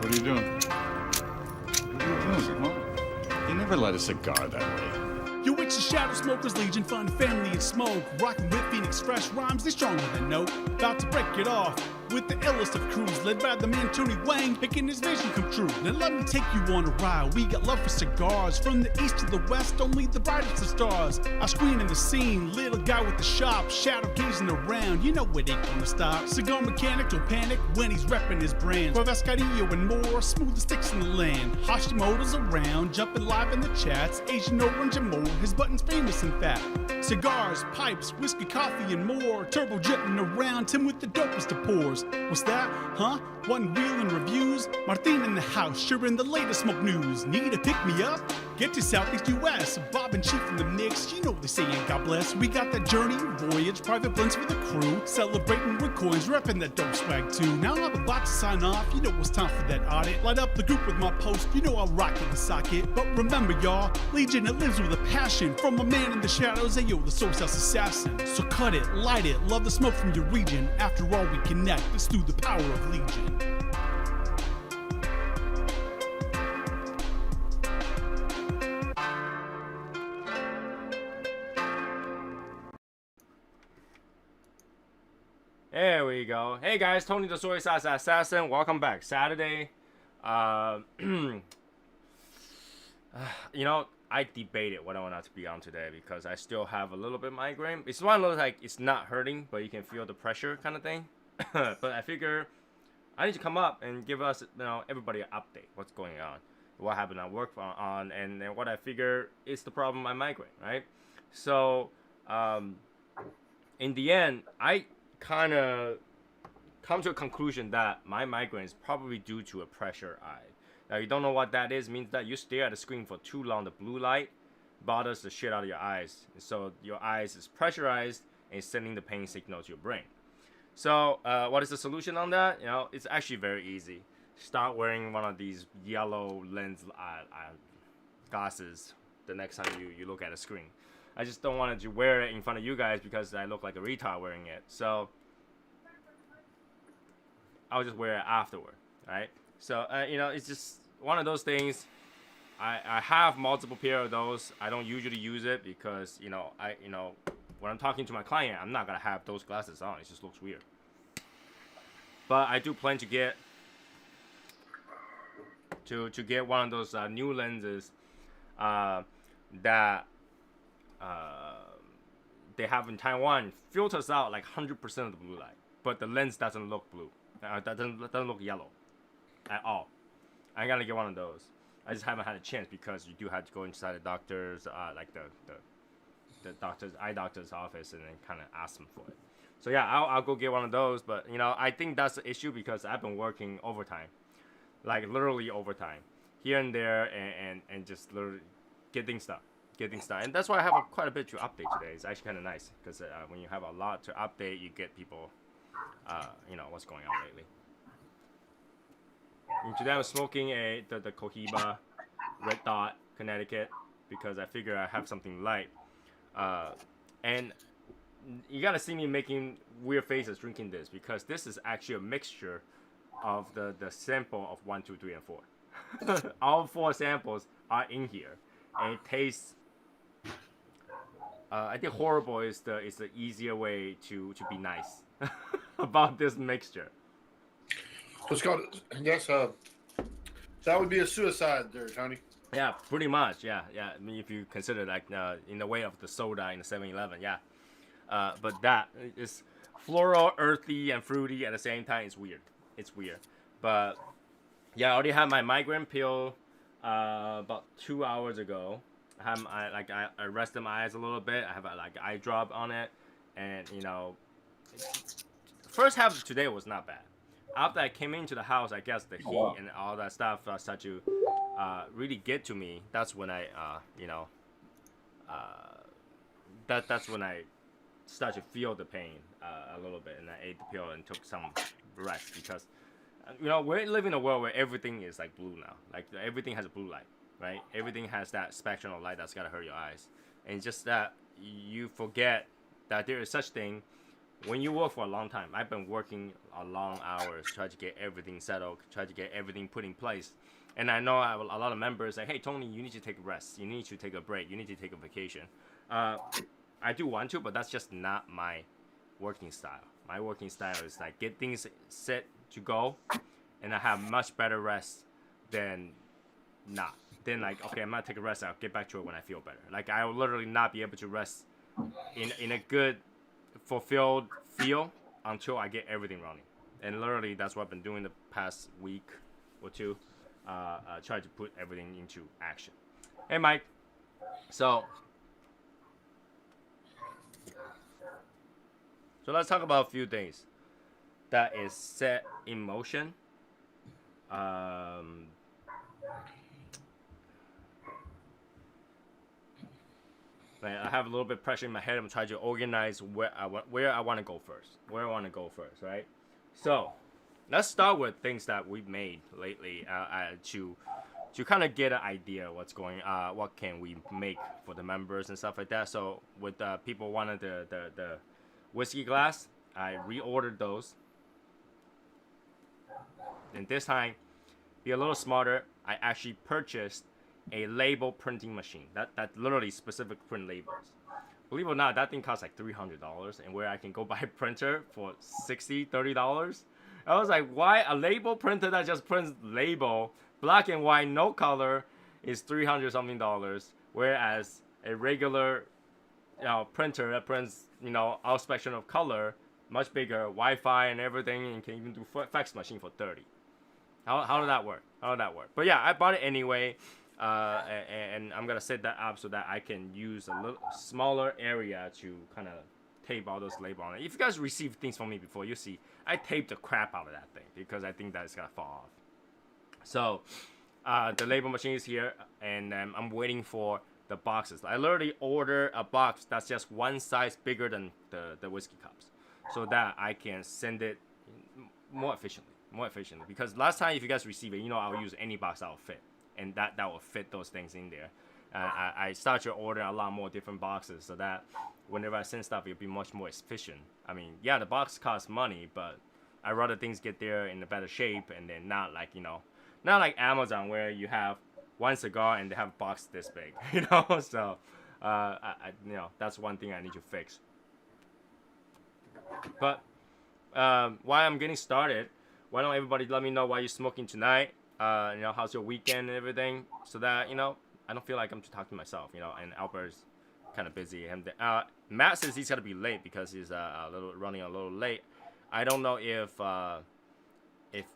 What are you doing? What are you doing? Come on. You never light a cigar that way. Yo, it's the Shadow Smokers Legion, fun, family, and smoke. Rockin' with Phoenix fresh rhymes, they stronger than note. About to break it off with the illest of crews, led by the man Tony Wang, making his vision come true. Now let me take you on a ride. We got love for cigars, from the east to the west, only the brightest of stars. I screen in the scene, little guy with the shop, shadow gazing around. You know it ain't gonna stop. Cigar mechanic don't panic when he's repping his brand. Escadillo and more, smooth as sticks in the land. Hashimoto's around, jumping live in the chats. Asian orange and more, his button's famous in fact. Cigars, pipes, whiskey, coffee, and more. Turbo jetting around, Tim with the dopest of pours. What's that? Huh? One wheel and reviews? Martin in the house, sharing the latest smoke news. Need to pick me up? Get to Southeast US. Bob and Chief in the mix, you know they saying God bless. We got that journey, voyage, private blends for the crew. Celebrating with coins, repping that dope swag too. Now I'm about to sign off, you know it's time for that audit. Light up the group with my post, you know I'll rock it and sock it. But remember y'all, Legion it lives with a passion. From a man in the shadows, ayo, the SoySauceAssassin. So cut it, light it, love the smoke from your region. After all we connect, it's through the power of Legion. There we go. Hey guys, Tony the SoySauceAssassin. Welcome back. Saturday. You know, I debated whether or not to be on today because I still have a little bit of migraine. It's one of those like it's not hurting, but you can feel the pressure kind of thing. But I figure I need to come up and give us, everybody an update. What's going on? What happened at work on, and what I figure is the problem, my migraine, right? So, in the end, I kind of come to a conclusion that my migraine is probably due to a pressure eye. Now you don't know what that is. It means that you stare at the screen for too long. The blue light bothers the shit out of your eyes, so your eyes is pressurized and sending the pain signal to your brain. So what is the solution on that? It's actually very easy. Start wearing one of these yellow lens glasses the next time you look at a screen. I just don't want to wear it in front of you guys because I look like a retard wearing it. So I'll just wear it afterward, right? So, it's just one of those things. I have multiple pair of those. I don't usually use it because, when I'm talking to my client, I'm not going to have those glasses on. It just looks weird. But I do plan to get one of those new lenses that they have in Taiwan. Filters out like 100% of the blue light, but the lens doesn't look blue. That doesn't look yellow at all. I gotta get one of those. I just haven't had a chance because you do have to go inside the doctor's, like the eye doctor's office, and then kind of ask them for it. So yeah, I'll go get one of those. But I think that's the issue because I've been working overtime, like literally overtime, here and there, and just literally getting stuff. And that's why I have quite a bit to update today. It's actually kind of nice because when you have a lot to update, you get people, what's going on lately. And today I'm smoking the Cohiba Red Dot Connecticut because I figure I have something light. And you gotta see me making weird faces drinking this because this is actually a mixture of the sample of 1, 2, 3, and 4. All 4 samples are in here, and it tastes. I think horrible is the easier way to be nice about this mixture. It's called, yes, that would be a suicide there, Tony. Yeah, pretty much, yeah. I mean, if you consider like in the way of the soda in the 7-Eleven, yeah. But that is floral, earthy, and fruity at the same time. It's weird. But yeah, I already had my migraine pill about 2 hours ago. I rested my eyes a little bit. I have a eye drop on it, and first half of today was not bad. After I came into the house, I guess the heat and all that stuff started to really get to me. That's when that's when I started to feel the pain a little bit, and I ate the pill and took some rest because we live in a world where everything is like blue now. Like everything has a blue light, right? Everything has that spectrum of light that's gotta hurt your eyes, and just that you forget that there is such thing when you work for a long time, I've been working a long hours, try to get everything settled, try to get everything put in place. And I know I have a lot of members say, hey, Tony, you need to take a rest. You need to take a break. You need to take a vacation. I do want to, but that's just not my working style. My working style is like get things set to go, and I have much better rest than not. Then like, okay, I'm gonna take a rest. I'll get back to it when I feel better. Like I will literally not be able to rest in a good, fulfilled feel until I get everything running. And literally that's what I've been doing the past week or two. Try to put everything into action. Hey, Mike. So let's talk about a few things that is set in motion. I have a little bit of pressure in my head. I'm trying to organize where I want to go first. Right? So let's start with things that we've made lately to kind of get an idea what's going what can we make for the members and stuff like that. So with people wanted the whiskey glass, I reordered those. And this time, be a little smarter, I actually purchased a label printing machine that literally specific print labels. Believe it or not, that thing costs like $300, and where I can go buy a printer for $30. I was like, why a label printer that just prints label, black and white, no color, is $300 something, whereas a regular printer that prints all spectrum of color, much bigger, Wi-Fi and everything, and can even do fax machine for $30. How did that work? But yeah, I bought it anyway, and I'm gonna set that up so that I can use a little smaller area to kind of tape all those labels on it. If you guys received things from me before, you see I taped the crap out of that thing because I think that it's gonna fall off. So the label machine is here, and I'm waiting for the boxes. I literally ordered a box that's just one size bigger than the whiskey cups, so that I can send it more efficiently. Because last time, if you guys receive it, I'll use any box that will fit, and that will fit those things in there. I started to order a lot more different boxes so that whenever I send stuff, it'll be much more efficient. I mean, yeah, the box costs money, but I'd rather things get there in a better shape, and then not like Amazon where you have one cigar and they have a box this big, So, that's one thing I need to fix. But while I'm getting started, why don't everybody let me know why you're smoking tonight? How's your weekend and everything, so that I don't feel like I'm just talking to myself. And Albert's kind of busy. And Matt says he's gonna be late because he's running a little late. I don't know if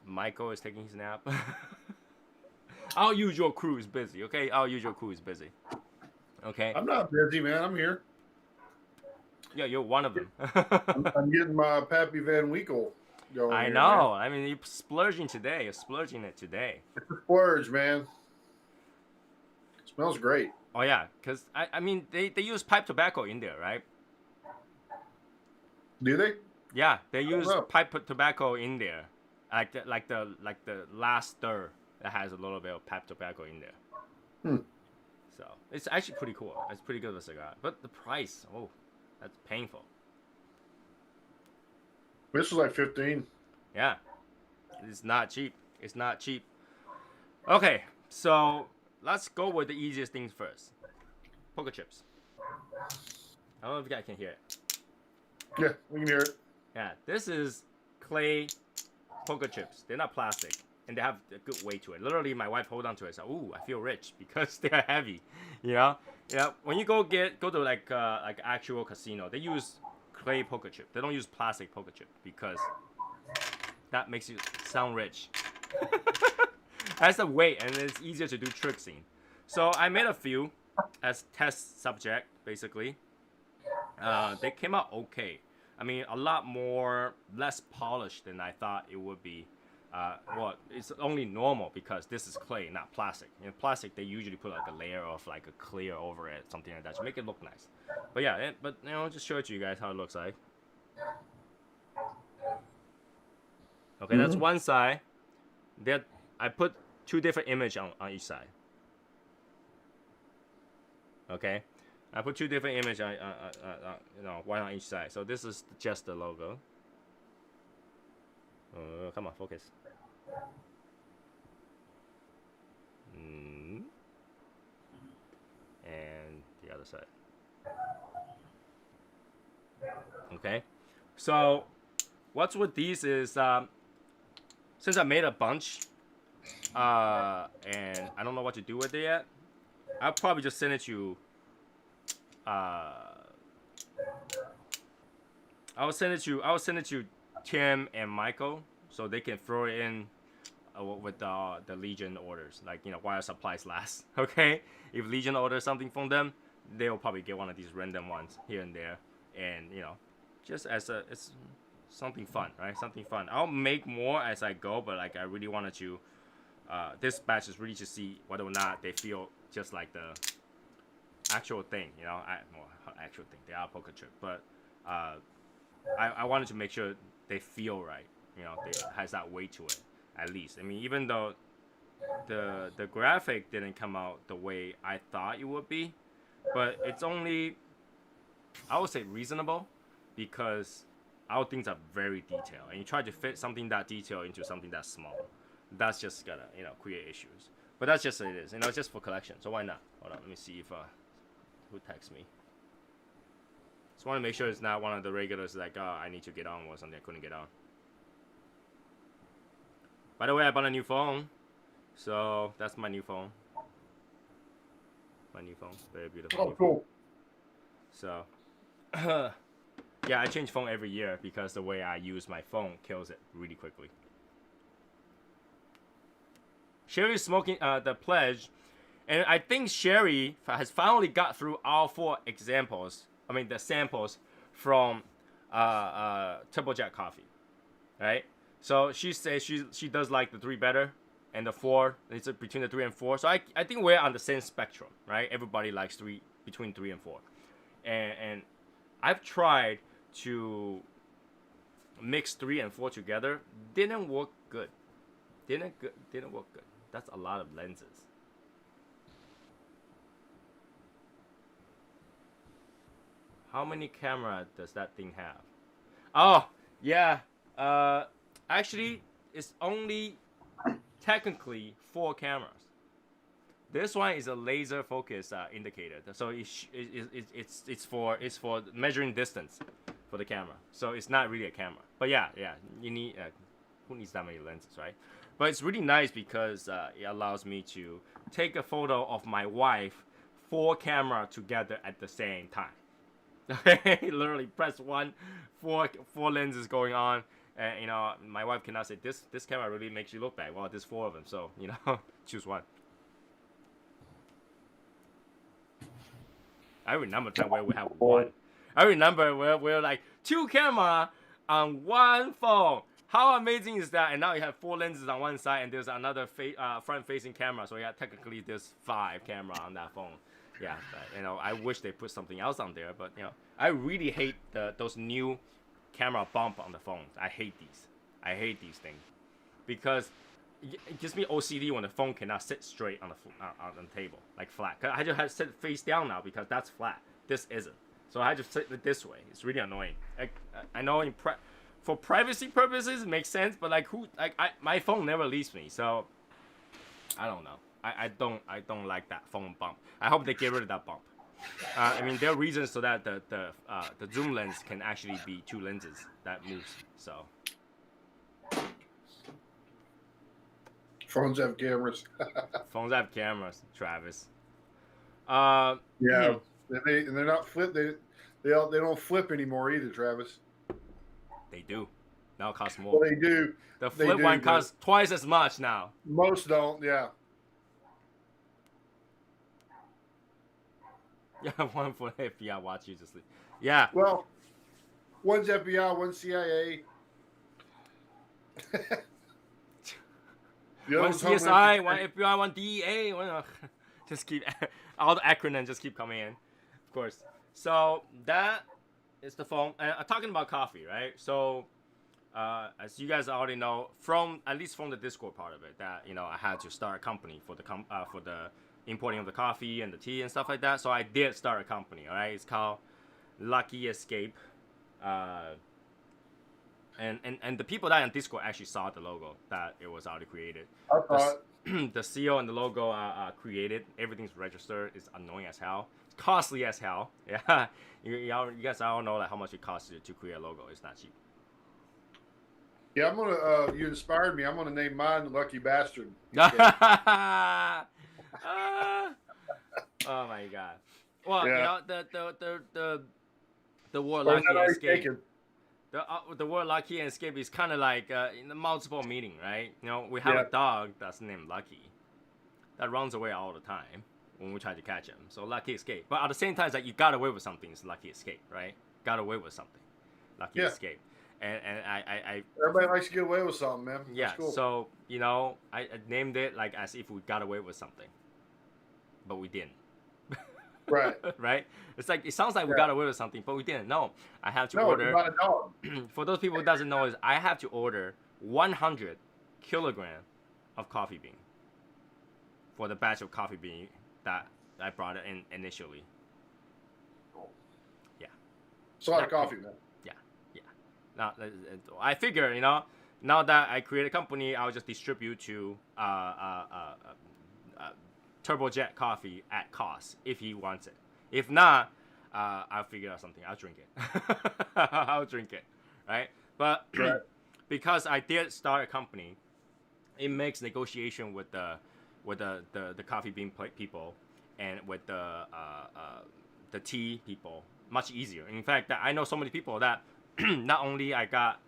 Michael is taking his nap. Our usual crew is busy. Okay, Okay. I'm not busy, man. I'm here. Yeah, you're one of them. I'm getting my Pappy Van Winkle going. I here, know. Man. I mean, you're splurging today. You're splurging it today. It's a splurge, man. It smells great. Oh yeah, because I mean they use pipe tobacco in there, right? Do they? Yeah, they use pipe tobacco in there, like the last stir that has a little bit of pipe tobacco in there. So it's actually pretty cool. It's pretty good of a cigar, but the price, that's painful. This was like 15. Yeah, it's not cheap. Okay, so let's go with the easiest things first. Poker chips. I don't know if you guys can hear it. Yeah, we can hear it. Yeah, this is clay poker chips. They're not plastic, and they have a good weight to it. Literally, my wife hold on to it. So, ooh, I feel rich because they are heavy. Yeah. When you go to like actual casino, they use clay poker chip. They don't use plastic poker chip because that makes you sound rich. That's the weight, and it's easier to do tricks in. So I made a few as test subject, basically. They came out okay. I mean, a lot less polished than I thought it would be. It's only normal because this is clay, not plastic. In plastic, they usually put like a layer of like a clear over it, something like that, to make it look nice. But yeah, just show it to you guys how it looks like. Okay, that's one side. I put two different images on each side. Okay, I put 2 different images on, one on each side. So this is just the logo. Come on, focus. And the other side. Okay. So what's with these is since I made a bunch, and I don't know what to do with it yet, I'll probably just send it to I will send it to Tim and Michael so they can throw it in with the Legion orders, like while supplies last. Okay, if Legion orders something from them, they will probably get one of these random ones here and there, and just as it's something fun, right? Something fun. I'll make more as I go, but like I really wanted to. This batch is really to see whether or not they feel just like the actual thing, actual thing. They are poker chip, but I wanted to make sure they feel right. They has that weight to it at least. I mean, even though the graphic didn't come out the way I thought it would be, but it's only, I would say, reasonable, because our things are very detailed, and you try to fit something that detailed into something that small, that's just gonna create issues. But that's just what it is. It's just for collection, so why not? Hold on, let me see if who texts me. Just want to make sure it's not one of the regulars like, oh, I need to get on or something. I couldn't get on. By the way, I bought a new phone, so that's my new phone. My new phone, very beautiful. Oh, cool. So, yeah, I change phone every year because the way I use my phone kills it really quickly. Sherry's smoking the pledge, and I think Sherry has finally got through all 4 examples. I mean the samples from Triple Jack coffee, right? So she says she does like the 3 better, and the 4 it's between the 3 and 4. So I think we're on the same spectrum, right? Everybody likes 3, between 3 and 4, and I've tried to mix 3 and 4 together. Didn't work good. Didn't work good. That's a lot of lenses. How many camera does that thing have? Oh, yeah. Actually, it's only technically 4 cameras. This one is a laser focus indicator, so it's for measuring distance for the camera. So it's not really a camera. But yeah, you need who needs that many lenses, right? But it's really nice because it allows me to take a photo of my wife, 4 cameras together at the same time. Okay, literally press 1, 4 lenses going on, and my wife cannot say this camera really makes you look bad. Well, there's 4 of them, so choose one. I remember time where we have 1. I remember where we're like 2 camera on 1 phone. How amazing is that? And now you have 4 lenses on one side, and there's another front-facing camera. So yeah, technically there's 5 camera on that phone. Yeah, but, I wish they put something else on there, but I really hate those new camera bump on the phones. I hate these. I hate these things because it gives me OCD when the phone cannot sit straight on the table, like flat. I just have to sit face down now because that's flat. This isn't. So I just sit it this way. It's really annoying. I know for privacy purposes it makes sense, but my phone never leaves me, so I don't know. I don't like that phone bump. I hope they get rid of that bump. I mean, there are reasons so that the zoom lens can actually be 2 lenses that moves. So phones have cameras. Phones have cameras, Travis. Yeah, they're not flip. They don't flip anymore either, Travis. They do. Now it costs more. Well, they do. The flip one costs twice as much now. Most don't. Yeah. Yeah, one for FBI watch you just leave. Yeah. Well, one's FBI, one's CIA. One CSI, one FBI, one DEA. Just keep all the acronyms just keep coming in, of course. So that is the phone. And talking about coffee, right? So as you guys already know, at least from the Discord part of it, that I had to start a company for the importing of the coffee and the tea and stuff like that. So I did start a company. All right, it's called Lucky Escape. And the people that in Discord actually saw the logo that it was already created. I thought. The seal and the logo are created. Everything's registered. It's annoying as hell. It's costly as hell. Yeah, you guys all know like how much it costs to create a logo. It's not cheap. Yeah, I'm gonna. You inspired me. I'm gonna name mine Lucky Bastard. Oh my god. Well, Yeah. the word Or is lucky that already escape. taken? The word lucky and escape is kind of like in the multiple meaning, right? You know, we have Yeah. a dog that's named Lucky that runs away all the time when we try to catch him. So lucky escape. But at the same time, it's like you got away with something. It's lucky escape, right? Got away with something. Lucky Yeah. escape. And I Everybody likes to get away with something, man. yeah. That's cool. So you know, I named it like as if we got away with something, but we didn't. Right. Right? It's like it sounds like we Yeah. got away with something, but we didn't. No, I have to No, order. it's not a dog. For those people who doesn't know, is I have to order 100 kilogram of coffee bean for the batch of coffee bean that I brought in initially. Yeah. It's a lot of coffee, man. Now I figure, you know, now that I create a company, I'll just distribute to Turbojet coffee at cost if he wants it. If not, I'll figure out something. I'll drink it. I'll drink it, right? But Right. because I did start a company, it makes negotiation with the coffee bean people and with the tea people much easier. In fact, I know so many people that not only I got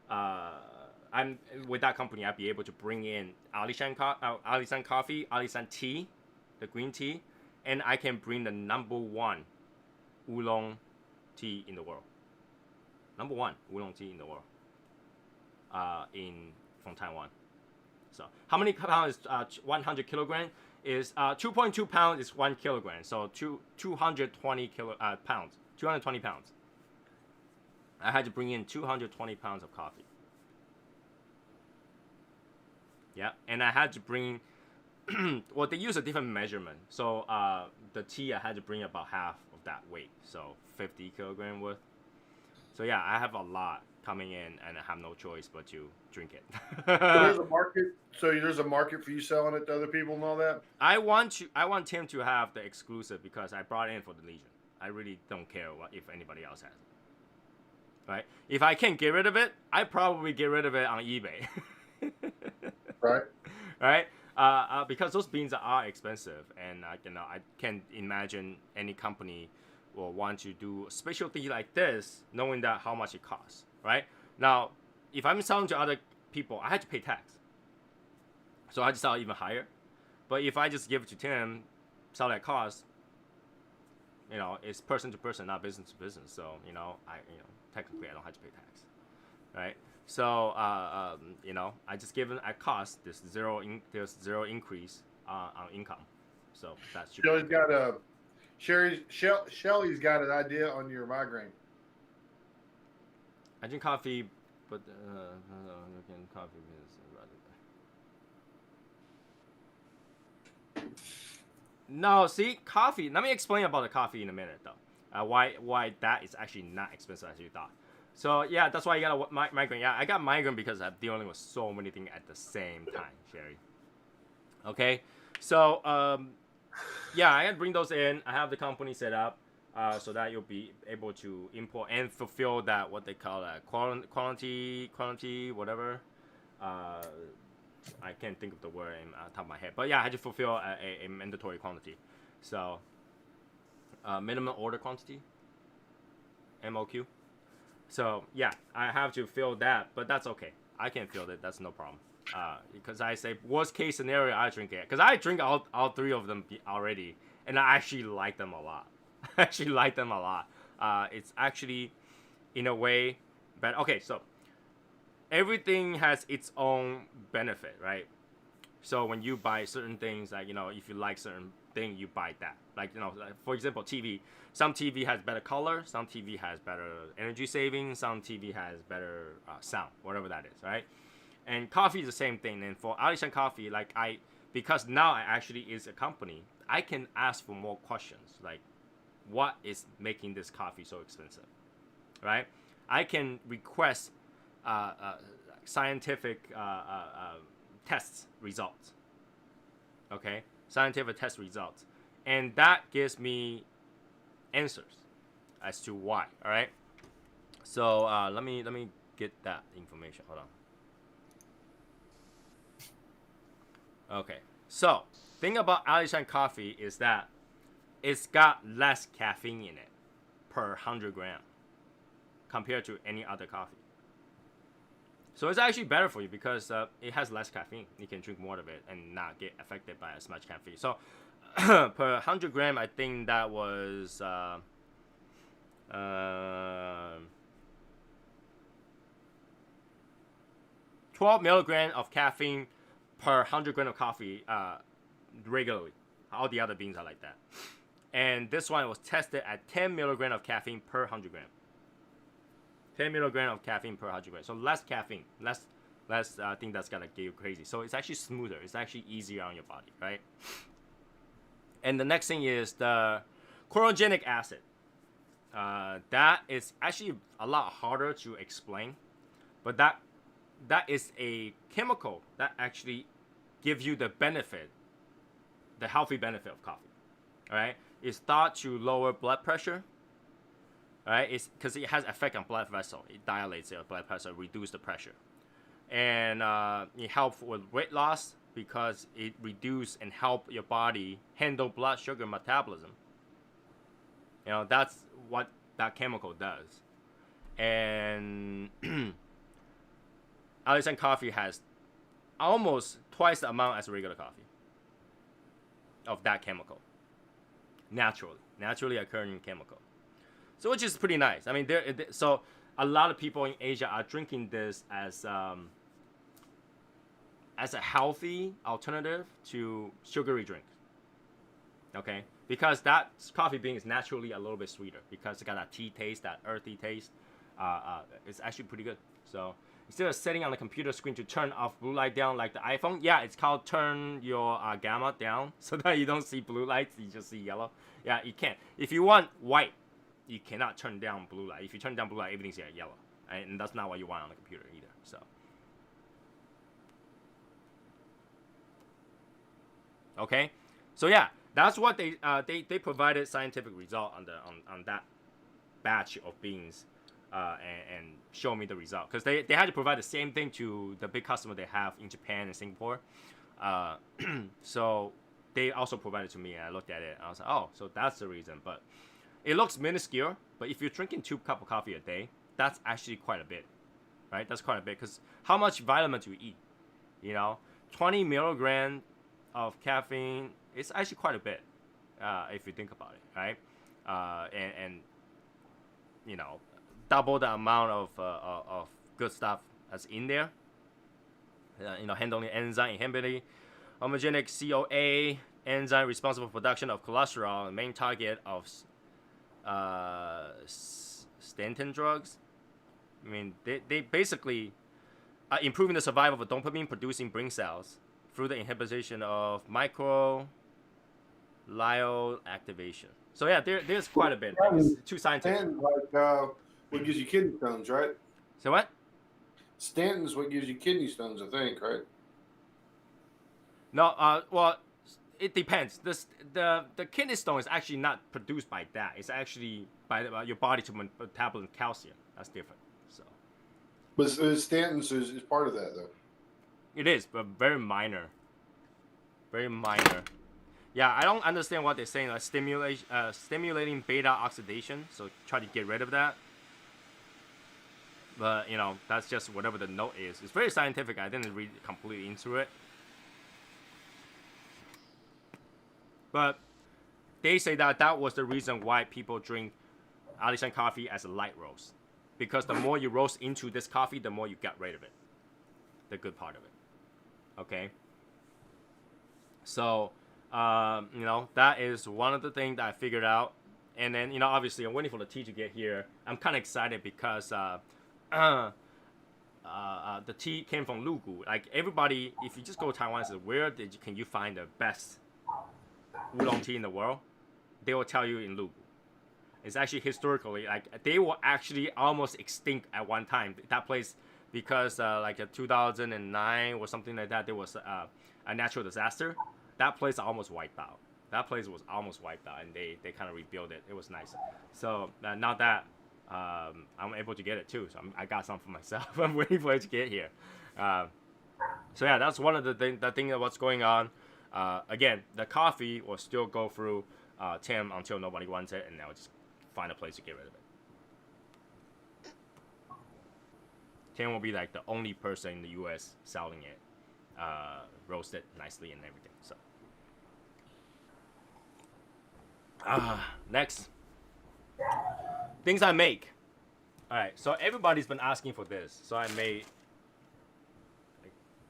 I'm with that company, I'll be able to bring in Alishan coffee, Alishan tea, the green tea, and I can bring the #1 oolong tea in the world. #1 oolong tea in the world. From Taiwan. So how many pounds? 100 kilogram is 2.2 pounds is 1 kilogram. So 220 pounds. 220 pounds. I had to bring in 220 pounds of coffee. Yeah, and I had to bring. Well, they use a different measurement. So the tea I had to bring about half of that weight. So 50 kilogram worth. So yeah, I have a lot coming in, and I have no choice but to drink it. So there's a market. So there's a market for you selling it to other people and all that. I want him to have the exclusive because I brought it in for the Legion. I really don't care if anybody else has it. Right? If I can get rid of it, I probably get rid of it on eBay. Right. Right? Because those beans are expensive, and you know, I can't imagine any company will want to do a specialty like this, knowing that how much it costs. Right? Now, if I'm selling to other people, I had to pay tax, so I had to sell even higher. But if I just give it to Tim, sell at cost, you know, it's person to person, not business to business. So you know, technically I don't have to pay tax, right? So you know, I just give it at cost. There's zero increase on income. So that's Shelly's got a Shelly's got an idea on your migraine. I drink coffee, but coffee is rather. No, see, coffee. Let me explain about the coffee in a minute, though. Why that is actually not expensive as you thought. So yeah, that's why you got a migraine. Yeah, I got migraine because I'm dealing with so many things at the same time, Sherry. Okay, so yeah, I had to bring those in. I have the company set up so that you'll be able to import and fulfill that what they call quality, whatever. I can't think of the word on top of my head, but yeah, I had to fulfill a mandatory quantity. So minimum order quantity, MOQ. So yeah, I have to fill that, but that's okay. I can fill it. That's no problem. Because I say worst case scenario, I drink it. Because I drink all three of them already, and I actually like them a lot. It's actually, in a way, but okay. So everything has its own benefit, right? So when you buy certain things, like, you know, if you like certain thing, you buy that. Like, you know, like for example, TV. Some TV has better color. Some TV has better energy saving. Some TV has better sound, whatever that is, right? And coffee is the same thing. And for Alishan coffee, like because now I actually is a company, I can ask for more questions like, what is making this coffee so expensive, right? I can request scientific tests results, okay? Scientific test results, and that gives me answers as to why. All right. So let me get that information. Hold on. Okay. So thing about Alishan coffee is that it's got less caffeine in it per 100 gram compared to any other coffee. So it's actually better for you because it has less caffeine. You can drink more of it and not get affected by as much caffeine. So per 100 gram, I think that was 12 milligrams of caffeine per 100 gram of coffee regularly. All the other beans are like that. And this one was tested at 10 milligrams of caffeine per 100 gram. 10 milligrams of caffeine per 100 gram. So less caffeine, less. I think that's gonna get you crazy. So it's actually smoother. It's actually easier on your body, right? And the next thing is the chlorogenic acid. That is actually a lot harder to explain, but that is a chemical that actually gives you the benefit, the healthy benefit of coffee. All right, it's thought to lower blood pressure. All right, it's because it has effect on blood vessel. It dilates your blood pressure, reduce the pressure, and it helps with weight loss because it reduce and help your body handle blood sugar metabolism. You know, that's what that chemical does. And Alishan coffee has almost twice the amount as regular coffee of that chemical. Naturally occurring chemical. So which is pretty nice. I mean, so a lot of people in Asia are drinking this as a healthy alternative to sugary drinks. Okay, because that coffee bean is naturally a little bit sweeter because it got that tea taste, that earthy taste. It's actually pretty good. So instead of sitting on the computer screen to turn off blue light down like the iPhone, yeah, it's called turn your gamma down so that you don't see blue lights, you just see yellow. Yeah, you can't. If you want white, you cannot turn down blue light. If you turn down blue light, everything's yellow, and that's not what you want on the computer either. So. Okay, so yeah, that's what they provided scientific result on that batch of beans, and show me the result because they had to provide the same thing to the big customer they have in Japan and Singapore, so they also provided to me and I looked at it and I was like, oh, so that's the reason. But it looks minuscule, but if you're drinking 2 cups of coffee a day, that's actually quite a bit, right? That's quite a bit because how much vitamin do you eat? You know, 20 milligrams of caffeine, it's actually quite a bit if you think about it, right? And you know, double the amount of good stuff that's in there. You know, handling enzyme inhibiting homogenic CoA enzyme responsible for production of cholesterol, the main target of statin drugs. I mean, they basically are improving the survival of dopamine producing brain cells through the inhibition of microglial activation. So yeah, there's quite a bit. It's too scientific. And like what gives you kidney stones, right? So what? Stanton's what gives you kidney stones, I think, right? No, well, it depends. The kidney stone is actually not produced by that. It's actually by your body to metabolize calcium. That's different. So. But Stanton's is part of that, though. It is, but very minor. Very minor. Yeah, I don't understand what they're saying. Like stimulating beta oxidation. So try to get rid of that. But you know, that's just whatever the note is. It's very scientific. I didn't read completely into it. But they say that was the reason why people drink Alishan coffee as a light roast. Because the more you roast into this coffee, the more you get rid of it. The good part of it. Okay? So, you know, that is one of the things that I figured out. And then, you know, obviously I'm waiting for the tea to get here. I'm kind of excited because the tea came from Lugu. Like everybody, if you just go to Taiwan and say, where can you find the best oolong tea in the world? They will tell you in Lugu. It's actually historically, like they were actually almost extinct at one time. That place, because like 2009 or something like that, there was a natural disaster. That place almost wiped out. That place was almost wiped out, and they kind of rebuilt it. It was nice. So now that I'm able to get it too, so I got some for myself. I'm waiting for it to get here. So yeah, that's one of the thing of what's going on. Again, the coffee will still go through Tim until nobody wants it, and I'll just find a place to get rid of it. Tim will be like the only person in the U.S. selling it, roasted nicely and everything. So, next, things I make. All right, so everybody's been asking for this, so I made,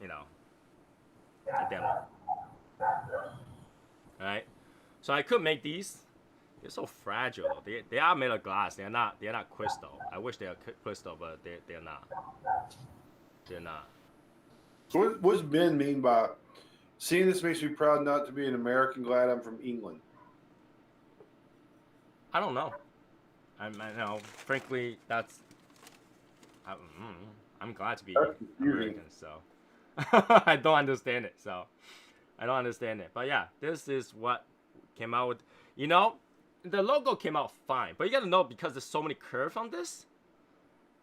a demo. All right, so I could make these. They're so fragile. They are made of glass. They're not crystal. I wish they were crystal, but they're not. They're not. So what does Ben mean by seeing this makes me proud not to be an American? Glad I'm from England. I don't know. I know. Frankly, that's. I'm glad to be American. So I don't understand it. I don't understand it. But yeah, this is what came out with. The logo came out fine, but you gotta know, because there's so many curves on this,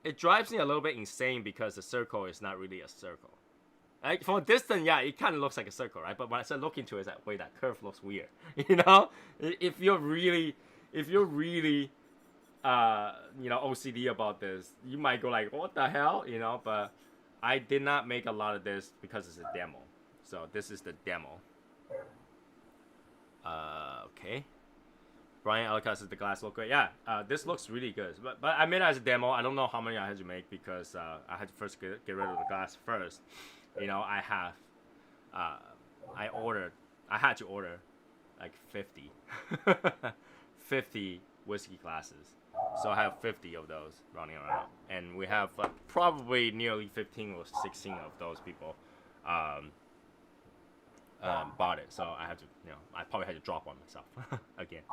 it drives me a little bit insane because the circle is not really a circle. Like from a distance, yeah, it kind of looks like a circle, right? But when I start looking to it, it's like, wait, that curve looks weird. If you're really, OCD about this, you might go like, what the hell, But I did not make a lot of this because it's a demo. So this is the demo. Okay. Brian Ellicott says the glass look great. Yeah, this looks really good. But I made it as a demo. I don't know how many I had to make because I had to first get rid of the glass first. I had to order like 50, 50 whiskey glasses. So I have 50 of those running around. And we have probably nearly 15 or 16 of those people bought it. So I had to, I probably had to drop one myself again.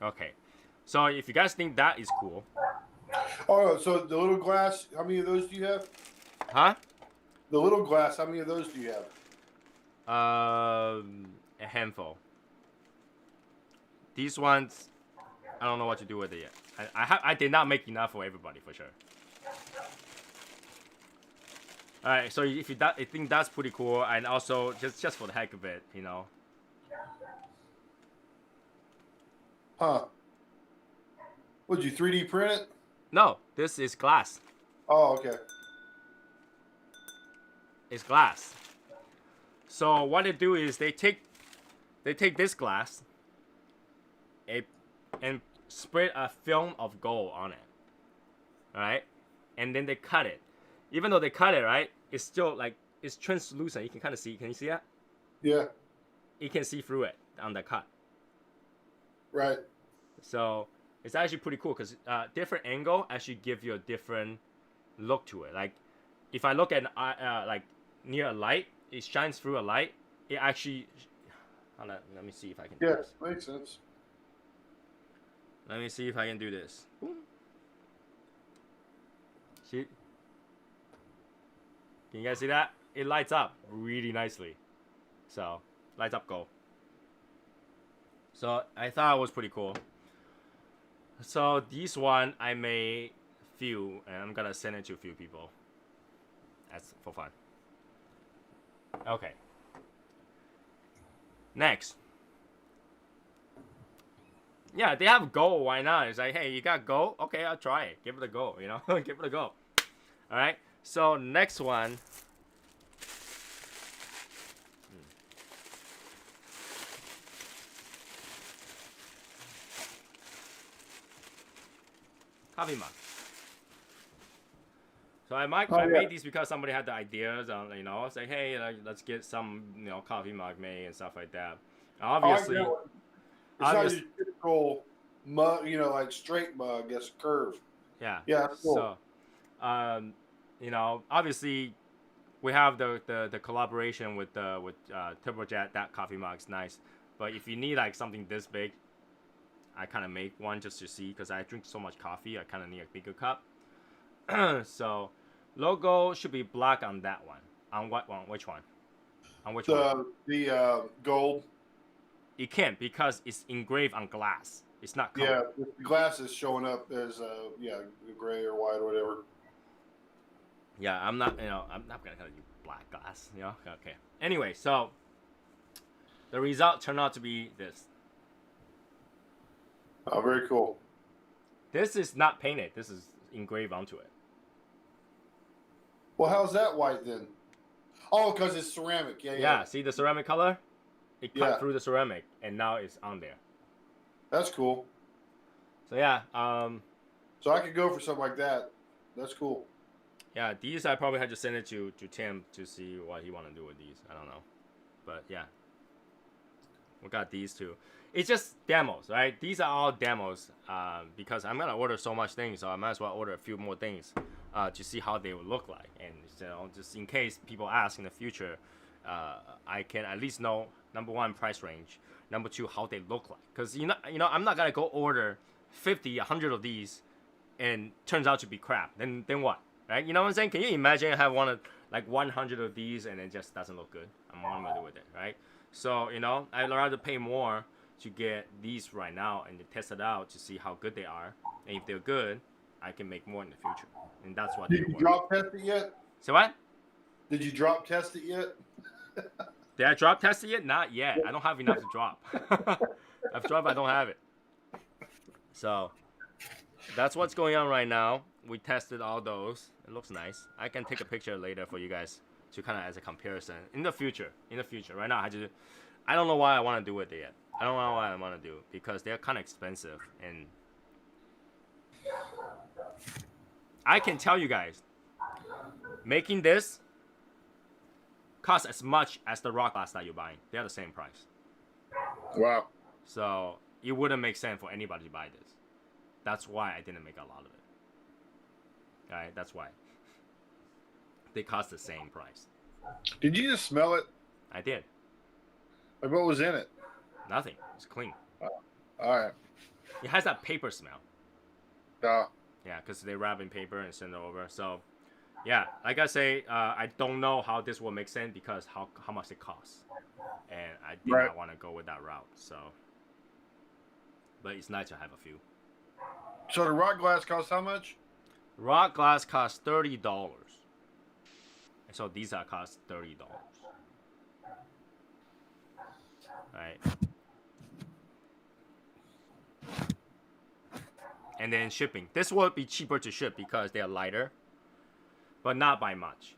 Okay, so if you guys think that is cool. Oh, so the little glass, how many of those do you have? Huh? The little glass, how many of those do you have? A handful. These ones, I don't know what to do with it yet. I did not make enough for everybody for sure. All right, so if you think that's pretty cool, and also just for the heck of it, Huh. Would you 3D print it? No, this is glass. Oh, okay. It's glass. So what they do is they take this glass and spread a film of gold on it. Alright? And then they cut it. Even though they cut it, right, it's still it's translucent. You can kind of see. Can you see that? Yeah. You can see through it on the cut. Right. So it's actually pretty cool because different angle actually give you a different look to it. Like if I look at near a light, it shines through a light. It actually. Let me see if I can. Yeah, makes sense. Let me see if I can do this. Boom. See? Can you guys see that? It lights up really nicely. So lights up gold. So I thought it was pretty cool. So this one I made few, and I'm gonna send it to a few people. That's for fun. Okay. Next. Yeah, they have gold. Why not? It's like, hey, you got gold? Okay, I'll try it. Give it a go. Give it a go. All right. So next one. Coffee mug. So I made these because somebody had the ideas on, say, hey, let's get some, coffee mug made and stuff like that. Obviously, it's not your typical mug, like straight mug. It's curved. Yeah. Yeah, that's cool. So, you know, obviously, we have the collaboration with Turbojet. That coffee mug is nice, but if you need like something this big, I kind of make one just to see because I drink so much coffee. I kind of need a bigger cup. So, logo should be black on that one. On what one? Which one? On which one? The gold. It can't because it's engraved on glass. It's not Yeah, colored. the glass is showing up as gray or white or whatever. Yeah, I'm not. You know, I'm not gonna tell you black glass. You know. Okay. Anyway, so the result turned out to be this. Oh, very cool. This is not painted. This is engraved onto it. Well, how's that white then? Oh, because it's ceramic. Yeah. See the ceramic color? It cut Yeah. through the ceramic, and now it's on there. That's cool. So yeah. So I could go for something like that. That's cool. Yeah, these I probably had to send it to Tim to see what he want to do with these. I don't know, but yeah, we got these two. It's just demos, right? These are all demos because I'm gonna order so much things, so I might as well order a few more things to see how they would look like, and you know, just in case people ask in the future, I can at least know number one, price range, number two, how they look like. Because you know, I'm not gonna go order 50, 100 of these, and turns out to be crap. Then what? Right? You know what I'm saying? Can you imagine I have like 100 of these and it just doesn't look good? I'm what am I gonna do with it, right? So you know, I'd rather pay more to get these right now and to test it out to see how good they are. And if they're good, I can make more in the future. And that's what. Did you drop test it yet? So what? Did you drop test it yet? Did I drop test it yet? Not yet. I don't have enough to drop. I've dropped. I don't have it. So that's what's going on right now. We tested all those. It looks nice. I can take a picture later for you guys to kind of as a comparison in the future. Right now, I don't know why I want to do it yet. I don't know why I want to do it because they're kind of expensive, and I can tell you guys, making this costs as much as the rock glass that you're buying. They're the same price. Wow. So it wouldn't make sense for anybody to buy this. That's why I didn't make a lot of it. Alright, that's why. They cost the same price. Did you just smell it? I did. Like what was in it? Nothing. It's clean. All right. It has that paper smell. Yeah, because they wrap in paper and send it over. So, yeah, like I say, I don't know how this will make sense because how much it costs. And I did not want to go with that route. So, but it's nice to have a few. So the rock glass costs how much? Rock glass costs $30. And so these are cost $30. Right. And then shipping. This will be cheaper to ship because they are lighter, but not by much.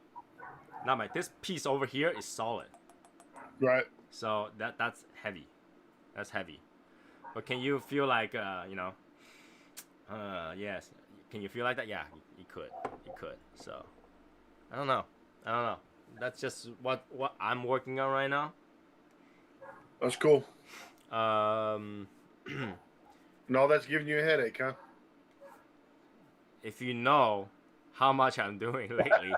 This piece over here is solid. Right. So that's heavy. That's heavy. But can you feel like yes. Can you feel like that? Yeah, you could. You could. So I don't know. That's just what I'm working on right now. That's cool. No, that's giving you a headache, huh? If you know how much I'm doing lately,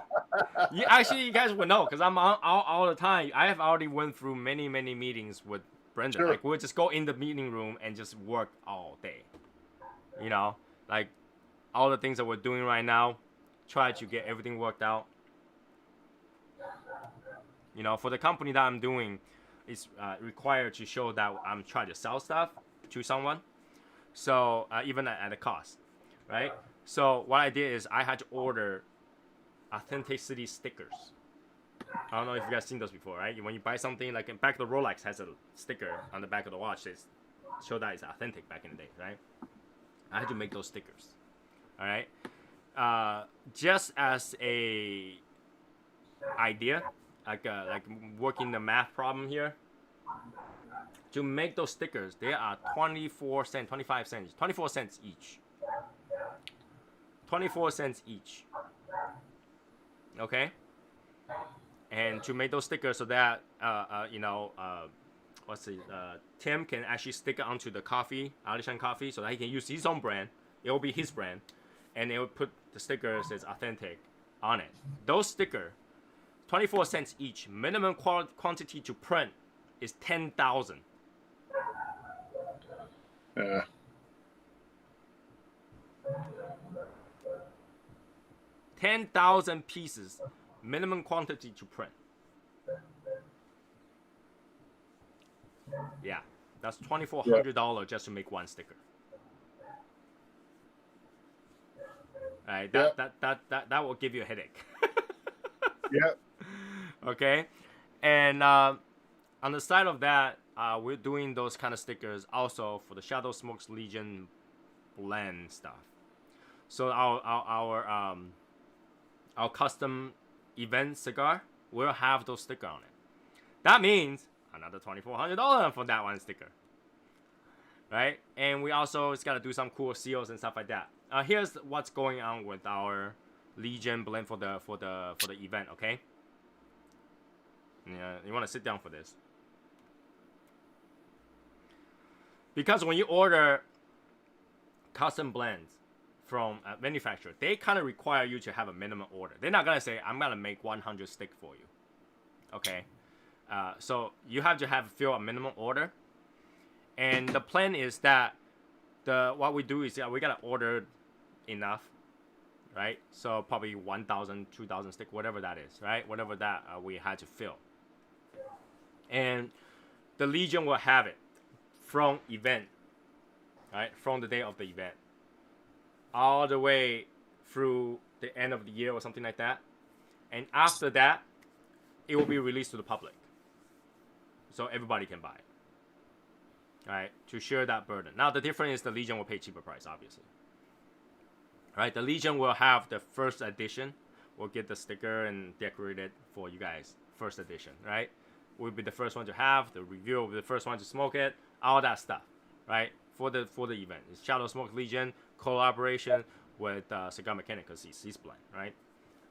you guys would know because I'm on all the time. I have already went through many meetings with Brenda. Sure. Like we'll just go in the meeting room and just work all day. You know, like all the things that we're doing right now, try to get everything worked out. You know, for the company that I'm doing, it's required to show that I'm trying to sell stuff to someone. So even at a cost, right? So what I did is I had to order authenticity stickers. I don't know if you guys seen those before, right? When you buy something, like in back of the Rolex has a sticker on the back of the watch that show that it's authentic back in the day, right? I had to make those stickers. All right, just as a idea, like working the math problem here. To make those stickers, they are 24 cents, 25 cents, 24 cents each. 24 cents each. Okay? And to make those stickers so that, Tim can actually stick it onto the coffee, Alishan coffee, so that he can use his own brand. It will be his brand. and it would put the sticker that says authentic on it. Those stickers, 24 cents each. Minimum quantity to print is 10,000. Yeah. 10,000 pieces, minimum quantity to print. Yeah, that's $2,400 just to make one sticker. All right, that will give you a headache. Yeah. Okay, and on the side of that, we're doing those kind of stickers also for the Shadow Smoke's Legion blend stuff. So our custom event cigar will have those stickers on it. That means another $2,400 for that one sticker, right? And we also got to do some cool seals and stuff like that. Here's what's going on with our Legion blend for the event. Okay. Yeah, you want to sit down for this because when you order custom blends from a manufacturer, they kind of require you to have a minimum order. They're not gonna say, I'm gonna make 100 stick for you. Okay, so you have to fill a minimum order, and the plan is that what we do is we gotta order enough, right? So probably 1,000, 2,000 stick, whatever that is, right? Whatever that we had to fill, and the Legion will have it from event, right? From the day of the event, all the way through the end of the year or something like that. And after that, it will be released to the public. So everybody can buy it. All right, to share that burden. Now, the difference is the Legion will pay cheaper price, obviously. All right, the Legion will have the first edition. We'll get the sticker and decorate it for you guys. First edition, right? We'll be the first one to have. The reviewer will be the first one to smoke it. All that stuff, right? For the event. It's Shadow Smoke Legion collaboration with Cigar Mechanic because he's blend, right?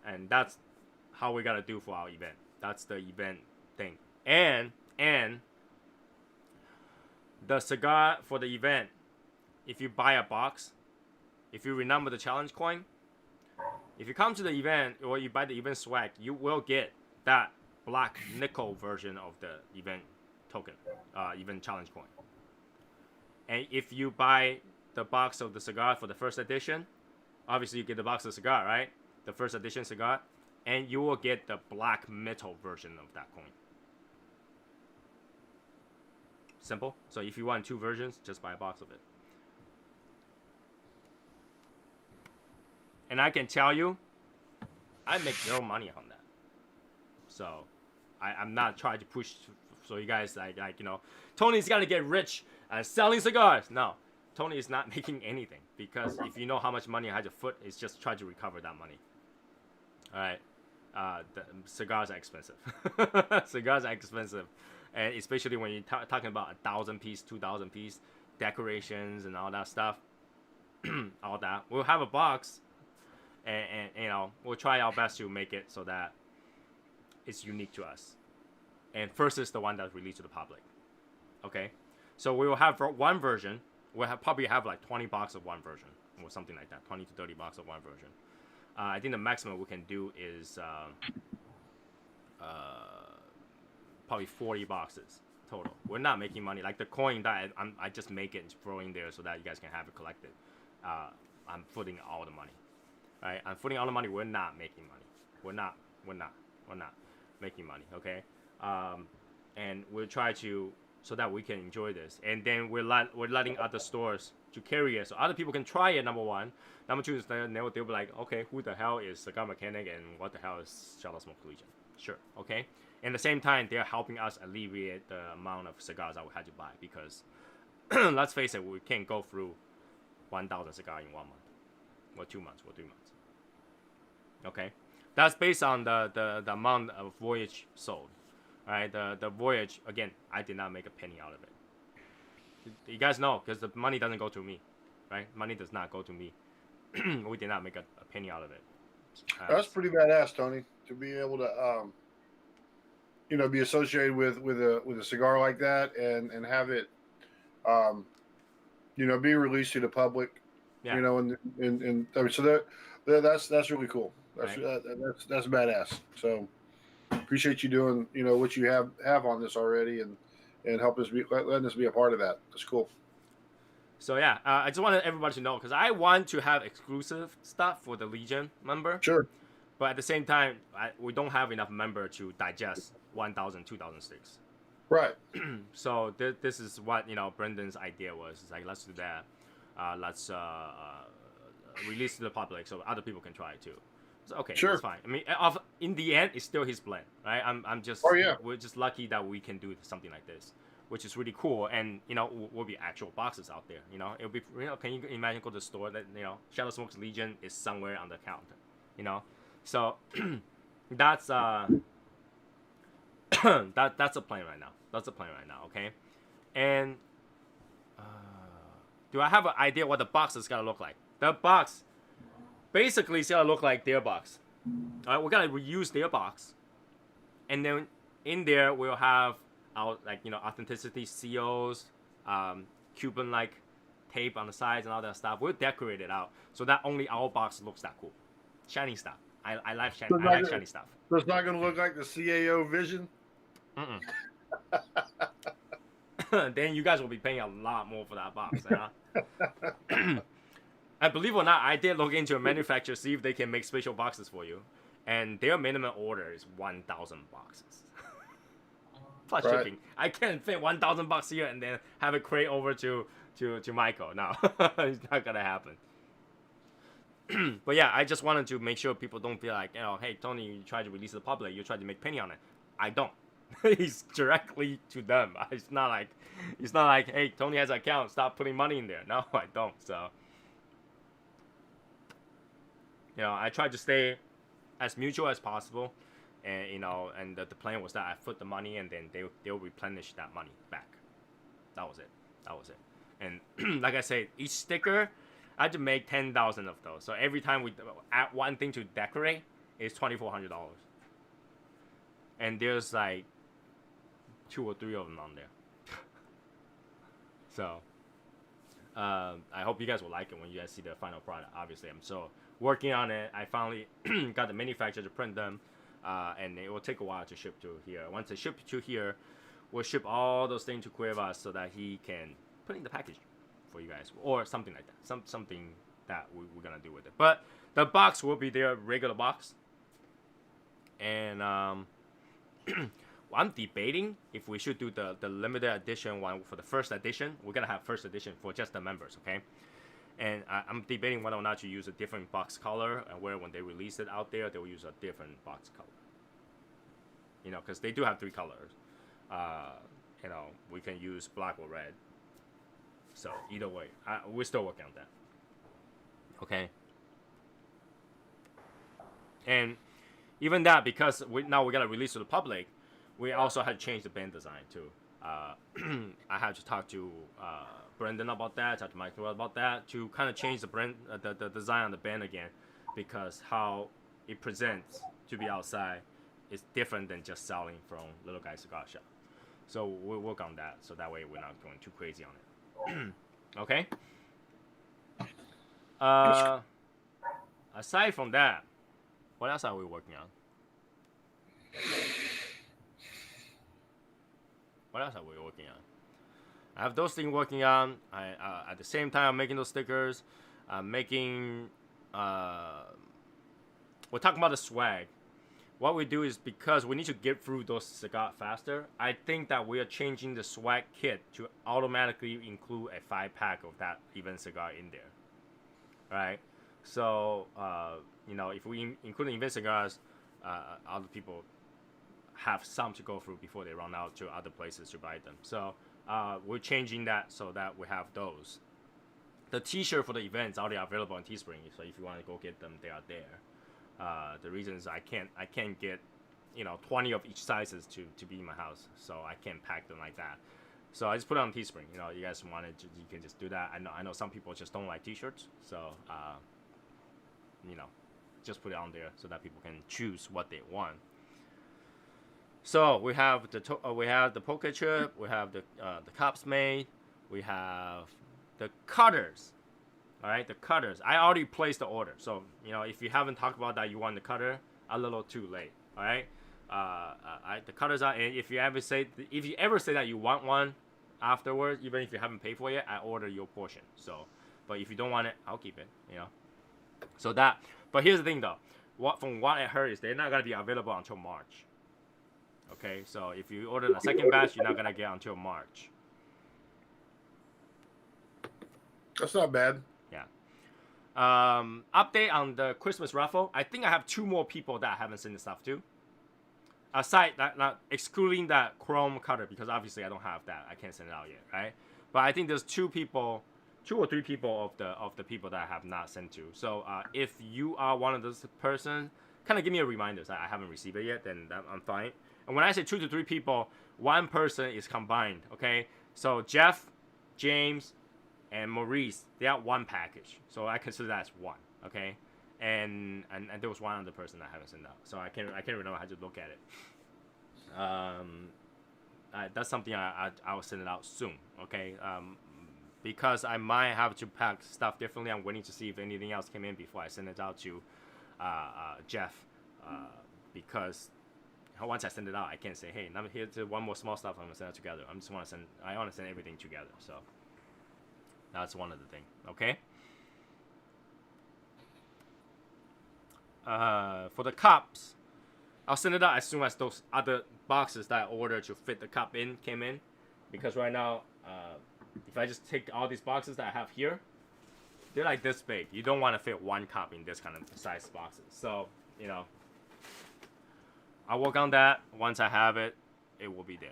And that's how we gotta do for our event. That's the event thing. And the cigar for the event, if you buy a box, if you remember the challenge coin, if you come to the event or you buy the event swag, you will get that black nickel version of the event token, event challenge coin. And if you buy the box of the cigar for the first edition, obviously you get the box of the cigar, right? The first edition cigar, and you will get the black metal version of that coin. Simple. So if you want two versions, just buy a box of it. And I can tell you, I make zero money on that. So I'm not trying to push so you guys like Tony's got to get rich selling cigars. No, Tony is not making anything because if you know how much money I had to foot, it's just try to recover that money. All right, the cigars are expensive. Cigars are expensive, and especially when you're talking about 1,000 piece, 2,000 piece decorations and all that stuff. All that we'll have a box, and we'll try our best to make it so that it's unique to us. And first is the one that's released to the public. Okay, so we will have one version. We'll probably have like 20 boxes of one version or something like that, 20 to 30 boxes of one version. I think the maximum we can do is probably 40 boxes total. We're not making money. Like the coin that I just make it and throw in there so that you guys can have it collected. I'm footing all the money. All right, I'm footing all the money. We're not making money. We're not making money. Okay, and we'll try to so that we can enjoy this, and then we're letting other stores to carry it so other people can try it. Number one, number two is they'll be like, okay, who the hell is Cigar Mechanic and what the hell is Shadow Smoke Legion? Sure, okay. And at the same time, they're helping us alleviate the amount of cigars that we had to buy because let's face it, we can't go through 1,000 cigars in 1 month, or 2 months, or 3 months. Okay, that's based on the amount of voyage sold. All right, the voyage, again, I did not make a penny out of it. You guys know, because the money doesn't go to me, right? Money does not go to me. We did not make a penny out of it. That's pretty badass, Tony, to be able to be associated with a cigar like that and have it be released to the public Yeah. You know, and I mean, so that's really cool. Right. That's badass. So appreciate you doing what you have on this already and help us letting us be a part of that. That's cool. So yeah, I just wanted everybody to know because I want to have exclusive stuff for the Legion member, Sure. but at the same time, we don't have enough member to digest 1,000, 2,000 sticks. Right. So this is what Brendan's idea was. It's like let's do that. Let's release to the public so other people can try it too. So okay, Sure. that's fine. I mean, in the end, it's still his blend, right? I'm just Oh, yeah. we're just lucky that we can do something like this, which is really cool. And will be actual boxes out there. It'll be can you imagine go to the store that Shadow Smoke's Legion is somewhere on the counter, so that's that's a plan right now. That's a plan right now, okay? And do I have an idea what the box is gonna look like? The box basically is gonna look like their box. All right, we're gonna reuse their box, and then in there we'll have our authenticity seals, Cuban tape on the sides and all that stuff. We'll decorate it out so that only our box looks that cool, shiny stuff. I like shiny stuff. So it's not going to look like the CAO Vision. Then you guys will be paying a lot more for that box. I believe it or not, I did look into a manufacturer, see if they can make special boxes for you, and their minimum order is 1,000 boxes plus shipping. I can't fit 1,000 bucks here and then have it crate over to Michael. No, it's not gonna happen. But yeah, I just wanted to make sure people don't feel like, hey, Tony, you tried to release to the public, you tried to make penny on it. I don't. It's directly to them. It's not like, hey, Tony has an account, stop putting money in there. No, I don't. So, I tried to stay as mutual as possible, and and the plan was that I put the money and then they'll replenish that money back. That was it. And like I said, each sticker, I had to make 10,000 of those. So every time we add one thing to decorate, it's $2,400. And there's like 2 or 3 of them on there. So I hope you guys will like it when you guys see the final product. Obviously, I'm so working on it. I finally got the manufacturer to print them, and it will take a while to ship to here. Once they ship to here, we'll ship all those things to Cuevas so that he can put in the package for you guys, or something like that. Something that we're gonna do with it. But the box will be their regular box, and I'm debating if we should do the limited edition one for the first edition. We're gonna have first edition for just the members, okay? And I'm debating whether or not to use a different box color, and where when they release it out there, they will use a different box color. Because they do have 3 colors. We can use black or red. So either way, we're still working on that. Okay. And even that, because now we're gonna release to the public, we also had to change the band design too. I had to talk to Brendan about that, talk to Michael about that, to kind of change the design on the band again, because how it presents to be outside is different than just selling from Little Guy Cigar Shop. So we'll work on that, so that way we're not going too crazy on it. Okay. Aside from that, what else are we working on? I have those things working on. At the same time, I'm making those stickers. I'm making. We're talking about the swag. What we do is, because we need to get through those cigars faster, I think that we are changing the swag kit to automatically include a 5-pack of that event cigar in there. Right? So, if we include the event cigars, other people have some to go through before they run out to other places to buy them. So, we're changing that so that we have those. The t-shirt for the events are already available on Teespring, so if you want to go get them, they are there. The reason is I can't get 20 of each sizes to be in my house, so I can't pack them like that. So I just put it on Teespring. You guys wanted to, you can just do that. I know some people just don't like t-shirts, so just put it on there so that people can choose what they want. So we have the poker chip, we have the cups made, we have the cutters. All right, the cutters. I already placed the order, so you know if you haven't talked about that, you want the cutter, a little too late. All right, the cutters are. And if you ever say that you want one afterwards, even if you haven't paid for it, I order your portion. So, but if you don't want it, I'll keep it. You know. So that. But here's the thing though. From what I heard is they're not gonna be available until March. Okay, so if you order the second batch, you're not gonna get until March. That's not bad. Yeah. Update on the Christmas raffle. I think I have 2 more people that I haven't sent the stuff to. Aside that, not excluding that chrome cutter, because obviously I don't have that. I can't send it out yet, right? But I think there's 2 or 3 people of the people that I have not sent to. So if you are one of those person, kind of give me a reminder that I haven't received it yet. Then I'm fine. And when I say 2 to 3 people, 1 person is combined. Okay, so Jeff, James, and Maurice, they are 1 package, so I consider that as 1. Okay, and there was 1 other person that I haven't sent out, so I can't remember how to look at it. That's something I will send it out soon. Okay, because I might have to pack stuff differently. I'm waiting to see if anything else came in before I send it out to Jeff, because once I send it out, I can't say, hey, now here's 1 more small stuff. I'm gonna send it together. I want to send everything together. So. That's one of the things, okay? For the cups, I'll send it out as soon as those other boxes that I ordered to fit the cup in came in. Because right now, if I just take all these boxes that I have here, they're like this big. You don't want to fit 1 cup in this kind of size boxes. So, you know, I'll work on that. Once I have it, it will be there.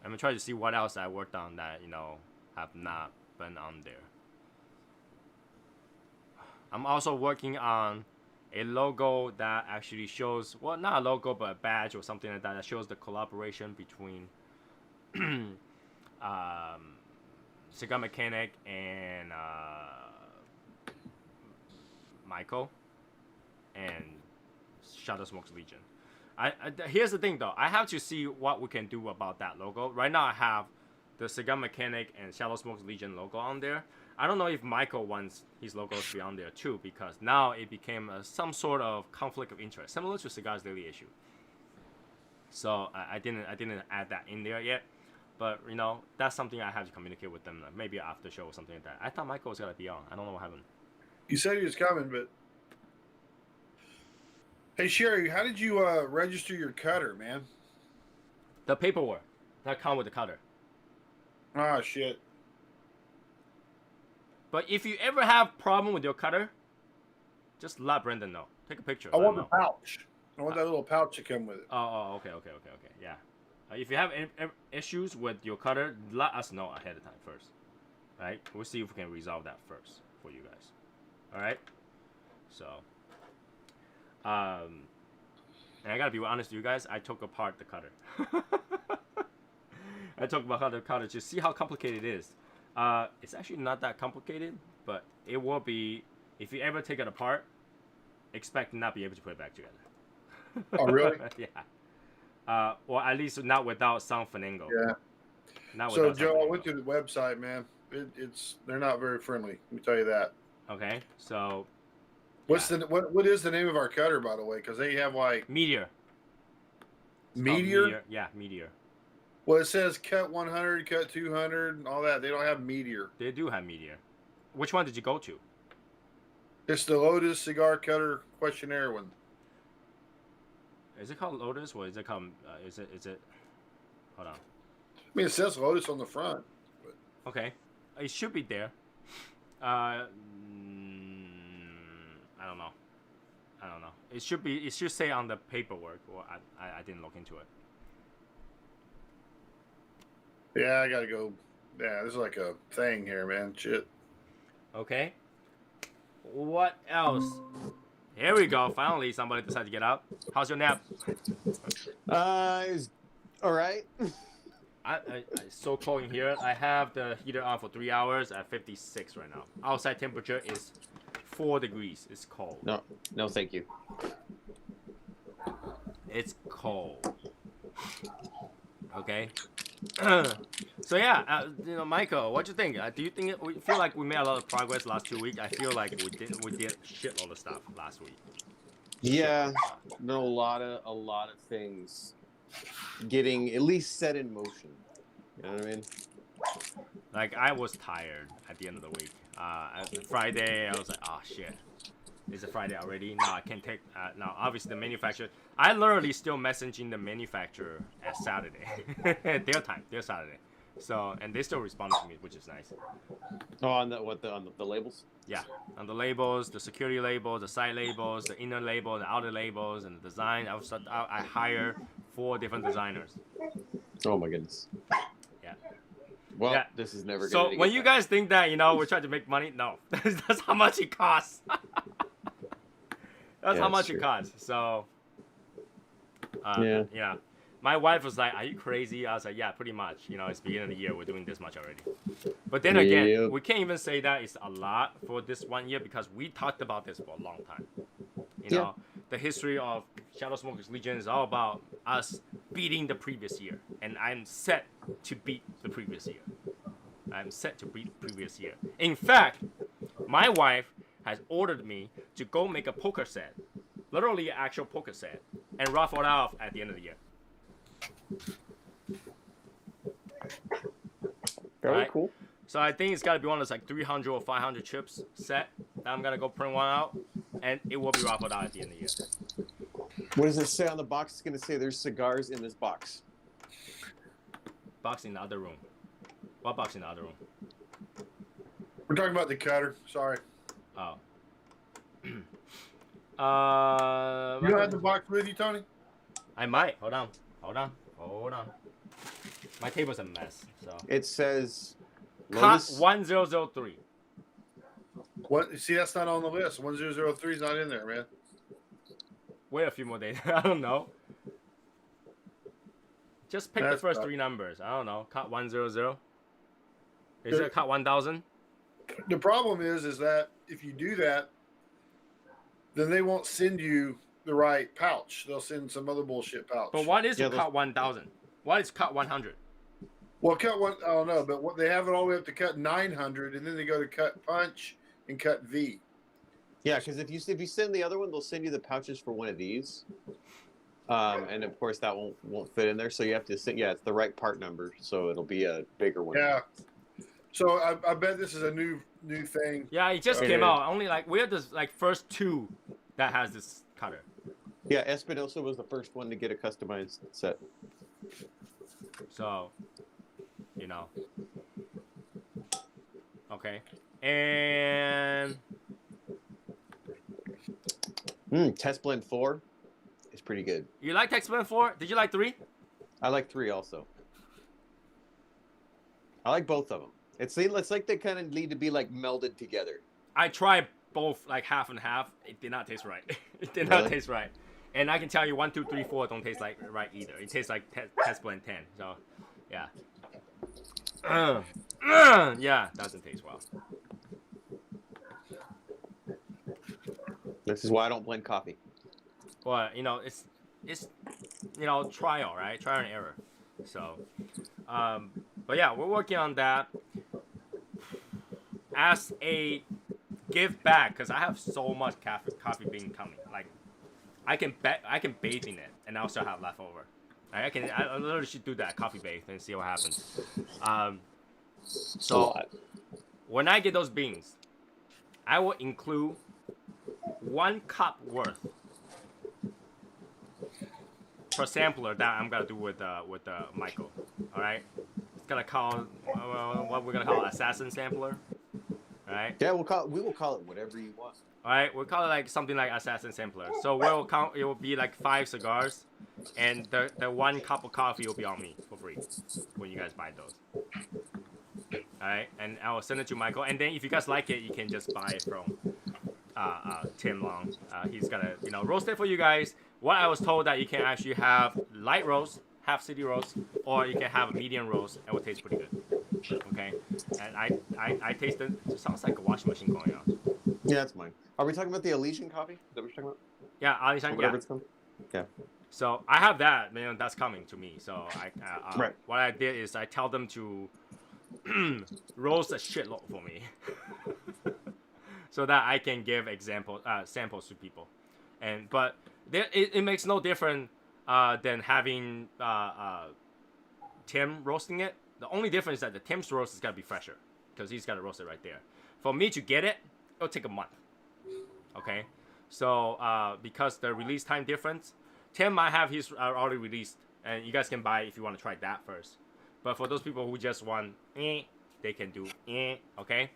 I'm gonna try to see what else I worked on that, you know, have not been on there. I'm also working on a logo that actually shows, well, not a logo, but a badge or something like that, that shows the collaboration between Cigar Mechanic and Michael and Shadow Smoke's Legion. Here's the thing though, I have to see what we can do about that logo. Right now I have the Cigar Mechanic and Shadow Smoke's Legion logo on there. I don't know if Michael wants his logos to be on there too, because now it became some sort of conflict of interest, similar to Cigar's Daily Issue. So I didn't add that in there yet, but you know, that's something I have to communicate with them, maybe after show or something like that. I thought Michael was gonna be on. I don't know what happened. You said he was coming, but hey, Sherry, how did you register your cutter, man? The paperwork that come with the cutter. Ah, shit. But if you ever have problem with your cutter, just let Brendan know. Take a picture. I want the pouch. I want that little pouch to come with it. Oh, okay. Yeah. If you have any issues with your cutter, let us know ahead of time first. Right? We'll see if we can resolve that first for you guys. All right? So, and I gotta be honest with you guys, I took apart the cutter. I took apart the cutter to see how complicated it is. It's actually not that complicated, but it will be, if you ever take it apart, expect to not be able to put it back together. Oh, really? Yeah. Or at least not without some finagle. Yeah. Not So, without some Joe, I finagle. went to the website, man. They're not very friendly. Let me tell you that. Okay, so What is the name of our cutter, by the way? Because they have like Meteor. It's called Meteor. Yeah, Meteor. Well, it says cut 100, cut 200, and all that. They don't have Meteor. They do have Meteor. Which one did you go to? It's the Lotus Cigar Cutter Questionnaire one. Is it called Lotus or is it called? Is it? Hold on. I mean, it says Lotus on the front. But Okay, it should be there. I don't know. It should be. It should say on the paperwork. Or I didn't look into it. yeah, I gotta go. Yeah, this is like a thing here, man. Shit. Okay. What else? Here we go. Finally, somebody decided to get out. How's your nap? It's all right. It's so cold in here. I have the heater on for 3 hours at 56 right now. Outside temperature is 4 degrees. It's cold. No, thank you. It's cold. Okay. So yeah, Michael, what do you think? Do you think we feel like we made a lot of progress last 2 weeks? I feel like we did shitload of stuff last week. Yeah, no, a lot of things getting at least set in motion. You know what I mean? Like I was tired at the end of the week. Friday, I was like, oh shit, is it Friday already? No, I can't take. No, obviously the manufacturer. I literally still messaging the manufacturer at Saturday, their time, their Saturday. So and they still responded to me, which is nice. Oh, on the labels? Yeah, on the labels, the security labels, the side labels, the inner label, the outer labels, and the design. I hired 4 different designers. Oh my goodness. Yeah. Well, Yeah. this is never So going to when you guys think that we're trying to make money, no, that's how much it costs. That's how much it costs. So. Yeah. My wife was like, "Are you crazy?" I was like, "Yeah, pretty much. It's beginning of the year. We're doing this much already." But then again, we can't even say that it's a lot for this 1 year because we talked about this for a long time. You know, the history of Shadow Smokers Legion is all about us beating the previous year, and I'm set to beat the previous year. In fact, my wife has ordered me to go make a poker set, literally an actual poker set, and raffle it off at the end of the year. Very cool. So I think it's got to be one of those like 300 or 500 chips set that I'm gonna go print one out, and it will be raffled out at the end of the year. What does it say on the box? It's going to say there's cigars in this box. Box in the other room. What box in the other room? We're talking about the cutter. Sorry. Oh. You don't have the box with you, Tony? I might. Hold on. My table's a mess. So. It says Cut 1003. What? See, that's not on the list. 1003 is not in there, man. Wait a few more days. I don't know. Just pick the first 3 numbers. I don't know. Cut 100. Is it cut 1000? The problem is that if you do that, then they won't send you the right pouch. They'll send some other bullshit pouch. But what is cut 1000? What is cut 100? Well, cut one, I don't know, but what they have it all the way up to cut 900, and then they go to cut punch and cut V. Yeah, because if you send the other one, they'll send you the pouches for one of these, and of course that won't fit in there. So you have to send. Yeah, it's the right part number, so it'll be a bigger one. Yeah. So I bet this is a new thing. Yeah, it just came out. Only we're the first 2 that has this cutter. Yeah, Espinosa was the first one to get a customized set. So, okay, and Test Blend 4 is pretty good. You like Test Blend 4? Did you like 3? I like 3 also. I like both of them. It's like they kind of need to be melded together. I tried both half and half. It did not taste right. It did not taste right. And I can tell you 1, 2, 3, 4 don't taste right either. It tastes like Test Blend 10. So, yeah. Yeah, doesn't taste well. This is why I don't blend coffee. But it's trial, right? Trial and error. So, but yeah, we're working on that as a give back because I have so much coffee bean coming. I can bathe in it and I'll still have leftover. I literally should do that, coffee bathe, and see what happens. So when I get those beans, I will include 1 cup worth per sampler that I'm gonna do with Michael. All right, it's gonna call what we're gonna call assassin sampler. All right. Yeah, we will call it whatever you want. All right, we'll call it something like assassin sampler. So it will be 5 cigars, and the 1 cup of coffee will be on me for free when you guys buy those. All right, and I will send it to Michael, and then if you guys like it, you can just buy it from Tim Long. He's gonna roast it for you guys. What I was told that you can actually have light roast, half city roast, or you can have a medium roast, and it will taste pretty good. Okay, and I tasted. It sounds like a washing machine going on. Yeah, that's mine. Are we talking about the Elysian coffee? Is that what you're talking about? Yeah, Elysian. Whatever it's called. Yeah. So I have that, man. That's coming to me. So Right. what I did is I tell them to roast a shitload for me, so that I can give samples to people. But it makes no difference than having Tim roasting it. The only difference is that the Tim's roast is gotta be fresher because he's gotta roast it right there. For me to get it, it'll take a month. Okay, so because the release time difference, Tim might have his already released, and you guys can buy it if you want to try that first. But for those people who just want, they can do, okay?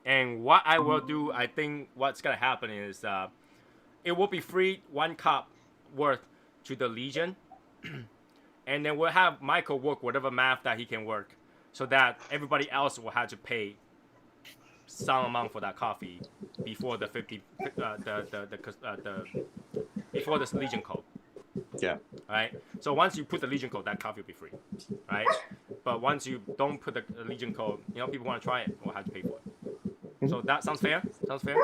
And what I will do, I think what's gonna happen is it will be free 1 cup worth to the Legion, and then we'll have Michael work whatever math that he can work, so that everybody else will have to pay some amount for that coffee before the before this Legion code. Yeah. Right. So once you put the Legion code, that coffee will be free. Right. But once you don't put the Legion code, people want to try it, will have to pay for it. So that sounds fair. Sounds fair.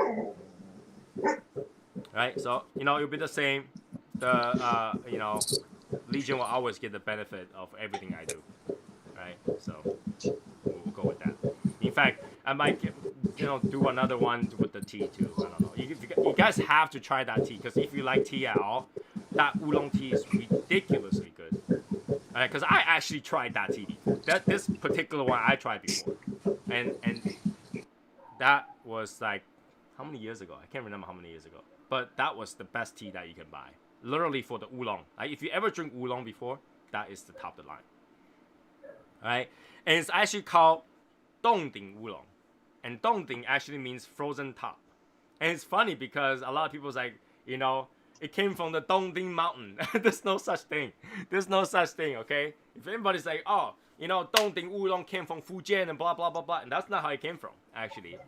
Right. So it'll be the same. The Legion will always get the benefit of everything I do. Right. So we'll go with that. In fact, I might do another one with the tea too. I don't know. You guys have to try that tea, because if you like tea at all, that oolong tea is ridiculously good. Because I actually tried that tea before. This particular one I tried before, and that was like how many years ago? I can't remember how many years ago. But that was the best tea that you can buy. Literally for the oolong. Like if you ever drink oolong before, that is the top of the line. Alright? And it's actually called Dongding Oolong. And Dongding actually means frozen top. And it's funny because a lot of people's like, it came from the Dongding Mountain. There's no such thing. There's no such thing, okay? If anybody's like, Dongding Oolong came from Fujian and blah, blah, blah, blah. And that's not how it came from, actually.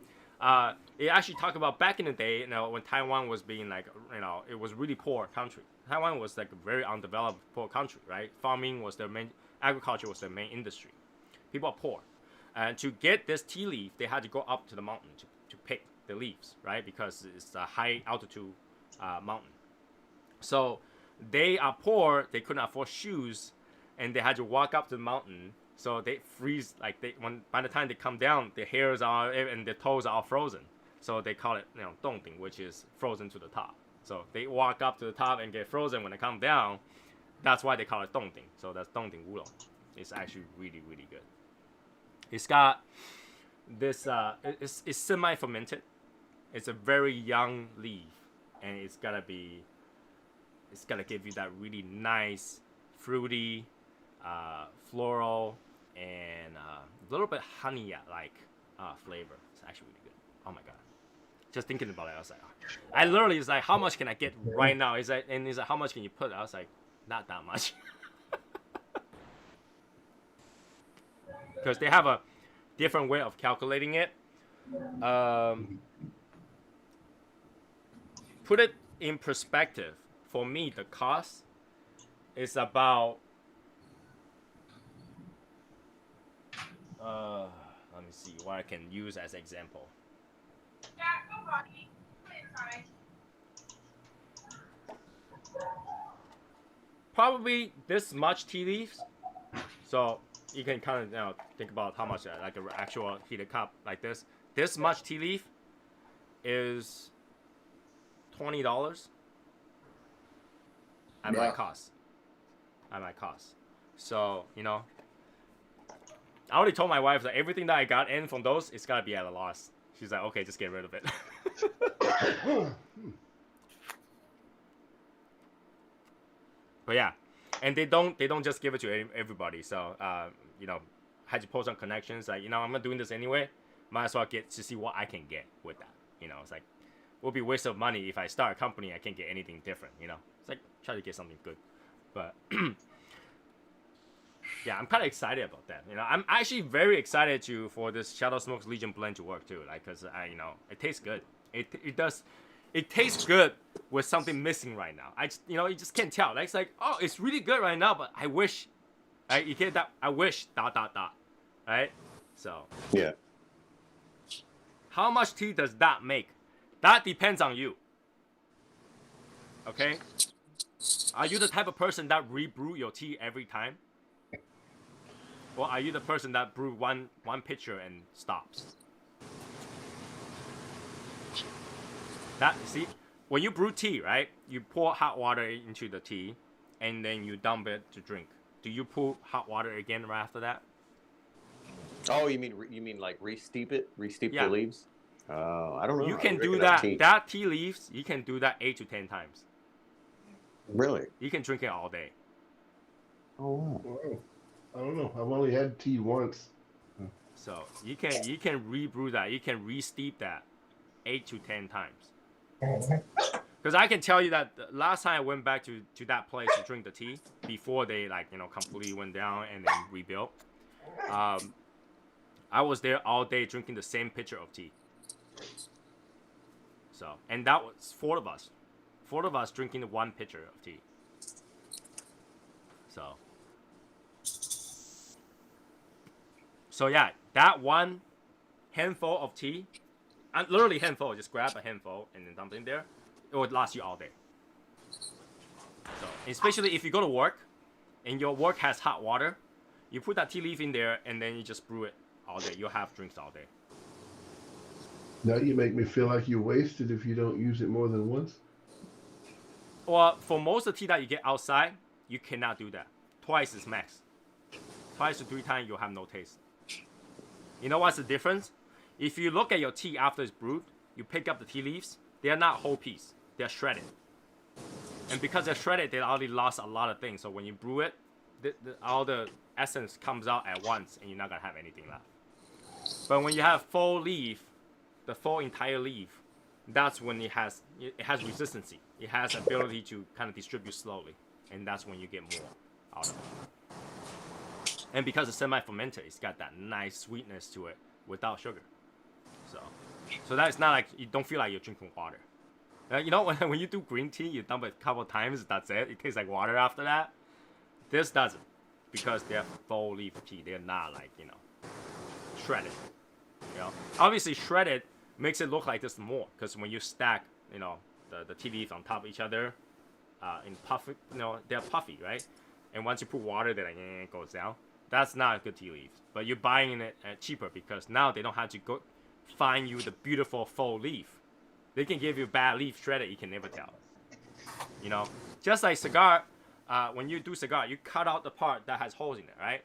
It actually talked about back in the day, when Taiwan was being like, it was really poor country. Taiwan was like a very undeveloped poor country, right? Farming was their main, agriculture was their main industry. People are poor. And to get this tea leaf, they had to go up to the mountain to pick the leaves, right? Because it's a high altitude mountain. So they are poor, they couldn't afford shoes, and they had to walk up to the mountain. So they freeze, like by the time they come down, their hairs are and their toes are all frozen. So they call it, Dongding, which is frozen to the top. So they walk up to the top and get frozen when they come down. That's why they call it Dongding. So that's Dongding Oolong. It's actually really, really good. It's got this, it's semi-fermented. It's a very young leaf, and it's gonna give you that really nice, fruity, floral, and a little bit honey-like flavor. It's actually really good. Oh my god! Just thinking about it, I was like, I literally was like, how much can I get right now? He's like, how much can you put? I was like, not that much. Because they have a different way of calculating it. Put it in perspective. For me, the cost is about let me see what I can use as example. Probably this much tea leaves. So you can kind of think about how much like an actual heated cup like this. This much tea leaf is $20 at my cost. At my cost. So I already told my wife that everything that I got in from those, it's gotta be at a loss. She's like, okay, just get rid of it. But yeah, and they don't just give it to everybody. So had to post on connections. Like I'm not doing this anyway. Might as well get to see what I can get with that. It's like, it would be a waste of money if I start a company I can't get anything different. It's like try to get something good, but. Yeah, I'm kind of excited about that. I'm actually very excited for this Shadow Smoke's Legion blend to work too. Like, cause it tastes good. It does. It tastes good with something missing right now. You just can't tell. Like, it's like, oh, it's really good right now, but I wish. Right? You get that? I wish. ... Right? So. Yeah. How much tea does that make? That depends on you. Okay? Are you the type of person that rebrew your tea every time? Or are you the person that brew one pitcher and stops? See, when you brew tea, right? You pour hot water into the tea, and then you dump it to drink. Do you pour hot water again right after that? Oh, you mean like re-steep it? Re-steep Yeah. the leaves? I don't know. You I can don't do drink that. tea. That tea leaves, you can do that 8 to 10 times. Really? You can drink it all day. Oh, wow. Wow. I don't know. I've only had tea once. So you can rebrew that. You can re-steep that 8 to 10 times. Because I can tell you that the last time I went back to that place to drink the tea before they completely went down and then rebuilt, I was there all day drinking the same pitcher of tea. So, and that was 4 of us drinking one pitcher of tea. So yeah, that one handful of tea, literally handful, just grab a handful and then dump it in there, it would last you all day. So, especially if you go to work and your work has hot water, you put that tea leaf in there and then you just brew it all day. You'll have drinks all day. Now you make me feel like you wasted if you don't use it more than once. Well, for most of the tea that you get outside, you cannot do that. Twice is max. 2 to 3 times, you'll have no taste. You know what's the difference? If you look at your tea after it's brewed, you pick up the tea leaves, they are not whole piece. They're shredded. And because they're shredded, they already lost a lot of things. So when you brew it, all the essence comes out at once, and you're not going to have anything left. But when you have full leaf, the full entire leaf, that's when it has resistancy. It has ability to kind of distribute slowly, and that's when you get more out of it. And because it's semi-fermented, it's got that nice sweetness to it without sugar. So that's not like you don't feel like you're drinking water. You know, when you do green tea, you dump it a couple times, that's it. It tastes like water after that. This doesn't, because they're full leaf tea. They're not like, shredded. Obviously shredded makes it look like this more, because when you stack, the tea leaves on top of each other, in puffy, they're puffy, right? And once you put water, they're like, it goes down. That's not a good tea leaf. But you're buying it cheaper because now they don't have to go find you the beautiful full leaf. They can give you bad leaf shredded, you can never tell. Just like cigar, when you do cigar, you cut out the part that has holes in it, right?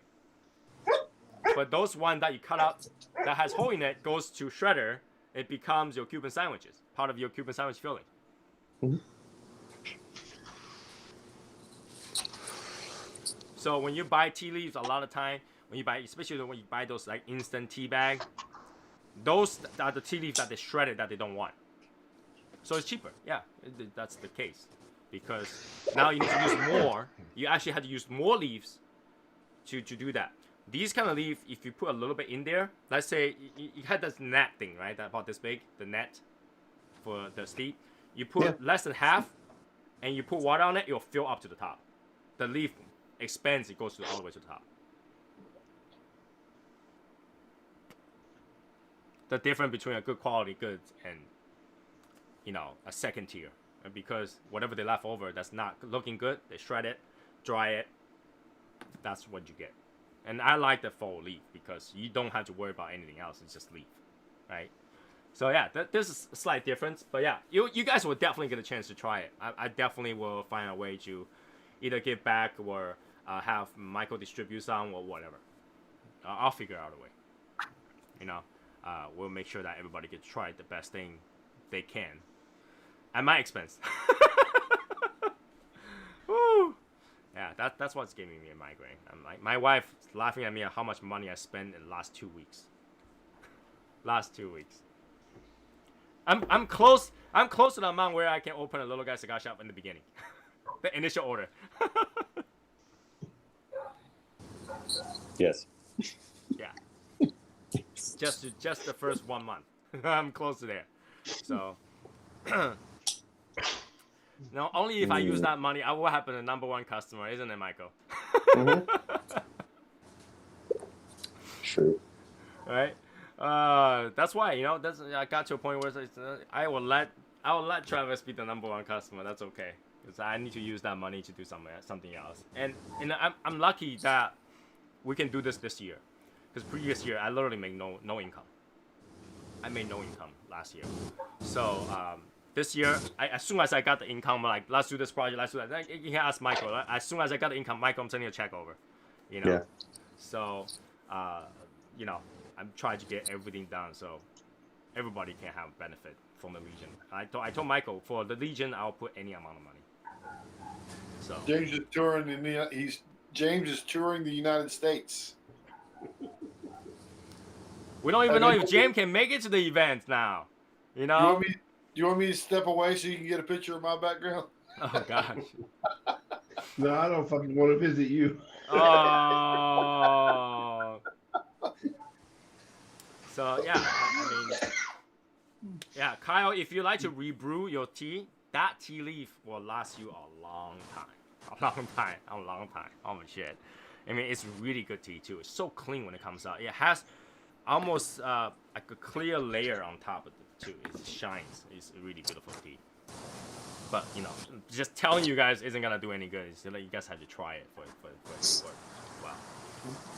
But those one that you cut out that has hole in it goes to shredder. It becomes your Cuban sandwiches, part of your Cuban sandwich filling. Mm-hmm. So when you buy tea leaves, a lot of time, especially when you buy those like instant tea bag, those are the tea leaves that they shredded that they don't want. So it's cheaper. Yeah, that's the case. Because now you need to use more. You actually have to use more leaves to do that. These kind of leaves, if you put a little bit in there, let's say you had this net thing, right? That about this big, the net for the steep. You put less than half, and you put water on it, it'll fill up to the top. The leaf expands, it goes all the way to the top. The difference between a good quality goods and, a second tier. And because whatever they left over that's not looking good, they shred it, dry it. That's what you get. And I like the full leaf because you don't have to worry about anything else. It's just leaf, right? So yeah, this is a slight difference. But yeah, you guys will definitely get a chance to try it. I definitely will find a way to either give back or have Michael distribute some or whatever. I'll figure out a way. We'll make sure that everybody gets to try the best thing they can at my expense. Woo! Yeah, that's what's giving me a migraine. I'm like, my wife is laughing at me at how much money I spent in the last 2 weeks. Last 2 weeks. I'm close to the amount where I can open a little guy cigar shop in the beginning. The initial order. Yes. Yeah. Just the first 1 month. I'm close to there. So no, only if I use that money, I will have been the #1 customer, isn't it, Michael? Mm-hmm. True. Right? That's why, I got to a point where I will let Travis be the #1 customer. That's okay. because I need to use that money to do something else. And I'm lucky that we can do this year, because previous year I literally made no income. I made no income last year, so this year as soon as I got the income, like let's do this project, let's do that. You can ask Michael. Right? As soon as I got the income, Michael, I'm sending a check over. You know. Yeah. So, you know, I'm trying to get everything done so everybody can have benefit from the Legion. I told Michael, for the Legion, I'll put any amount of money. So James is touring the United States. we don't even know if James can make it to the event now. You know? Do you want me to step away so you can get a picture of my background? Oh gosh. No, I don't fucking want to visit you. Oh. So yeah, I mean, yeah, Kyle, if you like to rebrew your tea, that tea leaf will last you a long time. Oh my shit. I mean, it's really good tea too. It's so clean when it comes out. It has almost like a clear layer on top of it too. It shines. It's a really beautiful tea. But you know, just telling you guys isn't gonna do any good. It's like you guys have to try it for it to work. Wow.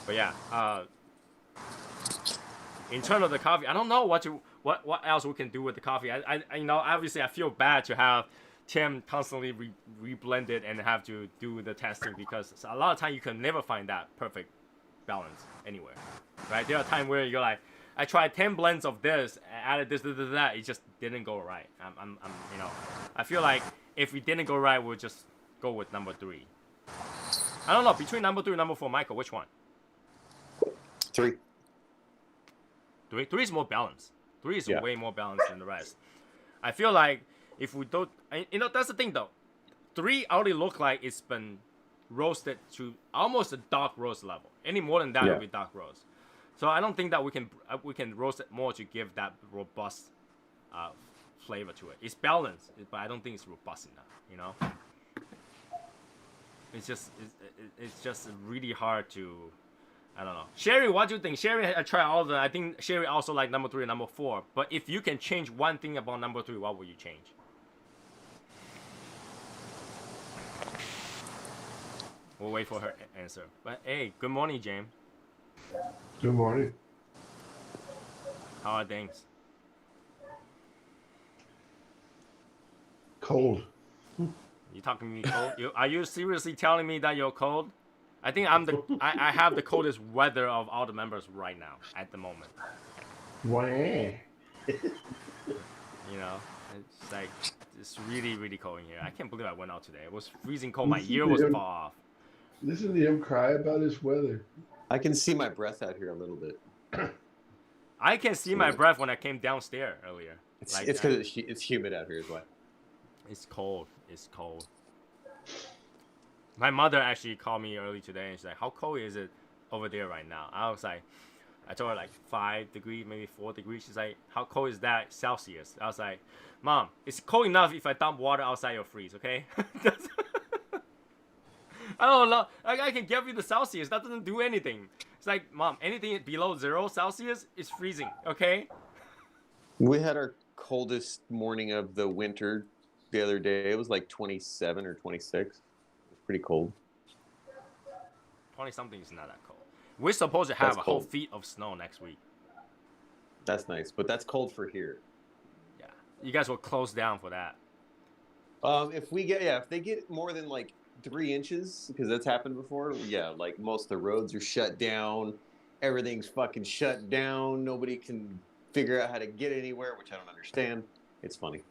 But yeah, in terms of the coffee, I don't know what else we can do with the coffee. I you know, obviously I feel bad to have Tim constantly reblend it and have to do the testing, because a lot of time you can never find that perfect balance anywhere, right? There are times where you're like, I tried 10 blends of this, added this, that, it just didn't go right. I'm you know, I feel like if we didn't go right, we'll just go with number 3. I don't know, between number 3 and number 4, Michael, which one? 3. 3 is more balanced. 3 is way more balanced than the rest. I feel like if we don't, you know, that's the thing though. 3 already look like it's been roasted to almost a dark roast level. Any more than that, it'll be dark roast. So I don't think that we can roast it more to give that robust flavor to it. It's balanced, but I don't think it's robust enough. You know, it's just really hard to. I don't know. Sherry, what do you think? Sherry, I tried all of them. I think Sherry also like number 3 and number 4. But if you can change one thing about number 3, what would you change? We'll wait for her answer. But hey, good morning, James. Good morning. How are things? Cold. You talking to me cold? Are you seriously telling me that you're cold? I think I have the coldest weather of all the members right now at the moment. Wah. You know, it's like it's really, really cold in here. I can't believe I went out today. It was freezing cold. My ear was far off. Listen to him cry about his weather. I can see my breath out here a little bit. I can see my breath when I came downstairs earlier. It's because it's humid out here as well. It's cold. It's cold. My mother actually called me early today and she's like, how cold is it over there right now? I was like, I told her like 5 degrees, maybe 4 degrees. She's like, how cold is that Celsius? I was like, Mom, it's cold enough if I dump water outside you'll freeze, okay? I don't know. I can give you the Celsius. That doesn't do anything. It's like, Mom, anything below 0 Celsius is freezing, okay? We had our coldest morning of the winter the other day. It was like 27 or 26. Pretty cold. 20 something is not that cold. We're supposed to have a whole feet of snow next week. That's nice, but that's cold for here. Yeah, you guys will close down for that. If they get more than like 3 inches, because that's happened before. Yeah, like most of the roads are shut down. Everything's fucking shut down. Nobody can figure out how to get anywhere, which I don't understand. It's funny.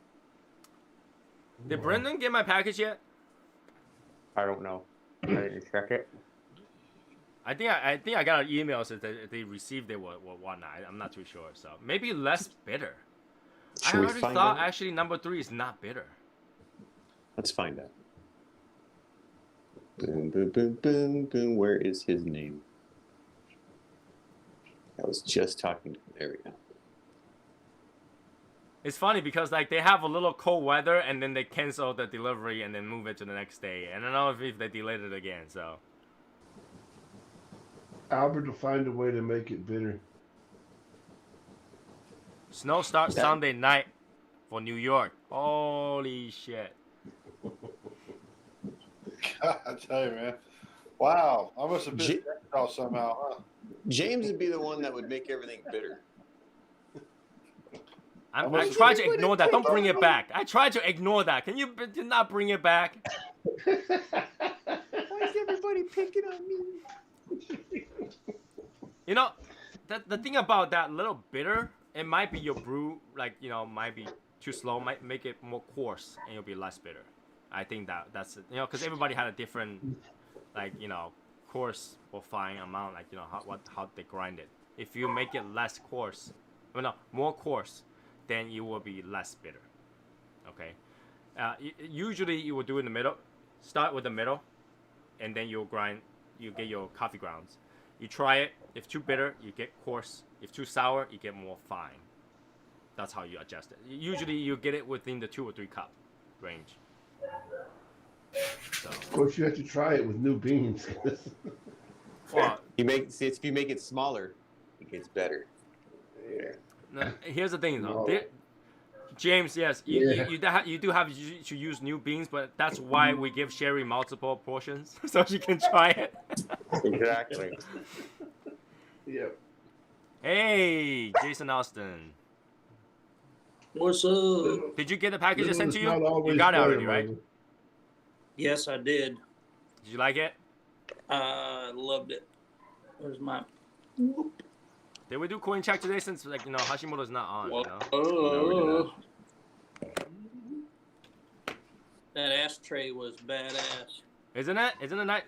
Did Brendan get my package yet? I don't know. I didn't check it. I think I got an email says that they received it or whatnot. I'm not too sure. So maybe less bitter. I already thought actually number 3 is not bitter. Let's find out. Boom, boom, boom, boom, boom. Where is his name? I was just talking to him. There we go. It's funny because like they have a little cold weather and then they cancel the delivery and then move it to the next day. And I don't know if they delayed it again. So Albert will find a way to make it bitter. Snow starts Sunday night for New York. Holy shit! God, I tell you, man. Wow, I must have been J- off somehow, huh? James would be the one that would make everything bitter. I must tried have- to ignore that. Don't bring it back. I tried to ignore that. Can you not bring it back? Why is everybody picking on me? You know, the thing about that little bitter, it might be your brew, like, might be too slow, might make it more coarse, and it'll be less bitter. I think that's it. Because everybody had a different, like, coarse or fine amount, like, how they grind it. If you make it less coarse, more coarse, then it will be less bitter. Okay. Usually you will do in the middle. Start with the middle, and then you'll grind. You get your coffee grounds. You try it. If too bitter, you get coarse. If too sour, you get more fine. That's how you adjust it. Usually you get it within the 2 or 3 cup range. So. Of course, you have to try it with new beans. Well, If you make it smaller, it gets better. Yeah. no, here's the thing, though. No. James, yes, Yeah. you do have to use new beans, but that's why we give Sherry multiple portions so she can try it. Exactly. Yep. Hey, Jason Austin, What's up? did you get the package I sent to It's not you? always You got it better, already, right? Michael. Yes, I did. Did you like it? I loved it. Where's my? Did we do coin check today since Hashimoto's not on? Whoa. No, we That ashtray was badass. Isn't it? Isn't it nice?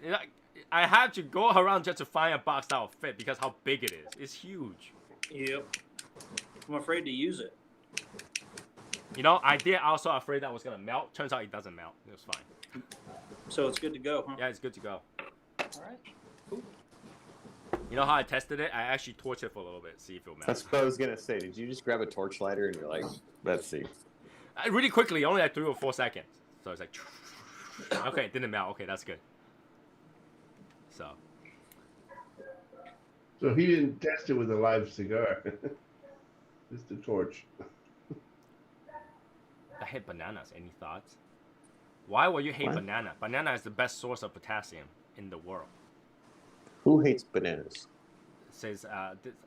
I have to go around just to find a box that will fit because how big it is. It's huge. Yep. I'm afraid to use it. I did also afraid that was gonna melt. Turns out it doesn't melt. It was fine. So it's good to go, huh? Yeah, it's good to go. All right. Cool. You know how I tested it? I actually torched it for a little bit, see if it'll melt. That's what I was gonna say. Did you just grab a torch lighter and you're like, let's see? Really quickly, only like 3 or 4 seconds. So it's like, okay, it didn't melt. Okay, that's good. So. So he didn't test it with a live cigar. Just a torch. I hate bananas. Any thoughts? Why would you hate What? banana? Banana is the best source of potassium in the world. Who hates bananas? It says,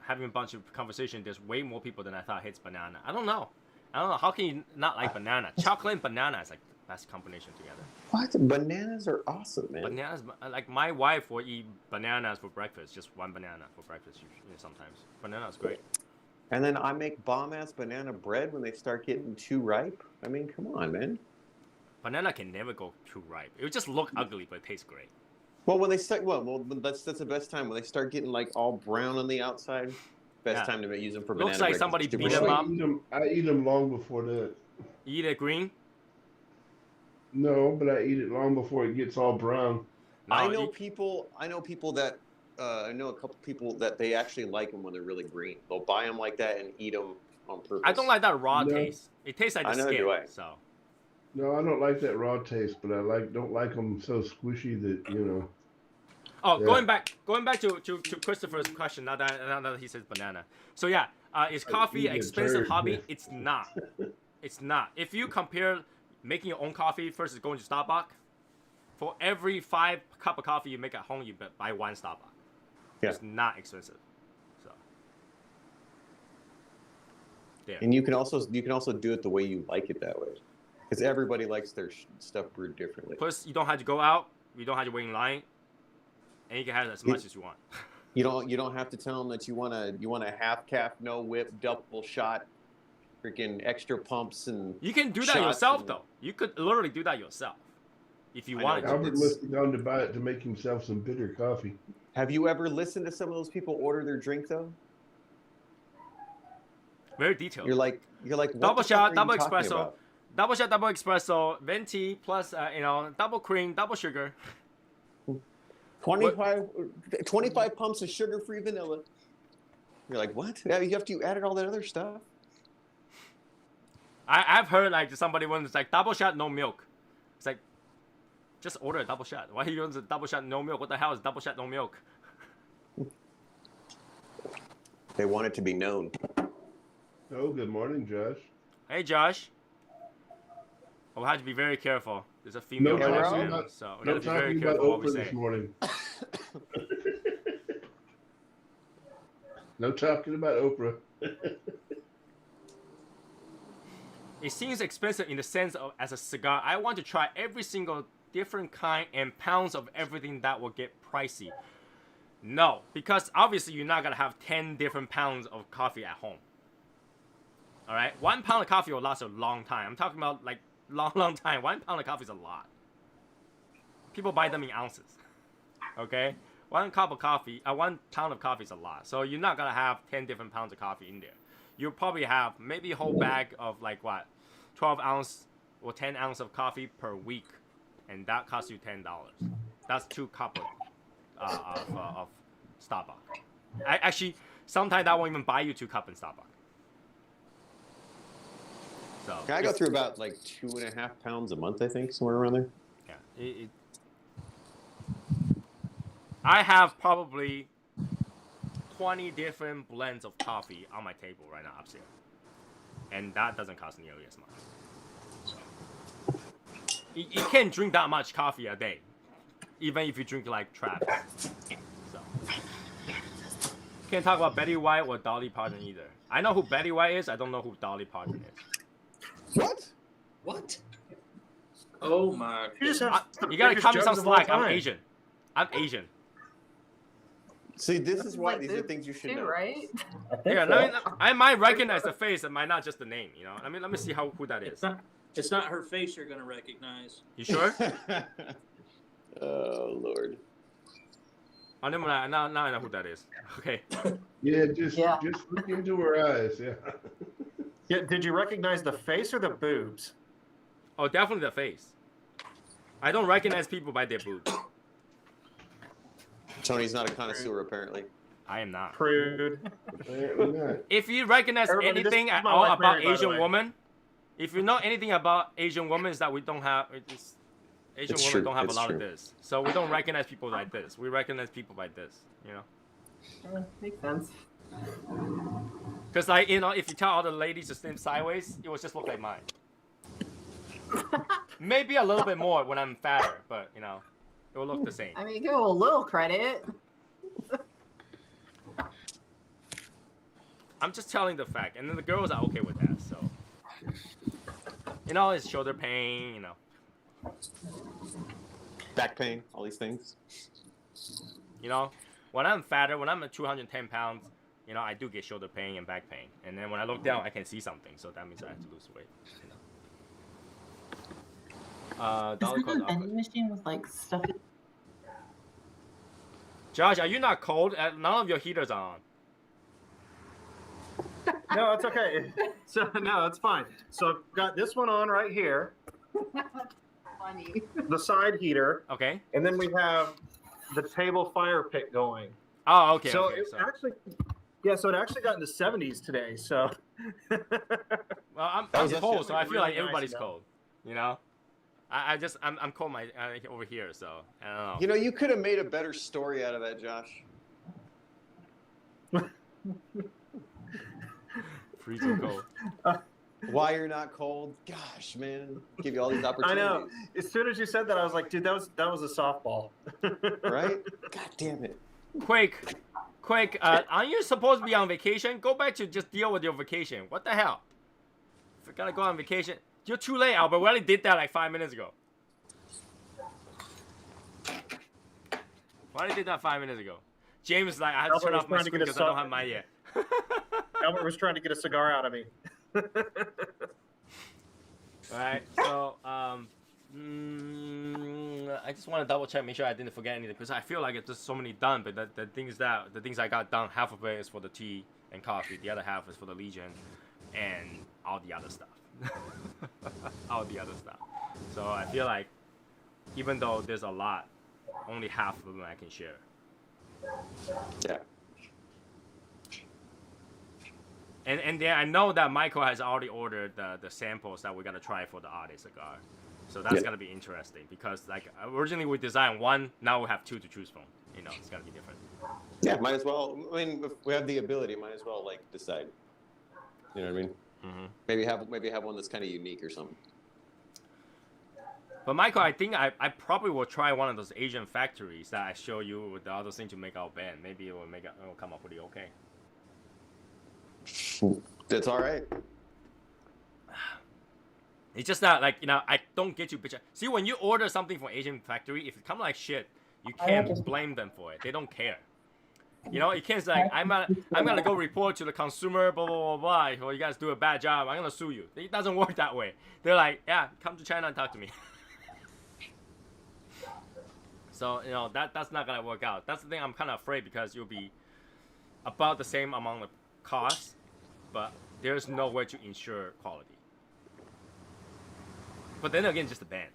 having a bunch of conversation, there's way more people than I thought hates banana. I don't know. How can you not like banana? Chocolate and banana is like the best combination together. What? Bananas are awesome, man. Bananas, like my wife will eat bananas for breakfast. Just one banana for breakfast sometimes. Banana is great. And then I make bomb-ass banana bread when they start getting too ripe. I mean, come on, man. Banana can never go too ripe. It would just look ugly, but it tastes great. Well, when they start, well, that's the best time when they start getting like all brown on the outside. Best time to use them for banana Looks like bread. somebody Super beat them sweet. up. I eat them long before that. You eat it green? No, but I eat it long before it gets all brown. No, I know people that I know a couple people that they actually like them when they're really green. They'll buy them like that and eat them on purpose. I don't like that raw No. taste. It tastes like the I know, skin. do I. So. No, I don't like that raw taste, but don't like them so squishy that Oh, Yeah. going back to Christopher's question. Now that he says banana. So yeah, is coffee eat an a expensive turd, hobby? yeah. It's not. It's not. If you compare making your own coffee versus going to Starbucks, for every 5 cup of coffee you make at home, you buy 1 Starbucks. Yeah. It's not expensive. So. There. And you can also do it the way you like it that way, because everybody likes their stuff brewed differently. Plus, you don't have to go out. You don't have to wait in line, and you can have as much as you want. You don't have to tell them that you want a half calf, no whip, double shot, freaking extra pumps and. You can do that shots yourself, and- though. You could literally do that yourself if you I wanted know. to. Albert must have gone to buy it to make himself some bitter coffee. Have you ever listened to some of those people order their drink though? Very detailed. You're like what Double the shot, fuck are you double talking espresso, about? double shot, double espresso, venti plus double cream, double sugar. 25 pumps of sugar-free vanilla. You're like, what? Yeah, you added all that other stuff. I've heard like somebody was like double shot, no milk. It's like, just order a double shot. Why are you using double shot, no milk? What the hell is double shot, no milk? They want it to be known. Oh, good morning, Josh. Hey Josh. We'll have to be very careful. There's a female No right next talking to him, about- so we No gotta be very talking about careful what we Oprah say. this morning. No talking about Oprah. It seems expensive in the sense of as a cigar. I want to try every single different kind and pounds of everything that will get pricey. No, because obviously you're not gonna have 10 different pounds of coffee at home. All right, 1 pound of coffee will last a long time. I'm talking about like long time. 1 pound of coffee is a lot. People buy them in ounces. Okay, 1 cup of coffee, 1 pound of coffee is a lot. So you're not gonna have 10 different pounds of coffee in there. You'll probably have maybe a whole bag of like what, 12 ounce or 10 ounce of coffee per week, and that costs you $10. That's 2 cups of Starbucks. Actually, sometimes that won't even buy you 2 cups in Starbucks. So I go through about like 2.5 pounds a month, I think, somewhere around there. yeah, I have probably 20 different blends of coffee on my table right now upstairs, and that doesn't cost nearly as much. So you can't drink that much coffee a day, even if you drink like Travis. So can't talk about Betty White or Dolly Parton either. I know who Betty White is. I don't know who Dolly Parton is. What? What? Oh my! You just have the You gotta biggest cut me some jugs of all slack. I'm time. Asian. I'm Asian. See, this is why Like these are boobs things you should too, know. right? Yeah, I might recognize the face and might not just the name. You know, I mean, let me see who that is. It's not her face you're gonna recognize. You sure? Oh Lord. Oh, never mind. Now I know who that is. Okay. Yeah, just Yeah. look into her eyes. Yeah. Yeah, did you recognize the face or the boobs? Oh, definitely the face. I don't recognize people by their boobs. Tony's not a connoisseur, apparently. I am not. Prude. Apparently not. If you recognize Everybody, this anything is at my all wife, about Mary, by the Asian way. woman, if you know anything about Asian women, is that we don't have. Asian It's women true, don't have a it's lot true. of this, so we don't recognize people like this. We recognize people like this, you know. Makes sense. Because like if you tell all the ladies to stand sideways, it will just look like mine. Maybe a little bit more when I'm fatter, but it will look the same. I mean, give a little credit. I'm just telling the fact, and then the girls are okay with that. So, it's shoulder pain. Back pain, all these things. When I'm fatter, when I'm at 210 pounds, I do get shoulder pain and back pain. And then when I look down, I can see something, so that means I have to lose weight. Dollar Isn't cost the offer. vending machine with like stuff? Josh, are you not cold? None of your heaters are on. No, it's okay. So no, it's fine. So I've got this one on right here, Funny. the side heater, Okay. and then we have the table fire pit going. Oh, okay. So okay, it so. actually, so it actually got in the 70s today. So Well, I'm That was cold, actually so I feel like really everybody's nice, cold. I'm cold over here, so I don't know. You know, you could have made a better story out of that, Josh. Freezing cold. Why you're not cold? Gosh, man, give you all these I opportunities. know. As soon as you said that, I was like, dude, that was a softball. Right? God damn it. Quake, aren't you supposed to be on vacation? Go back to just deal with your vacation. What the hell? If you gotta go on vacation, you're too late, Albert. We already did that like 5 minutes ago. We already did that 5 minutes ago. James is like, I have to Albert turn was off my trying to screen get a because I don't sub- have mine yet. Albert was trying to get a cigar out of me. Alright, so I just want to double check, make sure I didn't forget anything, because I feel like it's just so many done, but the things I got done, half of it is for the tea and coffee, the other half is for the Legion and all the other stuff. All the other stuff. So I feel like even though there's a lot, only half of them I can share. Yeah. And then I know that Michael has already ordered the samples that we're gonna try for the Arte cigar, so that's gonna be interesting because like originally we designed one, now we have two to choose from. It's gonna be different. Yeah, might as well. I mean, if we have the ability, might as well like decide. You know what I mean? Mm-hmm. Maybe have one that's kind of unique or something. But Michael, I think I probably will try one of those Asian factories that I show you with the other thing to make our band. Maybe it will come up pretty okay. That's all right. It's just that, like, you know, I don't get you, bitch. See, when you order something from Asian factory, if it come like shit, you can't blame them for it. They don't care. You know, you can't say, like, I'm gonna go report to the consumer, blah, blah, blah, blah. Well, you guys do a bad job. I'm gonna sue you. It doesn't work that way. They're like, yeah, come to China and talk to me. So, you know, that's not gonna work out. That's the thing I'm kind of afraid, because you'll be about the same amount of cost, but there's no way to ensure quality. But then again, just a band.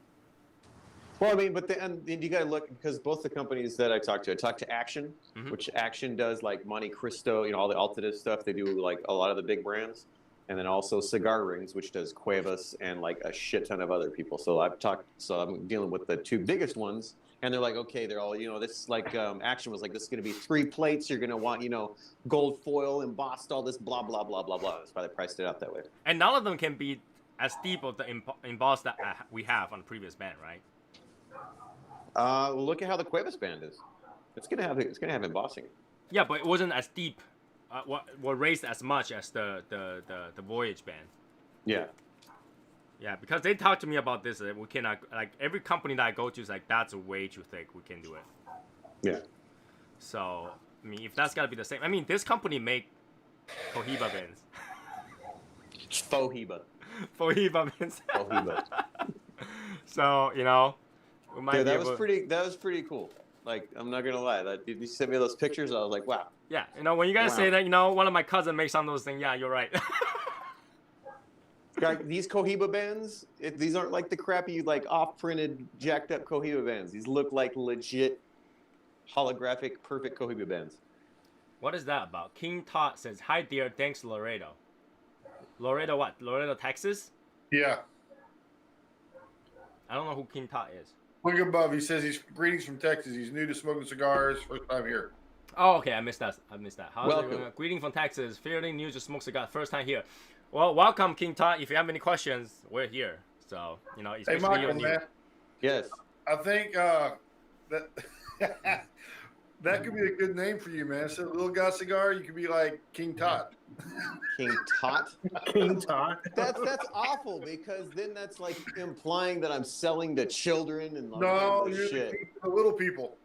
Well, I mean, but and you got to look, because both the companies that I talked to Action, which Action does like Monte Cristo, you know, all the Altadis stuff. They do like a lot of the big brands, and then also Cigar Rings, which does Cuevas and like a shit ton of other people. So I'm dealing with the two biggest ones, and they're like, okay, they're all, you know, this like Action was like, this is going to be 3 plates. You're going to want, you know, gold foil embossed, all this blah blah blah blah blah. That's why they priced it out that way. And none of them can be as deep of the emboss that we have on the previous band, right? Look at how the Cuevas band is. It's gonna have embossing. Yeah, but it wasn't as deep, what raised as much as the Voyage band. Yeah. Yeah, because they talked to me about this. We cannot, like, every company that I go to is like, that's way too thick. We can't do it. Yeah. So, I mean, if that's gotta be the same, I mean, this company make Cohiba bands. Fohiba. Cohiba bands. Cohiba. So, you know, we might yeah, be that was pretty cool. Like, I'm not gonna lie. Did you send me those pictures? I was like, wow. Yeah, you know, when you guys say that, you know, one of my cousins makes some of those things. Yeah, you're right. These Cohiba bands, these aren't like the crappy, like off-printed, jacked up Cohiba bands. These look like legit, holographic, perfect Cohiba bands. What is that about? King Todd says, "Hi dear, thanks Laredo." Laredo what? Laredo, Texas? Yeah. I don't know who King Todd is. Look above. He says he's greetings from Texas. He's new to smoking cigars. First time here. Oh, okay. I missed that. How's Welcome. it going? Greeting from Texas. Fairly new to smoke cigar. First time here. Well, welcome, King Todd. If you have any questions, we're here. So, you know, Hey, especially Michael, you're new. man. Yes. I think that that could be a good name for you, man. Instead of Little Guy Cigar, you could be like King Todd. King Tot? King Todd. That's awful, because then that's like implying that I'm selling to children and like, No, you're shit. the king of the little people.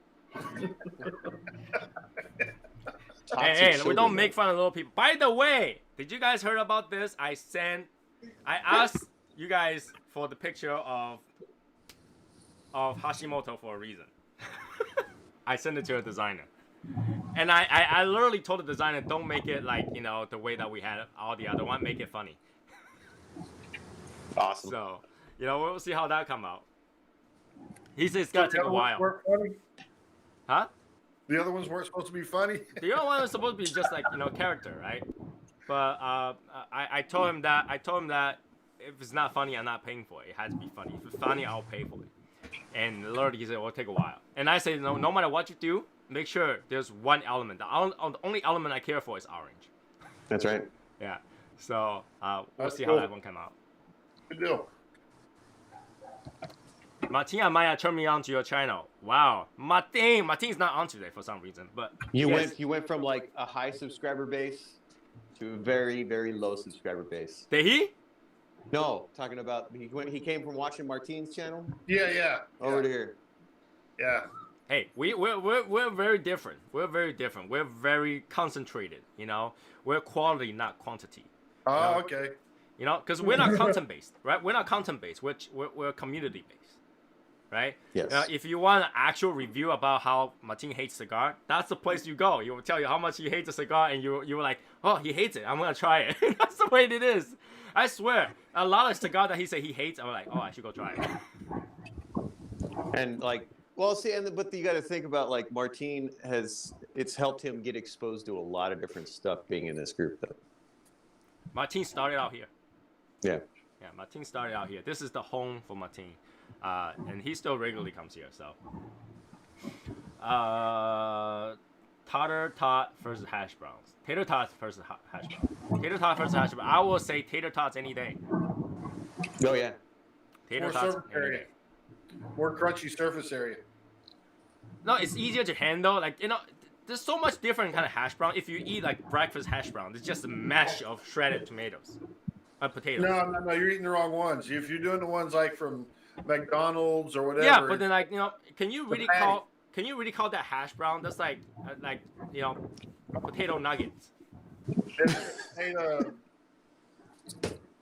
Hey, we don't make fun of little people. By the way, did you guys heard about this? I asked you guys for the picture of Hashimoto for a reason. I sent it to a designer. And I literally told the designer, don't make it like, you know, the way that we had all the other one. Make it funny. Awesome. So, you know, we'll see how that come out. He says it's gonna take a while. Huh? The other ones weren't supposed to be funny. The other one was supposed to be just like, you know, character, right? But I told him that if it's not funny, I'm not paying for it. It has to be funny. If it's funny, I'll pay for it. And literally, he said, "It'll take a while." And I say, no matter what you do, make sure there's one element. The only element I care for is orange. That's right. Yeah. So we'll That's see cool. how that one come out. Good deal. Martin and Maya turned me on to your channel. Wow. Martin's not on today for some reason, but You yes. went from like a high subscriber base to a very, very low subscriber base. Did he? No, talking about he came from watching Martine's channel Yeah. over to here. Yeah. Hey, we're very different. We're very different. We're very concentrated. You know, we're quality, not quantity. Oh, No. okay. You know, because we're not content based, right? We're not content based. We're community based, right? Yes. If you want an actual review about how Martin hates cigar, that's the place you go. He will tell you how much he hates a cigar, and you were like, oh, he hates it. I'm gonna try it. That's the way it is. I swear, a lot of cigar that he said he hates, I'm like, oh, I should go try it. And like, well, see, but you got to think about like Martine it's helped him get exposed to a lot of different stuff being in this group, though. Martin started out here. Yeah. Yeah, Martin started out here. This is the home for Martin. And he still regularly comes here, so. Tater tot versus hash browns. Tater tots versus hash browns. Tater tot versus hash browns. I will say tater tots any day. Oh yeah. Tater More tots server any area. day. More crunchy surface area. No, it's easier to handle. Like, you know, there's so much different kind of hash brown. If you eat like breakfast hash brown, it's just a mash of shredded tomatoes, potatoes. No, you're eating the wrong ones. If you're doing the ones like from McDonald's or whatever. Yeah, but then like, you know, can you really call that hash brown? That's like you know, potato nuggets.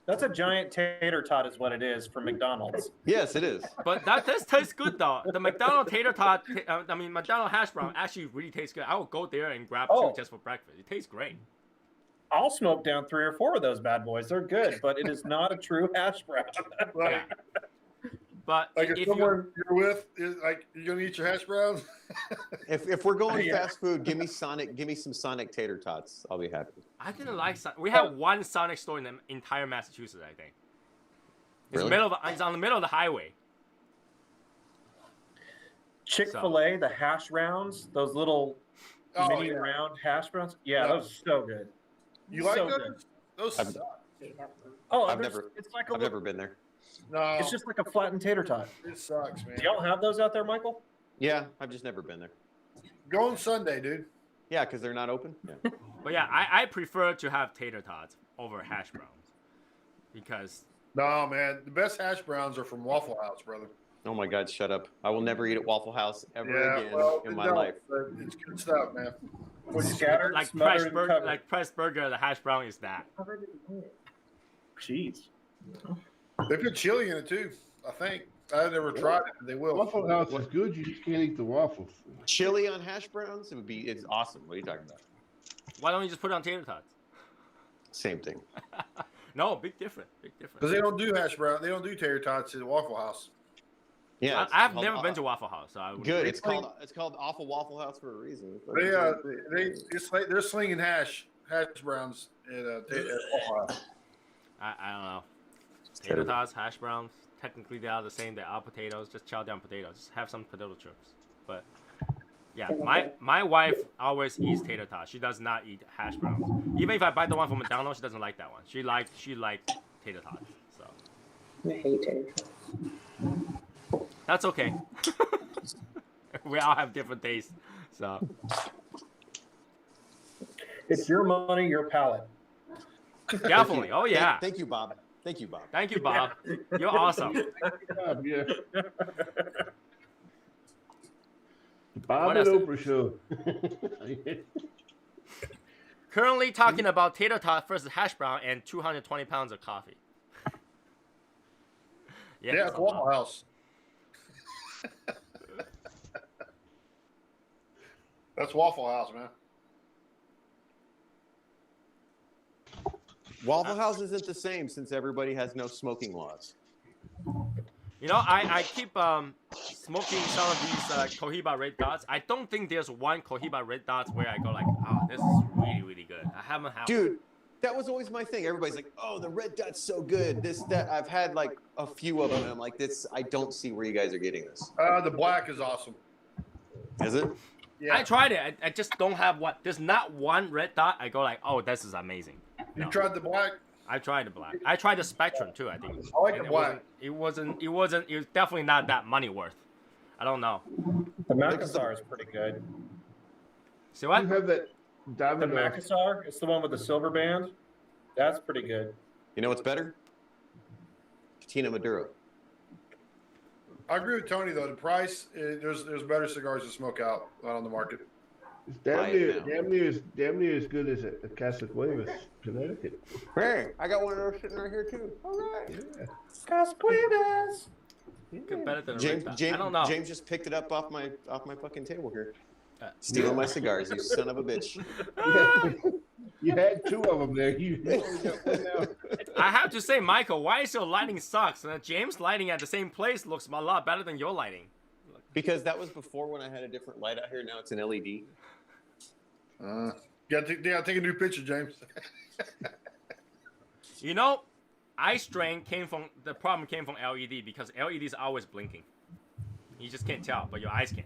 That's a giant tater tot, is what it is from McDonald's. Yes, it is. But that tastes good though. The McDonald's tater tot, McDonald's hash brown actually really tastes good. I will go there and grab two just for breakfast. It tastes great. I'll smoke down 3 or 4 of those bad boys. They're good, but it is not a true hash brown. Right. But like if someone you're with is like, you gonna eat your hash browns? If we're going fast food, give me some Sonic tater tots. I'll be happy. I didn't like Sonic. We have one Sonic store in the entire Massachusetts, I think. It's Really? It's on the middle of the highway. Chick-fil-A, the hash rounds, those little mini round hash browns. Yeah, those are so good. You like so those? good. Those I've- suck. I've never been there. No, It's just like a flattened tater tot. it sucks, man. Do y'all have those out there, Michael? Yeah, I've just never been there. Go on Sunday, dude. Yeah, because they're not open. Yeah. But yeah, I prefer to have tater tots over hash browns. Because No, man, the best hash browns are from Waffle House, brother. Oh my God, shut up! I will never eat at Waffle House ever again in my no, life. but it's good stuff, man. Scattered, like smothered, and covered. like pressed burger, the hash brown is that. Jeez. They put chili in it too, I think. I never tried it, but they will. Waffle House is good. You just can't eat the waffles. Chili on hash browns? It's awesome. What are you talking about? Why don't you just put it on tater tots? Same thing. No, big difference. Big difference. Because they don't do hash brown. They don't do tater tots at Waffle House. Yeah, I've never been to Waffle House, so I would. Good. It's called Awful Waffle House for a reason. They're slinging hash browns at Waffle House. I don't know. Tater tots, hash browns. Technically, they are the same. They are potatoes. Just chow down potatoes. Just have some potato chips. But yeah, my wife always eats tater tots. She does not eat hash browns. Even if I buy the one from McDonald's, she doesn't like that one. She likes tater tots. So I hate tater tots. that's okay. We all have different tastes. So It's your money, your palate. definitely. Oh yeah. Thank you, Bob. Thank you, Bob. Thank you, Bob. You're awesome. Yeah. What Bob and else? Oprah show. Currently talking about tater tot versus hash brown and 220 pounds of coffee. Yeah, it's Waffle House. That's Waffle House, man. Waffle House isn't the same since everybody has no smoking laws. You know, I keep smoking some of these Cohiba Red Dots. I don't think there's one Cohiba Red Dots where I go like, oh, this is really, really good. I haven't had Dude, that was always my thing. Everybody's like, oh, the Red Dot's so good. This, that. I've had like a few of them, and I'm like, I don't see where you guys are getting this. The black is awesome. Is it? Yeah. I tried it. I just don't have one. There's not one Red Dot. I go like, oh, this is amazing. You tried the black? I tried the black. I tried the Spectrum too, I think. I like the black. It was definitely not that money worth. I don't know. The Macassar is pretty good. See what? You have that The Domino. Macassar, it's the one with the silver band. That's pretty good. You know what's better? Patina Maduro. I agree with Tony though. The price, there's better cigars to smoke out on the market. It's Buy it now. damn near as good as a Casa Cuevas, Connecticut. Hey, I got one of those sitting right here too. All right. Yeah. Casquivas. Good, better than a James, Red Dot. James, I don't know. James just picked it up off my fucking table here. Stealing my cigars, you son of a bitch. You had two of them there. You only got one now. I have to say, Michael, why is your lighting sucks? James' lighting at the same place looks a lot better than your lighting. Because that was before when I had a different light out here. Now it's an LED. Gotta take a new picture, James. You know, eye strain the problem came from LED because LED is always blinking. You just can't tell, but your eyes can.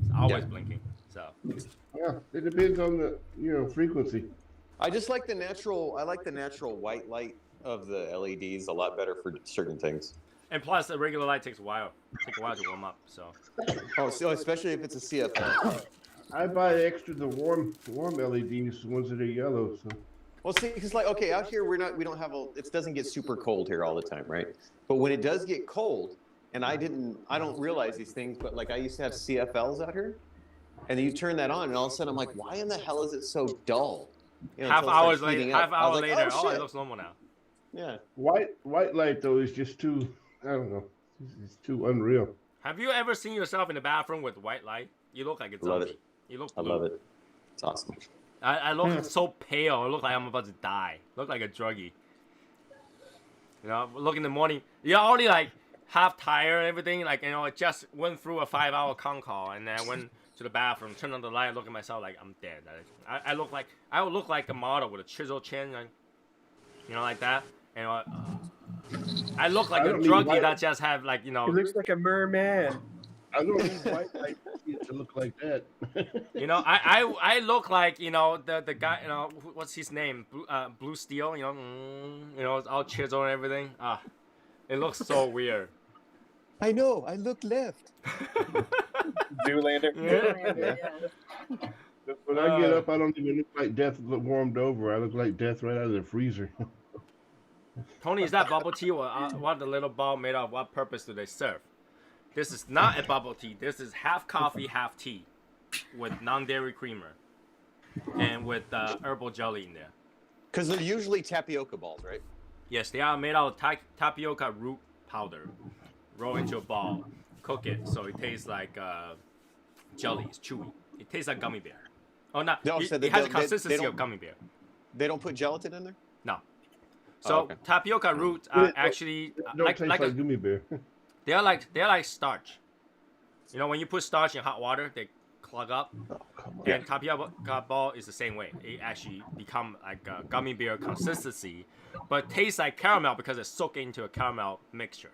It's always blinking. So Yeah, it depends on the frequency. I just like the natural. I like the natural white light of the LEDs a lot better for certain things. And plus, the regular light takes a while to warm up. So. Oh, so especially if it's a CFL. I buy extra the warm LEDs, the ones that are yellow. So Well, see, because like, okay, out here we don't have it doesn't get super cold here all the time, right? But when it does get cold, and I don't realize these things, but like I used to have CFLs out here, and then you turn that on, and all of a sudden I'm like, why in the hell is it so dull? You know, Half until it starts hour heating up. I was like, later, oh, it shit. looks normal now. Yeah. white light though is just too. I don't know. It's too unreal. Have you ever seen yourself in the bathroom with white light? You look like a Love zombie. it. You look I blue. love it. It's awesome. I look so pale. I look like I'm about to die. Look like a druggie. You know, look in the morning. You're already like half tired and everything. Like, you know, I just went through a 5-hour con call and then I went to the bathroom, turned on the light, look at myself like I'm dead. I would look like a model with a chiseled chin, like, you know, like that. And I look like I a don't need druggie white. that just have like, you know. He looks like a merman. I don't need white light to look like that. You know, I look like, you know, the guy, you know, what's his name? Blue Steel, you know, it's all chiseled and everything. It looks so weird. I know. I look left. Zoolander. Yeah. When I get up, I don't even look like death warmed over. I look like death right out of the freezer. Tony, is that bubble tea or what the little ball made of? What purpose do they serve? This is not a bubble tea. This is half coffee, half tea with non-dairy creamer and with herbal jelly in there. Because they're usually tapioca balls, right? Yes, they are made out of tapioca root powder. Roll into a ball. Cook it so it tastes like jelly. It's chewy. It tastes like gummy bear. Oh, no. No, It, so it has the they consistency don't- of gummy bear. They don't put gelatin in there? No. So okay. tapioca roots are actually Don't taste like gummy bear. they're like starch. You know, when you put starch in hot water, they clog up. Oh, come on. And tapioca ball is the same way. It actually become like a gummy bear consistency, but tastes like caramel because it's soaked into a caramel mixture.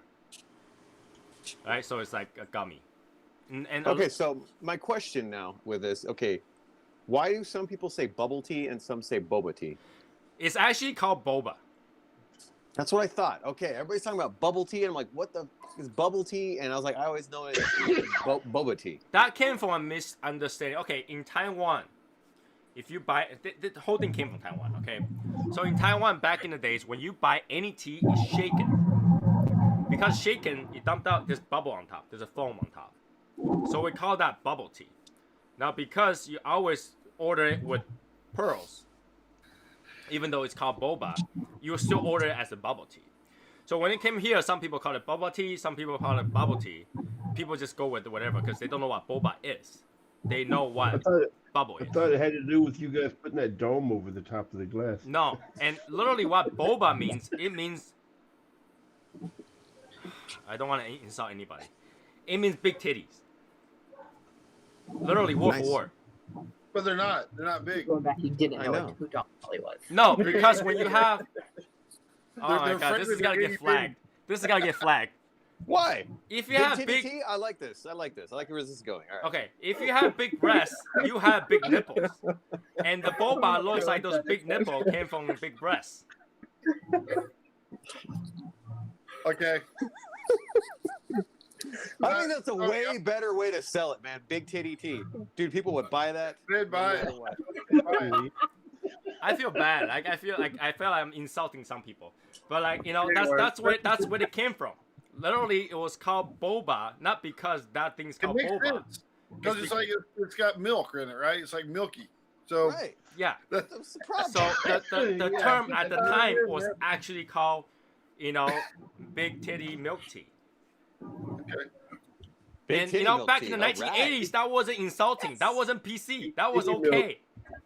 Right, so it's like a gummy. And Okay, so my question now with this, okay, why do some people say bubble tea and some say boba tea? it's actually called boba. That's what I thought. Okay, everybody's talking about bubble tea, and I'm like, what the f- is bubble tea? And I was like, I always know it's boba tea. That came from a misunderstanding. Okay, in Taiwan, if you buy the whole thing came from Taiwan. Okay, so in Taiwan back in the days, when you buy any tea, it's shaken. Because shaken, you dumped out this bubble on top. There's a foam on top. So we call that bubble tea. Now, because you always order it with pearls, even though it's called boba, you still order it as a bubble tea. So when it came here, some people call it boba tea, some people call it bubble tea. People just go with whatever because they don't know what boba is. They know what bubble I is. thought it had to do with you guys putting that dome over the top of the glass. No, and literally what boba means, it means... I don't want to insult anybody. It means big titties. Literally, word for word. But they're not. They're not big. Going back, you didn't I know, know. who Dolly was. No, because when you have... Oh my they're god, this friendly, is gotta they're get itty flagged. This is gotta get flagged. Why? If you Big have titty big... tea? I like this. I like where this is going. All right. Okay, if you have big breasts, you have big nipples. And the boba looks like those big nipples came from the big breasts. Okay. I think that's a way better way to sell it, man. Big titty tea. Dude, people would buy that. They'd buy it. no matter what. I feel bad. Like I feel like I'm insulting some people. But like, you know, Anyway. that's where it came from. Literally, it was called boba, not because that thing's It called makes boba. sense. Because it's like it's got milk in it, right? It's like milky. So Right. Yeah. That's the problem. So the term at the time was actually called, you know, big titty milk tea. Big And titty you know, milk back tea. in the All 1980s, right. that wasn't insulting. That wasn't PC. That was Titty okay,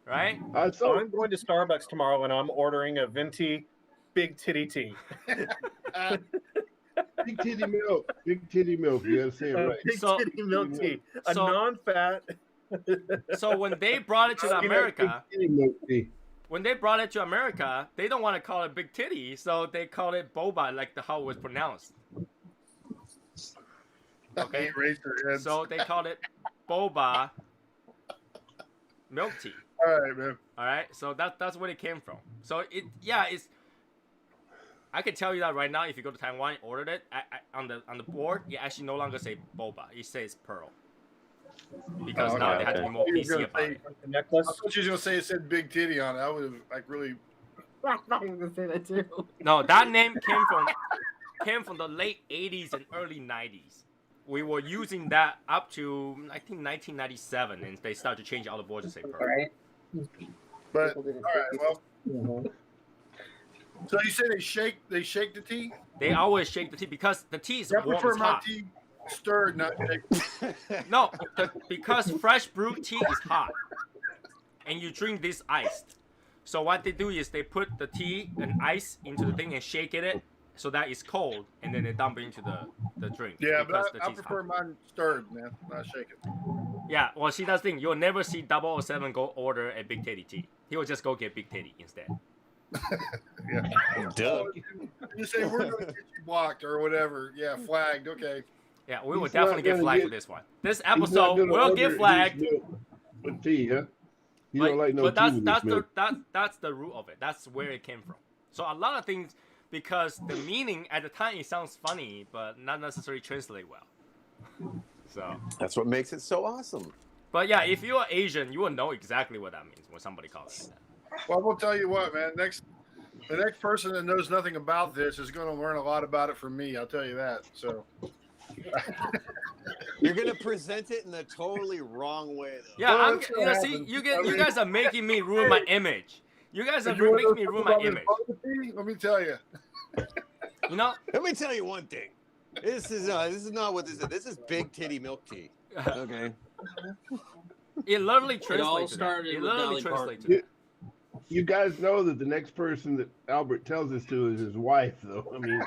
right? I So thought I'm going to Starbucks tomorrow and I'm ordering a venti big titty tea. big titty milk. Big titty milk. You gotta say it right. Big So- titty milk tea. A so- non-fat. So when they brought it to Big America, titty milk tea. when they brought it to America, they don't want to call it big titty, so they call it boba, like how it was pronounced. Okay, raise their heads. so they called it boba milk tea. All right, man. All right, so that's where it came from. So it's I can tell you that right now. If you go to Taiwan, ordered it on the board, it actually no longer say boba. It says pearl. Because now they have to be more PC about it. The necklace. I thought you were gonna say it said big titty on it. I would have like really. I thought you were gonna say that too. No, that name came from the late 80s and early 90s. We were using that up to I think 1997, and they started to change all the boards to say pearl. Right. But all right, well. So you say they shake the tea? They always shake the tea because the tea is I warm prefer as my hot. tea stirred, not shaken. No, because fresh brewed tea is hot, and you drink this iced. So what they do is they put the tea and ice into the thing and shake it so that it's cold, and then they dump it into the drink. Yeah, because but the I tea's prefer hot. mine stirred, man, not shaken. Yeah, well, see, that's the thing. You'll never see 007 go order a Big Teddy tea. He will just go get Big Teddy instead. Yeah. Duh. You say we're gonna get you blocked or whatever. Yeah, flagged. Okay. Yeah, we will He's definitely not get gonna flagged get- for this one. This He's not episode gonna will order get his flagged. milk with tea, huh? You But, don't like no but tea that's with that's this milk. that's the root of it. That's where it came from. So a lot of things, because the meaning at the time it sounds funny, but not necessarily translate well. So, That's what makes it so awesome. but yeah, if you are Asian, you will know exactly what that means when somebody calls it that. Well, we'll tell you what, man. The next person that knows nothing about this is going to learn a lot about it from me. I'll tell you that. So. You're gonna present it in the totally wrong way, though. Yeah, Well, I'm. that's You what know, see, happens. you guys are making me ruin my image. You guys are You wanna making know me ruin something my about image. this bubble tea? Let me tell you. You know, Let me tell you one thing. This is not what this is. This is big titty milk tea. Okay. it literally It all translates. to that. started It with literally Dolly translates. Parton. to that. You guys know that the next person that Albert tells this to is his wife, though. I mean,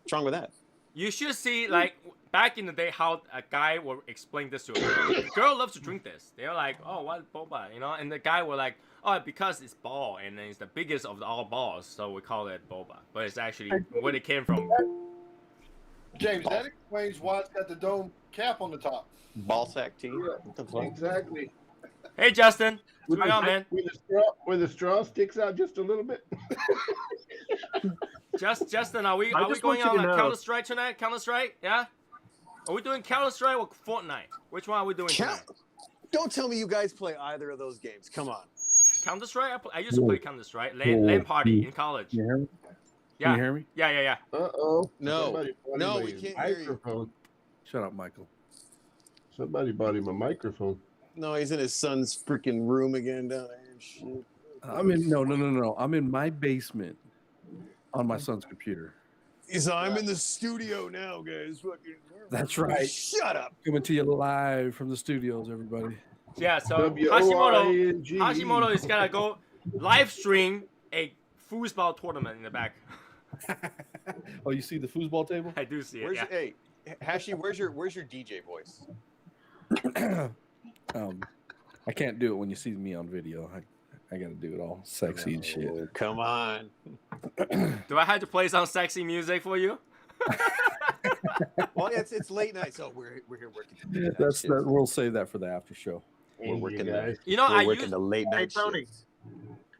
What's wrong with that? You should see, like, back in the day, how a guy will explain this to a girl. The girl loves to drink this. They're like, oh, what boba, you know? And the guy will like, oh, because it's ball, and then it's the biggest of all balls, so we call it boba. But it's actually where it came from. James, that explains why it's got the dome cap on the top. Ball sack tea. What the fuck? exactly. Hey, Justin, what's going on, man? Where the straw sticks out just a little bit. Justin, are we I just going want you on to a know- Counter Strike tonight? Counter Strike, yeah? Are we doing Counter Strike or Fortnite? Which one are we doing tonight? Don't tell me you guys play either of those games. Come on. Counter Strike? I used to play Counter Strike. LAN party in college. Can you hear me? Yeah. Can you hear me? Yeah. Uh-oh. No. Somebody bought No, him we a can't hear you. microphone. Shut up, Michael. Somebody bought him a microphone. No, he's in his son's freaking room again down there and shit. I'm in no. I'm in my basement on my son's computer. So I'm in the studio now, guys. Fucking. That's right. Shut up. Coming to you live from the studios, everybody. Yeah, so W-O-R-I-N-G. Hashimoto is gonna go live stream a foosball tournament in the back. Oh, you see the foosball table? I do see it. Where's Yeah. hey, Hashi? Where's your DJ voice? I can't do it when you see me on video. I got to do it all sexy and shit. Oh, come on. Do I have to play some sexy music for you? Well, it's late night, so we're here working. That's that. We'll save that for the after show. We're working guys. the. You know, I We're working use the late Hey, night. Tony. shifts.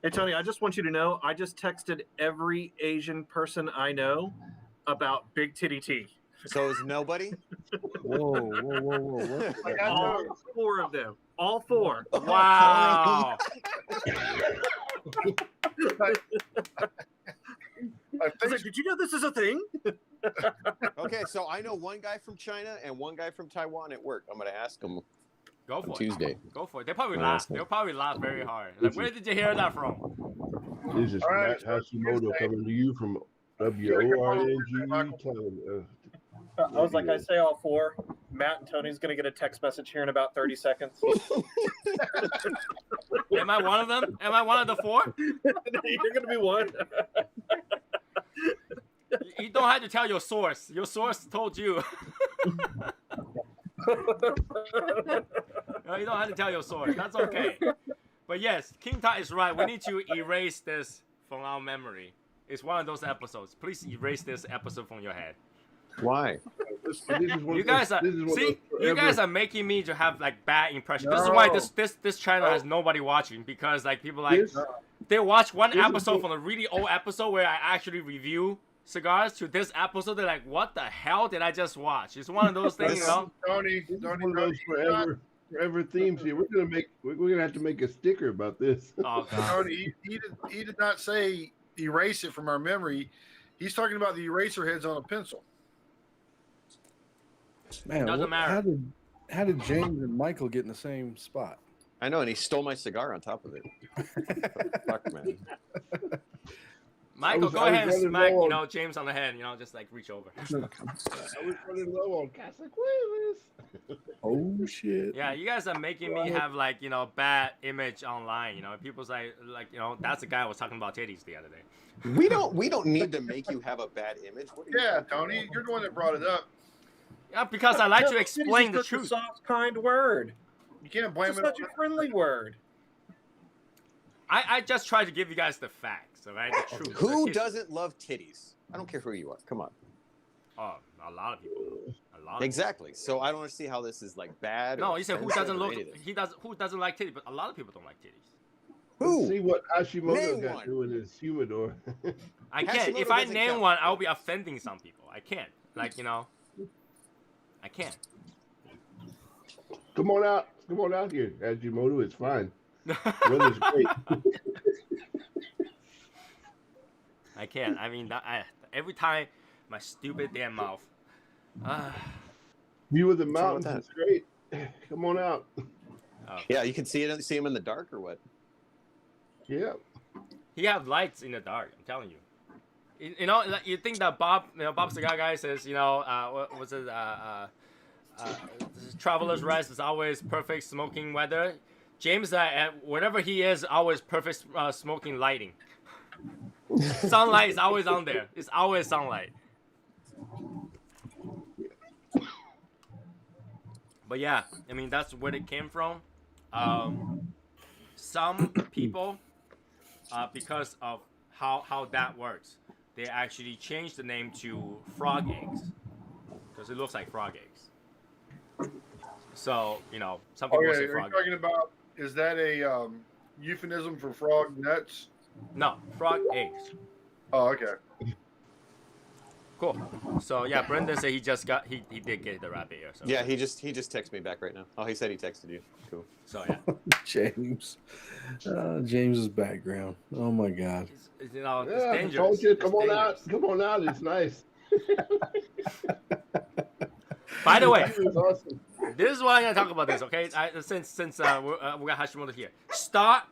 Hey, Tony, I just want you to know, I just texted every Asian person I know about Big Titty Tea. So is nobody? Whoa. What? Like I All know. 4 of them. All 4. wow. I I was think like, did you know this is a thing? Okay, so I know one guy from China and one guy from Taiwan at work. I'm gonna ask him Go on for it. Tuesday. Go for it. They probably Yeah, laugh. that's cool. They'll probably laugh very hard. Like, where did you hear that from? This is All right, Matt so Hashimoto Tuesday. coming to you from W-O-R-N-G. I was like, I say all 4. Matt and Tony's going to get a text message here in about 30 seconds. Am I one of them? Am I one of the 4? You're going to be one. You don't have to tell your source. Your source told you. No, you don't have to tell your source. That's okay. But yes, King Tut is right. We need to erase this from our memory. It's one of those episodes. Please erase this episode from your head. Why? You guys are you guys are making me to have like bad impression. This is why this channel has nobody watching, because like people like they watch one episode from a really old episode where I actually review cigars to this episode. They're like, what the hell did I just watch? It's one of those things, you know. Tony, One of those forever themes here. We're gonna have to make a sticker about this. Oh God. Tony, he did not say erase it from our memory. He's talking about the eraser heads on a pencil. Man, Doesn't matter. How did James and Michael get in the same spot? I know, and he stole my cigar on top of it. Fuck, man. Michael, go ahead and smack, James on the head, just like reach over. I was running low on Casacuevas. Oh shit. Yeah, you guys are making me have like, bad image online. People's like, that's the guy I was talking about titties the other day. We don't need to make you have a bad image. What are you Tony, you're the one that brought it up. Yeah, because I like to explain the truth. It's a soft, kind word. You can't blame It's it. such a friendly word. I just try to give you guys the facts, all right? The truth. Who doesn't love titties? I don't care who you are. Come on. Oh, a lot of people. Exactly. So I don't see how this is like bad. No, he said who doesn't who doesn't like titties, but a lot of people don't like titties. Who? Let's see what Hashimoto Name got one. doing his humidor. I can't. If I name one, I'll be offending some people. I can't. Like, I can't. Come on out here, Hashimoto. It's fine. Weather's great. I can't. I mean, every time my stupid damn mouth. View of the mountains is great. Come on out. Yeah, you can see him in the dark or what? Yeah. He have lights in the dark. I'm telling you. Like you think that Bob Cigar Guy says, what was it? Traveler's Rest is always perfect smoking weather. James, wherever he is, always perfect smoking lighting. Sunlight is always on there. It's always sunlight. But yeah, I mean, that's where it came from. Some people, because of how that works, they actually changed the name to frog eggs because it looks like frog eggs. So, some people say frog eggs. Are you talking about, is that a euphemism for frog nuts? No, frog eggs. Oh, okay. Cool. So yeah, Brendan said he did get the rabbit ear. So. Yeah, he just texted me back right now. Oh, he said he texted you. Cool. So yeah. James. James's background. Oh my God. It's dangerous. I told you, come on dangerous. out. Come on out. It's nice. By the way, Awesome. this is why I'm gonna talk about this. Okay, since we got Hashimoto here, stop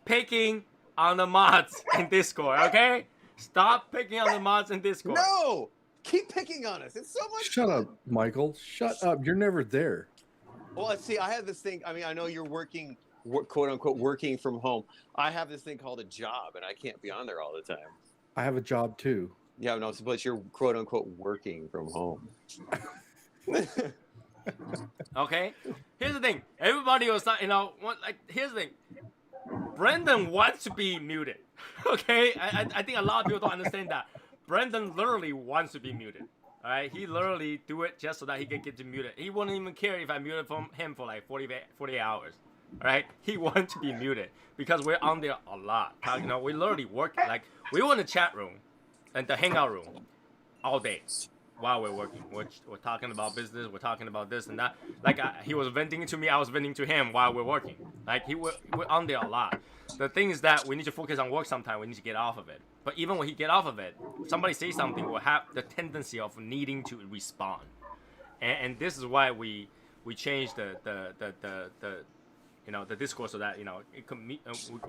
picking on the mods in Discord. Okay. Stop picking on the mods in Discord. No! Keep picking on us. It's so much Shut fun. up, Michael. Shut up. You're never there. Well, see, I have this thing. I mean, I know you're working, quote unquote, working from home. I have this thing called a job, and I can't be on there all the time. I have a job too. Yeah, no, but you're quote unquote working from home. Okay. Here's the thing. Everybody was not, here's the thing. Brendan wants to be muted. Okay, I think a lot of people don't understand that. Brendan literally wants to be muted. All right, he literally do it just so that he can get to muted. He wouldn't even care if I muted him for like 48 hours. All right, he wants to be muted because we're on there a lot. We literally work like we were in the chat room and the hangout room all day while we're working. We're talking about business. We're talking about this and that. Like he was venting to me, I was venting to him while we're working. Like we're on there a lot. The thing is that we need to focus on work sometime. We need to get off of it. But even when he get off of it, somebody say something will have the tendency of needing to respond. And this is why we changed the Discord so that it could we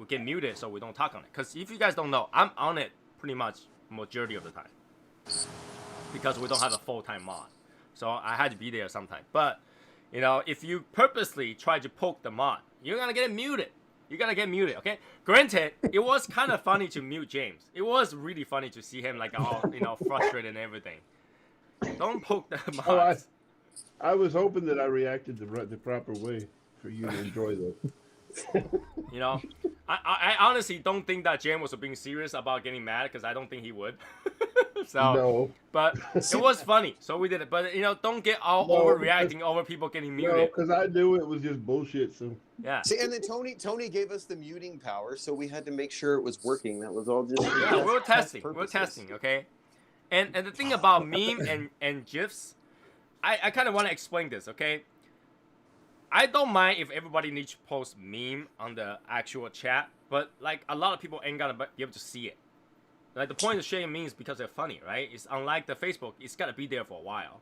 get muted so we don't talk on it. Because if you guys don't know, I'm on it pretty much majority of the time because we don't have a full-time mod. So I had to be there sometime. But if you purposely try to poke the mod, you're gonna get muted. You're gonna get muted, okay? Granted, it was kind of funny to mute James. It was really funny to see him like all frustrated and everything. Don't poke the mods. I was hoping that I reacted the proper way for you to enjoy You know, I honestly don't think that Jam was being serious about getting mad because I don't think he would. So, No. but it was funny, so we did it. But you know, don't get all overreacting over people getting No, muted. because I knew it was just bullshit. So Yeah. See, and then Tony gave us the muting power, so we had to make sure it was working. That was all just Yeah, we were testing. We were purposes. testing, okay? And the thing about meme and GIFs, I kind of want to explain this, okay? I don't mind if everybody needs to post meme on the actual chat, but like a lot of people ain't gonna be able to see it. Like the point of sharing memes because they're funny, right? It's unlike the Facebook, it's gotta be there for a while.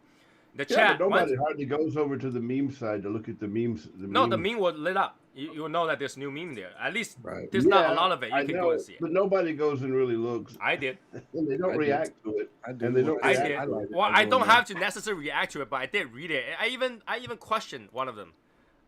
The chat, but nobody hardly goes over to the meme side to look at the memes. the meme was lit up. You will know that there's new meme there. At least Right. there's not a lot of it. You can go and see it. But nobody goes and really looks. I did. And they don't I react to it. I do. And they don't I react did. to it. Well, I don't have to necessarily react to it, but I did read it. I even questioned one of them.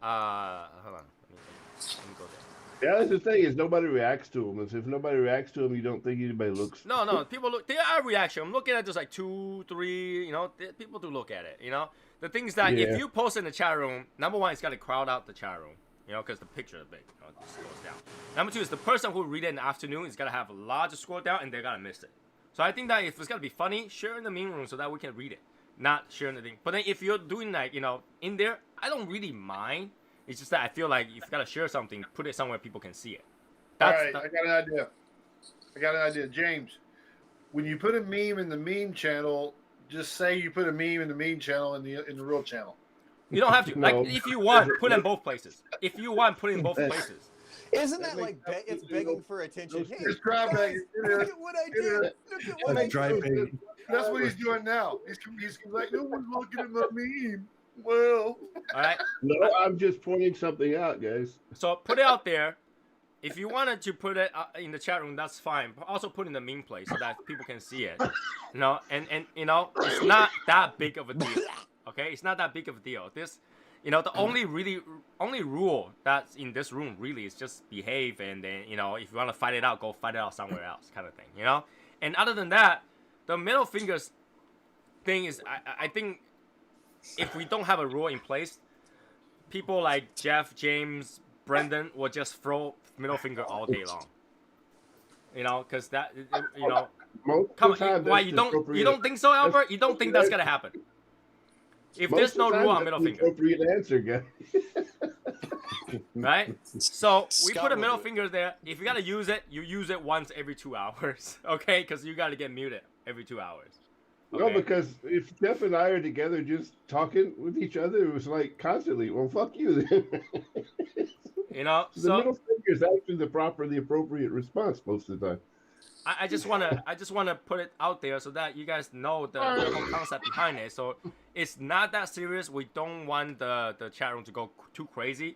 Hold on. Let me go there. Yeah, that's the thing is nobody reacts to them. And so if nobody reacts to them, you don't think anybody looks. No, people look. There are reaction. I'm looking at just like 2, 3. You know, people do look at it. You know, the thing is that Yeah. if you post in the chat room, number one, it's got to crowd out the chat room. You know, because the picture is big. You know, it just goes down. Number two is the person who read it in the afternoon is gonna have a larger scroll down and they're gonna miss it. So I think that if it's gonna be funny, share in the meme room so that we can read it, not share in the thing. But then if you're doing like in there, I don't really mind. It's just that I feel like if you gotta share something, put it somewhere people can see it. All right, I got an idea. James, when you put a meme in the meme channel, just say you put a meme in the meme channel in the real channel. You don't have to. No. Like if you want, put it in both places. If you want, put it in both places. Isn't that like it's begging for attention? Hey, It's dry guys, begging. look at what I did. Look at what I That's dry did. begging. That's what he's doing now. He's like, no one's looking at my meme. Well, All right. No, I'm just pointing something out, guys. So put it out there. If you wanted to put it in the chat room, that's fine. But also put it in the meme place so that people can see it. You know, and you know, it's not that big of a deal. Okay, it's not that big of a deal. This, you know, the only rule that's in this room really is just behave, and then if you want to fight it out, go fight it out somewhere else, kind of thing. You know, and other than that, the middle fingers thing is, I think if we don't have a rule in place, people like Jeff, James, Brendan will just throw middle finger all day long. You know, because that come on, why you don't think so, Albert? You don't think that's gonna happen? If there's no rule on middle finger, appropriate answer, guys. right? So we put a middle finger there. If you gotta use it, you use it once every 2 hours, okay? Because you gotta get muted every 2 hours. Okay? No, because if Jeff and I are together just talking with each other, it was like constantly. Well, fuck you then. You know, The middle finger is actually the appropriate response most of the time. I just wanna put it out there so that you guys know the whole concept behind it. So it's not that serious. We don't want the chat room to go too crazy.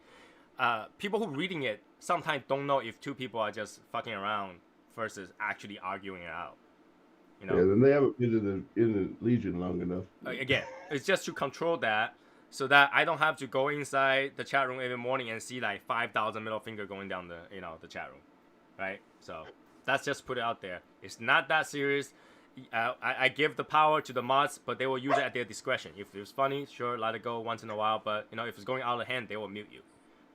People who reading it sometimes don't know if two people are just fucking around versus actually arguing it out. You know? Yeah, then they haven't been in the Legion long enough. Again, it's just to control that so that I don't have to go inside the chat room every morning and see like 5,000 middle finger going down the chat room, right? So that's just put it out there. It's not that serious. I give the power to the mods, but they will use it at their discretion. If it's funny, sure, let it go once in a while. But if it's going out of hand, they will mute you.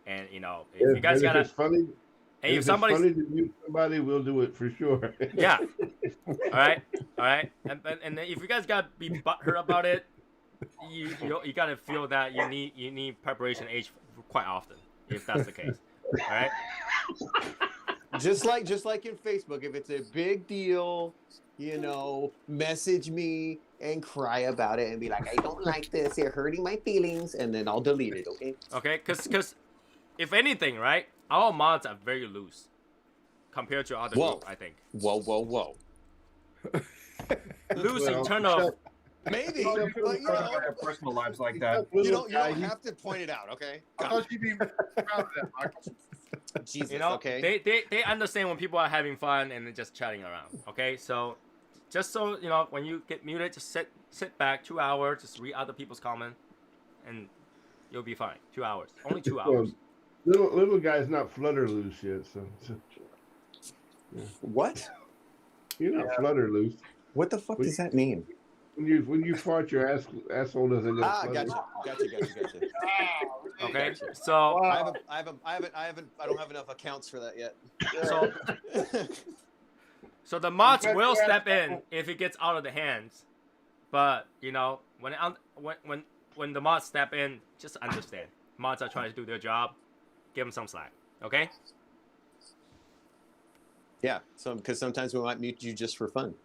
And if you guys gotta, if it's funny, and if it's somebody's funny to mute somebody, we'll do it for sure. yeah, all right, and then if you guys gotta be butthurt about it, you gotta feel that you need preparation age quite often if that's the case. All right. Just like in Facebook, if it's a big deal, message me and cry about it and be like, I don't like this, you're hurting my feelings, and then I'll delete it, okay? Okay, because if anything, right, our mods are very loose compared to other groups, I think. Whoa. Loose in terms of... Maybe, But, but have personal lives like that. you don't have to point it out, okay? I thought you'd be proud of that, Michael. Jesus, okay. They understand when people are having fun and just chatting around. Okay, so just so when you get muted, just sit back 2 hours, just read other people's comment, and you'll be fine. 2 hours, only 2 hours. Little guy's not flutter loose yet, so yeah. What? You're not flutter loose. What the fuck does that mean? When you fart, your asshole doesn't go. Ah, flooded. gotcha. Okay, so I don't have enough accounts for that yet. so the mods will step in if it gets out of the hands, but you know when the mods step in, just understand mods are trying to do their job. Give them some slack, okay? Yeah, because sometimes we might mute you just for fun,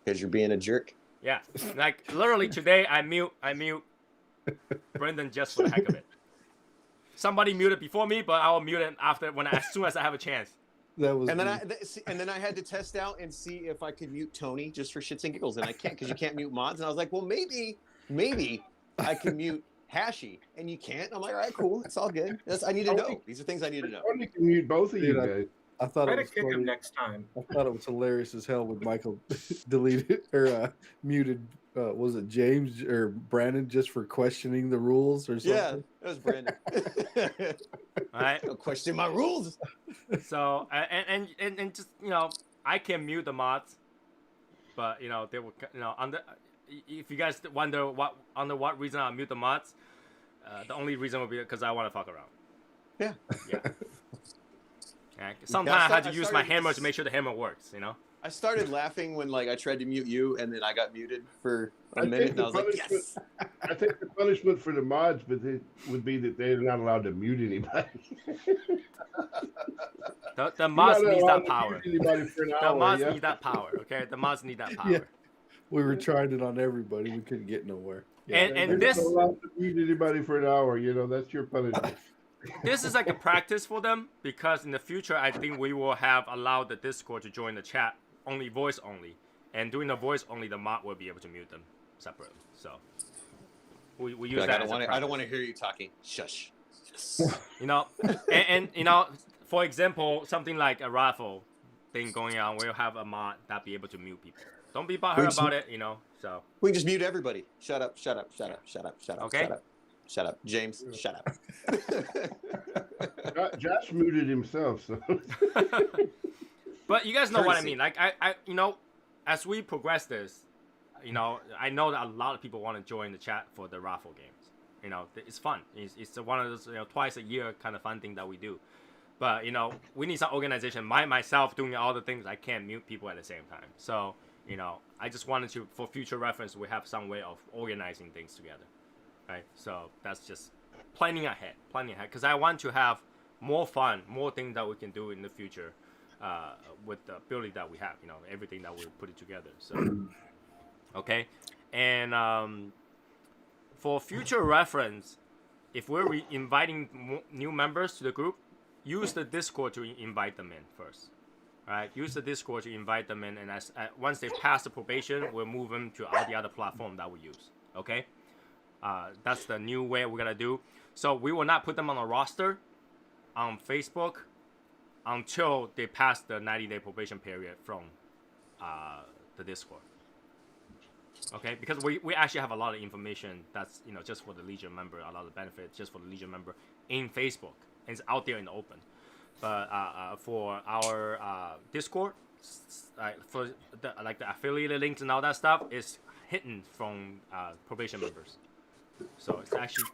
because you're being a jerk. Yeah, like literally today I mute Brendan just for the heck of it. Somebody muted before me, but I will mute him as soon as I have a chance. That was. And then I had to test out and see if I could mute Tony just for shits and giggles, and I can't because you can't mute mods. And I was like, well, maybe I can mute Hashy, and you can't. I'm like, all right, cool, it's all good. I need to know. These are things I need to know. Tony can mute both of you guys. I thought Try it to was kick funny. him next time. I thought it was hilarious as hell when Michael deleted or muted. Was it James or Brandon just for questioning the rules or something? Yeah, it was Brandon. All right. Don't question my rules. So and just I can mute the mods, but they will if you guys wonder under what reason I mute the mods, the only reason will be because I want to fuck around. Yeah. Sometimes I had to use my hammer to make sure the hammer works. I started laughing when I tried to mute you, and then I got muted for a minute, and I was like, yes. I think the punishment for the mods would be that they're not allowed to mute anybody. The mods need that power. The mods need that power. Okay, the mods need that power. Yeah. We were trying it on everybody. We couldn't get nowhere. Yeah. And they're this not allowed to mute anybody for an hour. That's your punishment. This is like a practice for them because in the future I think we will have allowed the Discord to join the chat only voice only, and doing the voice only, the mod will be able to mute them separately. So we use that. I don't want to hear you talking. Shush. And for example, something like a raffle thing going on, we'll have a mod that be able to mute people. Don't be butthurt about it, So we can just mute everybody. Shut up. Okay. Shut up, James. Shut up. Josh muted himself, so. But you guys know what I mean. Like I as we progress this, I know that a lot of people want to join the chat for the raffle games. It's fun. It's one of those twice a year kind of fun thing that we do. But we need some organization. Myself doing all the things, I can't mute people at the same time. So I just wanted to, for future reference, we have some way of organizing things together. Right, so that's just planning ahead, because I want to have more fun, more things that we can do in the future, with the ability that we have, everything that we put it together. So, okay, and for future reference, if we're inviting new members to the group, use the Discord to invite them in first. Right, use the Discord to invite them in, and once they pass the probation, we'll move them to all the other platform that we use. Okay. That's the new way we're gonna do. So we will not put them on a roster on Facebook until they pass the 90-day probation period from the Discord. Okay, because we actually have a lot of information that's just for the Legion member, a lot of benefits just for the Legion member in Facebook, and it's out there in the open. But for our Discord, for the affiliated links and all that stuff, is hidden from probation members. So it's actually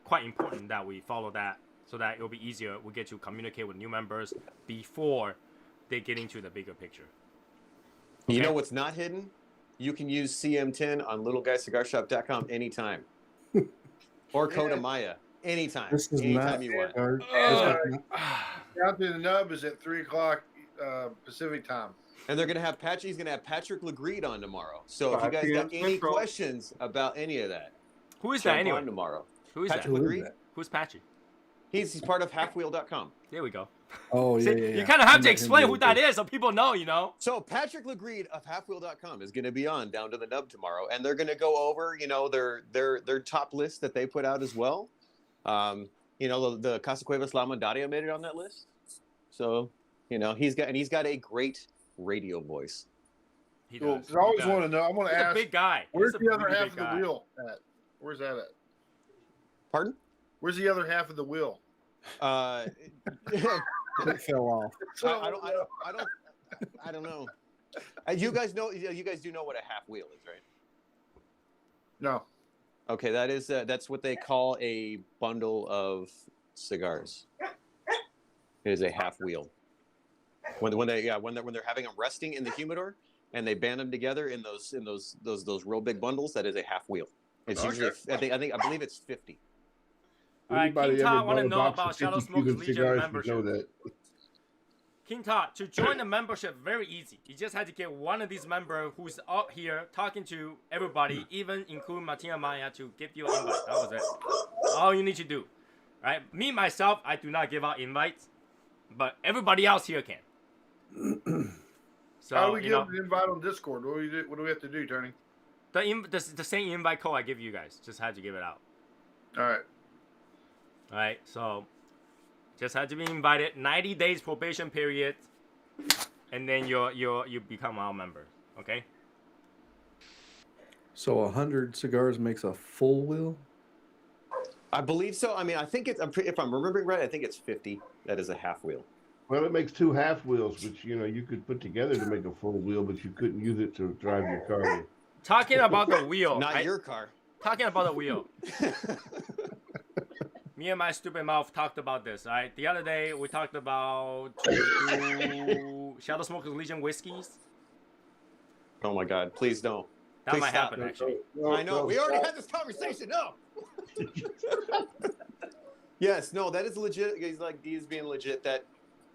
quite important that we follow that so that it'll be easier. We get to communicate with new members before they get into the bigger picture. Okay? You know what's not hidden? You can use CM10 on littleguycigarshop.com anytime. Or Coda Maya anytime. Anytime you want. Down to the nub is at 3 o'clock Pacific time. And they're gonna have he's gonna have Patrick Legreed on tomorrow. So if you guys got any questions about any of that, who is that anyway? Tomorrow. Who is Patrick that? Legreed? Who's Patchy? He's part of halfwheel.com. There we go. Oh, yeah, You kind of have to explain who that is so people know, So Patrick Legreed of halfwheel.com is going to be on Down to the Nub tomorrow, and they're going to go over, their top list that they put out as well. The Casa Cuevas La Mandaria made it on that list. So, he's got a great radio voice. He Cool. does. I always want to know. I want to He's ask. a big guy. Where's He's the a other really half big of the guy. wheel at? Where's that at? Pardon? Where's the other half of the wheel? It fell off. I don't know. You guys know. You guys do know what a half wheel is, right? No. Okay, that's what they call a bundle of cigars. It is a half wheel. When they're having them resting in the humidor and they band them together in those real big bundles, that is a half wheel. It's usually I believe it's 50. All right, Anybody King ever Todd want to bought a know box about of Shadow 50 Smokers Cuban Legion cigars? You membership. know that. King Todd, to join the membership, very easy. You just had to get one of these members who's up here talking to everybody, even including Martina Maya, to give you an invite. That was it. All you need to do. Right? Me, myself, I do not give out invites, but everybody else here can. So, How do we get an invite on Discord? What do we have to do, Tony? The same invite code I give you guys. Just had to give it out. All right. All right, so just had to be invited. 90 days probation period, and then you become our member. Okay. So 100 cigars makes a full wheel? I believe so. I mean, I think if I'm remembering right, I think it's 50. That is a half wheel. Well, it makes 2 half wheels, which you could put together to make a full wheel, but you couldn't use it to drive your car with. Talking about the wheel. Not your car. Talking about the wheel. Me and my stupid mouth talked about this, right? The other day, we talked about Shadow Smokers Legion whiskeys. Oh my God! Please don't. That Please might stop. happen, actually. I know. We already had this conversation. No. Yes. No. That is legit. He's like D is being legit. That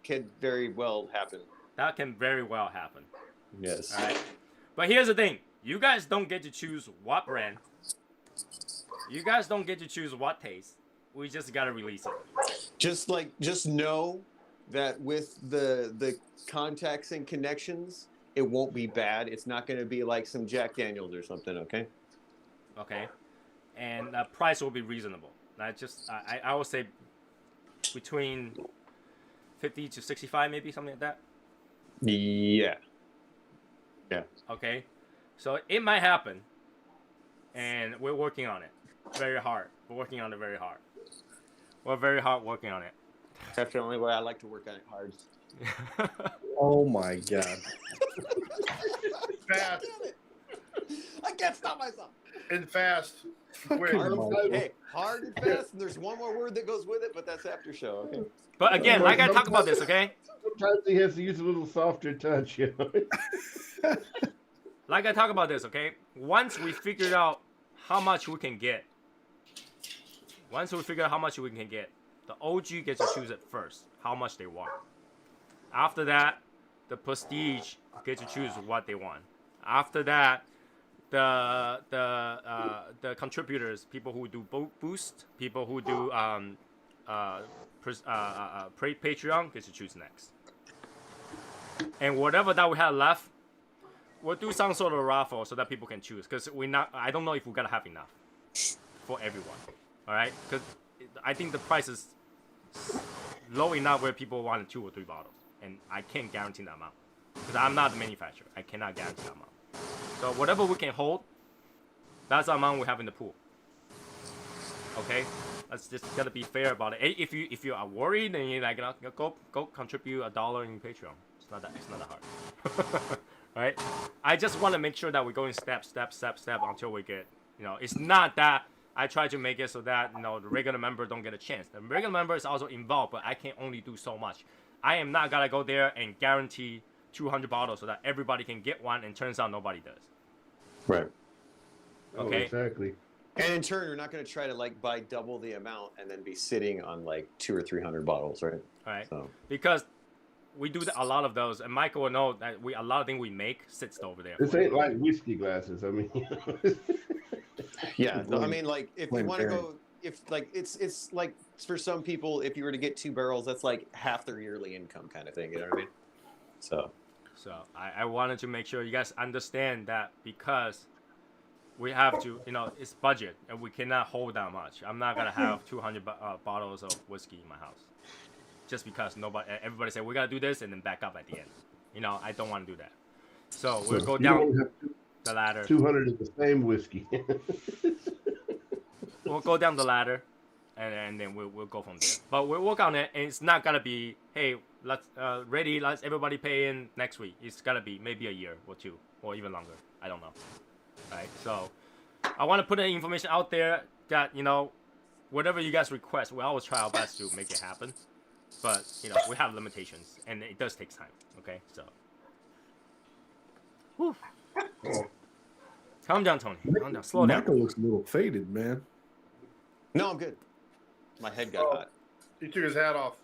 could very well happen. That can very well happen. Yes. All right. But here's the thing. You guys don't get to choose what brand. You guys don't get to choose what taste. We just gotta release it. Just know that with the contacts and connections, it won't be bad. It's not going to be like some Jack Daniels or something. Okay. Okay. And the price will be reasonable. I would say between 50 to 65, maybe something like that. Yeah. Yeah. Okay. So it might happen, and we're working on it very hard. We're working on it very hard. We're very hard working on it. That's the only way I like to work on it hard. Oh my God. Fast. I can't stop myself. And fast. Quick. Hard and fast, and there's one more word that goes with it, but that's after show, okay? But again, I gotta talk about this, okay? Sometimes he has to use a little softer touch, Like I talk about this, okay? Once we figured out how much we can get, the OG gets to choose it first, how much they want. After that, the Prestige gets to choose what they want. After that, the contributors, people who do boost, people who do Patreon, gets to choose next. And whatever that we have left, we'll do some sort of raffle so that people can choose. Because I don't know if we're gonna have enough for everyone. All right? Because I think the price is low enough where people want 2 or 3 bottles, and I can't guarantee that amount because I'm not the manufacturer. I cannot guarantee that amount. So whatever we can hold, that's the amount we have in the pool. Okay, let's just gotta be fair about it. If you are worried, then you go contribute $1 in Patreon. It's not that hard. Right? I just want to make sure that we're going step until we get. It's not that I try to make it so that the regular member don't get a chance. The regular member is also involved, but I can only do so much. I am not gonna go there and guarantee 200 bottles so that everybody can get one, and turns out nobody does. Right. Okay. Oh, exactly. And in turn, you're not going to try to buy double the amount and then be sitting on 200 or 300 bottles, right? All right. So. Because we do a lot of those, and Michael will know that a lot of things we make sits over there. This ain't like whiskey glasses. I mean. Yeah. No, I mean, if you want to go, it's like for some people, if you were to get 2 barrels, that's like half their yearly income kind of thing. You know what I mean? So I wanted to make sure you guys understand that, because we have to, it's budget, and we cannot hold that much. I'm not gonna have 200 bottles of whiskey in my house just because everybody said we gotta do this and then back up at the end. I don't want to do that. So we'll go down the ladder. 200 of the same whiskey. We'll go down the ladder, and then we'll go from there. But we'll work on it, and it's not gonna be, hey, let's everybody pay in next week. It's gotta be maybe a year or 2 or even longer. I don't know. All right, so I want to put the information out there that, you know, whatever you guys request, we always try our best to make it happen. But, you know, we have limitations, and it does take time, okay? So. Whew. Calm down, Tony. Calm down. Slow down. Michael looks a little faded, man. No, I'm good. My head got hot. He took his hat off.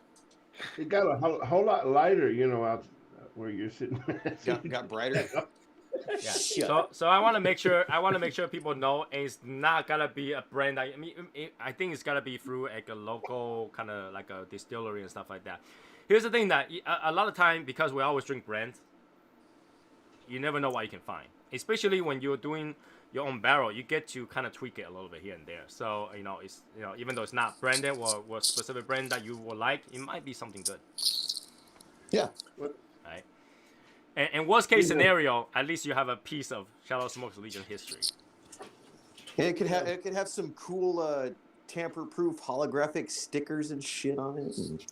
It got a whole lot lighter, you know, out where you're sitting. Got brighter. Yeah. So I want to make sure people know, and it's not gonna be a brand. I mean, I think it's gotta be through like a local kind of like a distillery and stuff like that. Here's the thing that a lot of time, because we always drink brands, you never know what you can find. Especially when you're doing your own barrel, you get to kind of tweak it a little bit here and there. So it's even though it's not branded or specific brand that you would like, it might be something good. Yeah. Right. And worst case scenario, at least you have a piece of Shadow Smoke's Legion history. And it could have some cool tamper-proof holographic stickers and shit on it. And...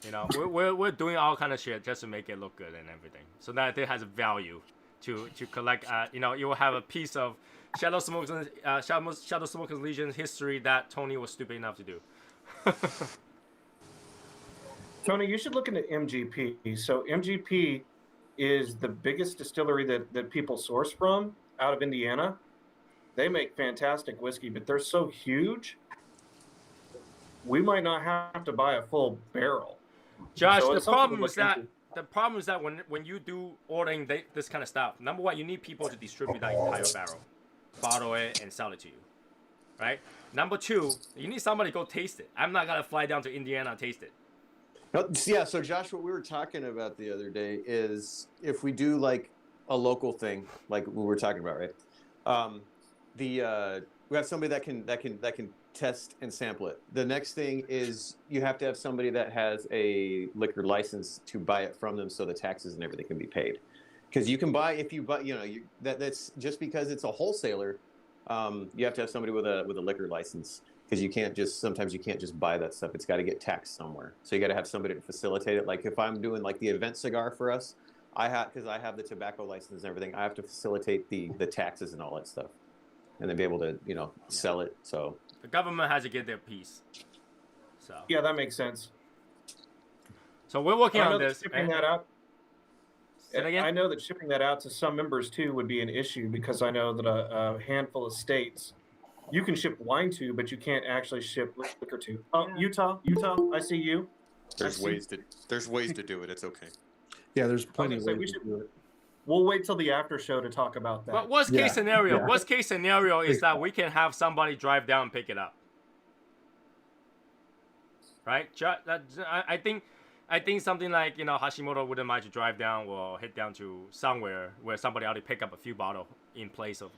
You know, we're doing all kind of shit just to make it look good and everything, so that it has a value to collect. You know, you will have a piece of Shadow Smoke's Legion history that Tony was stupid enough to do. Tony, you should look into MGP. So MGP is the biggest distillery that people source from out of Indiana. They make fantastic whiskey, but they're so huge, we might not have to buy a full barrel. Josh, So the it's something problem to is look that when you do ordering this kind of stuff, number one, you need people to distribute that entire barrel, bottle it, and sell it to you, right? Number two, you need somebody to go taste it. I'm not gonna fly down to Indiana and taste it. No, yeah, so Josh, what we were talking about the other day is if we do like a local thing, like we were talking about, right? We have somebody that can test and sample it. The next thing is you have to have somebody that has a liquor license to buy it from them, so the taxes and everything can be paid. Because you can buy, if you buy, you know, that's just because it's a wholesaler. You have to have somebody with a liquor license. Because sometimes you can't just buy that stuff. It's got to get taxed somewhere. So you got to have somebody to facilitate it. Like if I'm doing like the event cigar for us, because I have the tobacco license and everything, I have to facilitate the taxes and all that stuff, and then be able to sell it. So the government has to get their piece. So Yeah, that makes sense. So we're working I know on that this. shipping that out. Say it again? I know that shipping that out to some members too would be an issue, because I know that a handful of states you can ship wine to, but you can't actually ship liquor to. Oh, Utah, I see you. there's ways to do it. It's okay. Yeah, there's plenty of Okay, so ways to do it. We'll wait till the after show to talk about that. But worst case scenario is that we can have somebody drive down and pick it up. Right? I think something like, Hashimoto wouldn't mind to drive down or head down to somewhere where somebody already pick up a few bottles in place of,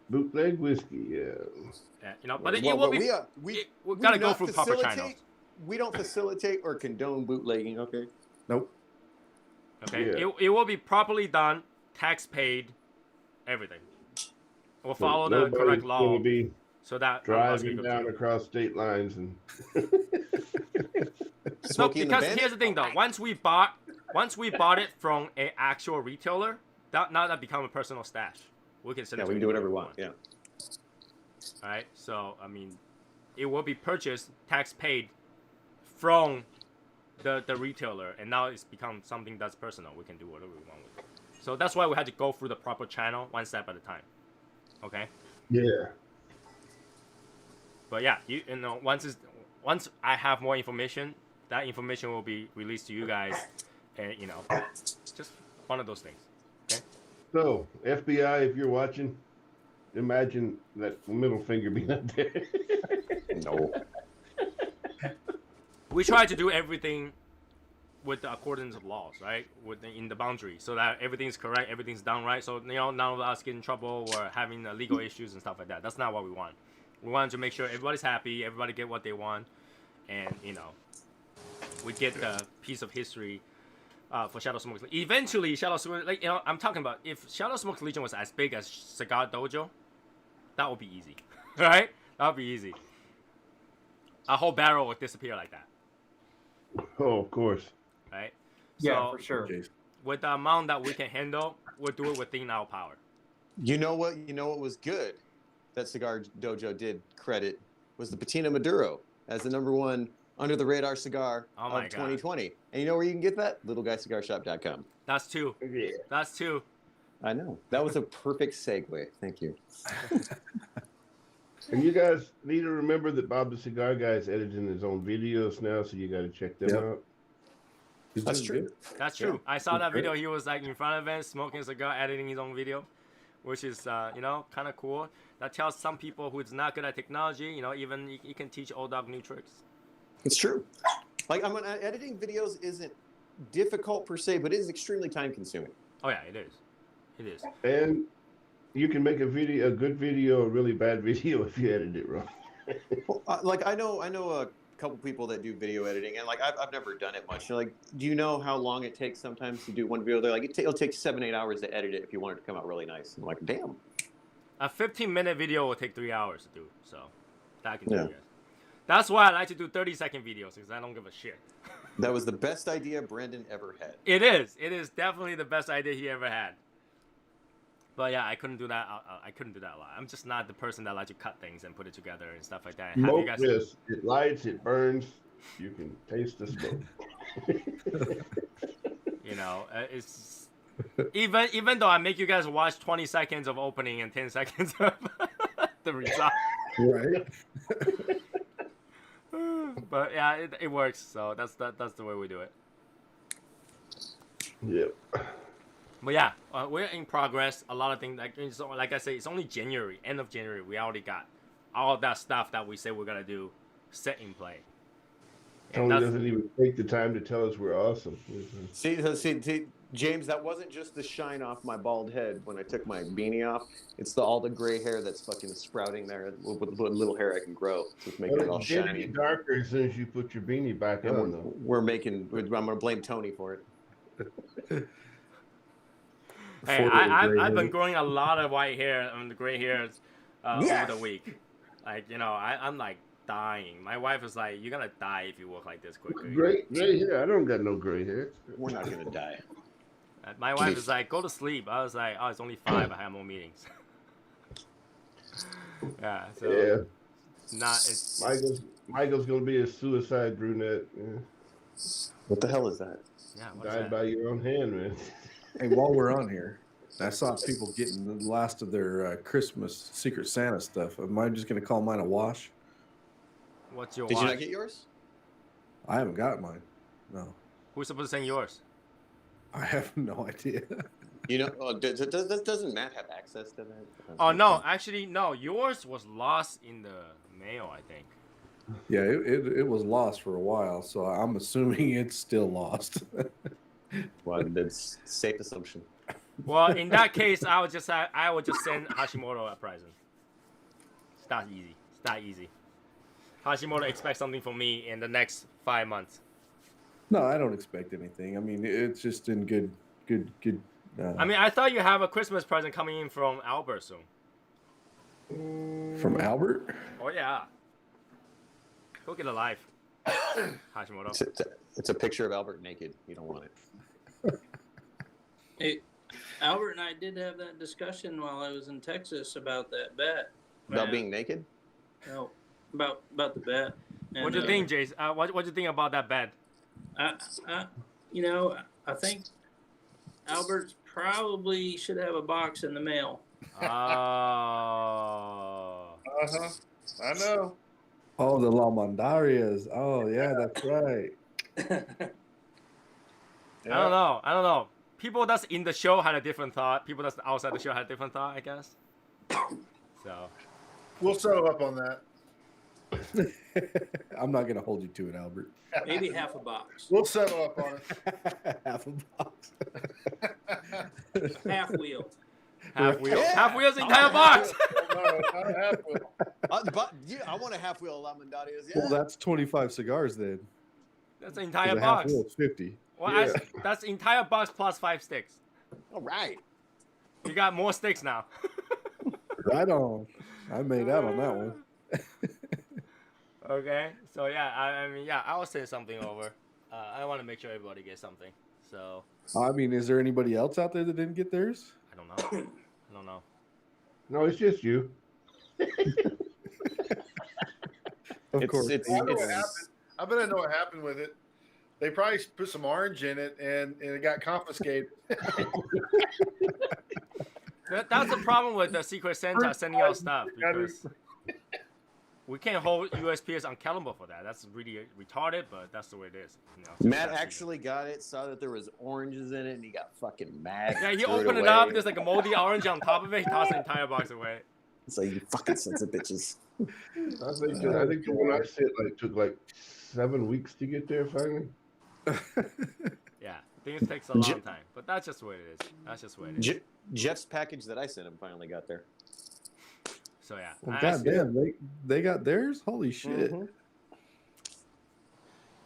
bootleg whiskey, yeah. But it will be. We gotta go through proper channels. We don't facilitate or condone bootlegging. Okay. Nope. Okay. Yeah. It will be properly done, tax paid, everything. We'll follow the correct law. Be so that driving down across state lines and. No, because here's the thing though. Once we bought it from an actual retailer, that become a personal stash. We can send it. Yeah, we can do whatever we want. Yeah. All right. So I mean, it will be purchased, tax paid, from the retailer, and now it's become something that's personal. We can do whatever we want with it. So that's why we had to go through the proper channel, one step at a time. Okay. Yeah. But yeah, once I have more information, that information will be released to you guys, and just one of those things. Okay. So FBI, if you're watching, imagine that middle finger being up there. No. We try to do everything with the accordance of laws, right? In the boundary, so that everything's correct, everything's done right. So none of us get in trouble or having legal issues and stuff like that. That's not what we want. We want to make sure everybody's happy, everybody get what they want, and we get the piece of history for Shadow Smoke's Legion. Eventually, Shadow Smoke, I'm talking about if Shadow Smoke's Legion was as big as Cigar Dojo, that would be easy, right? That would be easy. A whole barrel would disappear like that. Oh, of course. Yeah, so, for sure. With the amount that we can handle, we'll do it within our power. You know what? You know what was good that Cigar Dojo did credit was the Patina Maduro as the #1 under the radar cigar Oh my of 2020. And you know where you can get that? LittleGuyCigarShop.com. That's 2. Yeah. That's 2. I know. That was a perfect segue. Thank you. And you guys need to remember that Bob the Cigar Guy is editing his own videos now, so you got to check them Yep. out. He's That's doing true. good. That's true. I saw that video. He was like in front of it, smoking a cigar, editing his own video, which is kind of cool. That tells some people who's not good at technology, even you can teach old dog new tricks. It's true. Like, editing videos isn't difficult per se, but it is extremely time consuming. Oh yeah, it is. It is. And you can make a good video, a really bad video if you edit it wrong. Well, I know a couple people that do video editing, and like I've never done it much. Like, do you know how long it takes sometimes to do one video? They're like, it'll take 7-8 hours to edit it if you want it to come out really nice. I'm like, damn. A 15-minute video will take 3 hours to do, so that can do Yeah. it. That's why I like to do 30-second videos, because I don't give a shit. That was the best idea Brandon ever had. It is. It is definitely the best idea he ever had. But yeah, I couldn't do that. I couldn't do that a lot. I'm just not the person that likes to cut things and put it together and stuff like that. Smoke this. It lights, it burns. You can taste the smoke. It's even though I make you guys watch 20 seconds of opening and 10 seconds of the result. Right. But yeah, it works. So that's the way we do it. Yep. But yeah, we're in progress. A lot of things, like I say, it's only January, end of January. We already got all that stuff that we say we're gonna do set in play. Tony doesn't even take the time to tell us we're awesome. See, James, that wasn't just the shine off my bald head when I took my beanie off. It's all the gray hair that's fucking sprouting there with what little hair I can grow. Just making it all It'll shiny. get darker as soon as you put your beanie back on, though. I'm gonna blame Tony for it. Hey, I've been growing a lot of white hair and the gray hairs over the week. Like, I'm like dying. My wife is like, "You're gonna die if you work like this quickly." Gray hair? I don't got no gray hair. We're not gonna die. My wife is like, "Go to sleep." I was like, "Oh, it's only 5. I have more meetings." Yeah. So Yeah. It's Michael's gonna be a suicide brunette. Yeah. What the hell is that? Yeah. What's Died that? by your own hand, man. Hey, while we're on here, I saw people getting the last of their Christmas Secret Santa stuff. Am I just going to call mine a wash? What's your Did watch? you not get yours? I haven't got mine. No. Who's supposed to send yours? I have no idea. Doesn't Matt have access to that? Oh no, actually no. Yours was lost in the mail, I think. Yeah, it was lost for a while, so I'm assuming it's still lost. Well, that's a safe assumption. Well, in that case, I would just send Hashimoto a present. It's that easy. It's that easy. Hashimoto expects something from me in the next 5 months. No, I don't expect anything. I mean, it's just in good. I mean, I thought you have a Christmas present coming in from Albert soon. From Albert? Oh yeah. Go get a life, Hashimoto. It's a picture of Albert naked. You don't want it. Hey, Albert and I did have that discussion while I was in Texas about that bet. About being naked? No, about the bet. And, What do you think, Jace? What do you think about that bet? I think Albert's probably should have a box in the mail. Oh. I know. Oh, the La Mandarias. Oh, yeah, that's right. I don't know. People that's in the show had a different thought. People that's outside the show had a different thought, I guess. So. We'll settle up on that. I'm not going to hold you to it, Albert. Maybe half a box. We'll settle up on it. Half a box. Half wheel. Half wheel. Yeah. Half wheel's the entire box. No, not a half wheel. I want a half wheel of La Mandarias. Yeah. Well, that's 25 cigars then. That's the entire The box. half wheel is 50. Well, Yeah. that's the entire box plus 5 sticks. All right. You got more sticks now. Right on. I made out on that one. Okay, so yeah, I mean, yeah, I will send something over. I want to make sure everybody gets something. So I mean, is there anybody else out there that didn't get theirs? I don't know. No, it's just you. Of course. I know what happened. I bet I know what happened with it. They probably put some orange in it, and it got confiscated. That's the problem with the Secret Santa sending out stuff, because we can't hold USPS accountable for that. That's really retarded, but that's the way it is. You know, Matt actually got it, saw that there was oranges in it, and he got fucking mad. Yeah, he threw opened it away. up. There's like a moldy orange on top of it. He tossed the entire box away. It's like, you fucking sons of bitches. I think the one I sent took like 7 weeks to get there finally. Yeah, things takes a long time, but that's just the way it is. That's just the way it is. Jeff's package that I sent him finally got there. So yeah. Well, goddamn, they got theirs. Holy shit! Mm-hmm.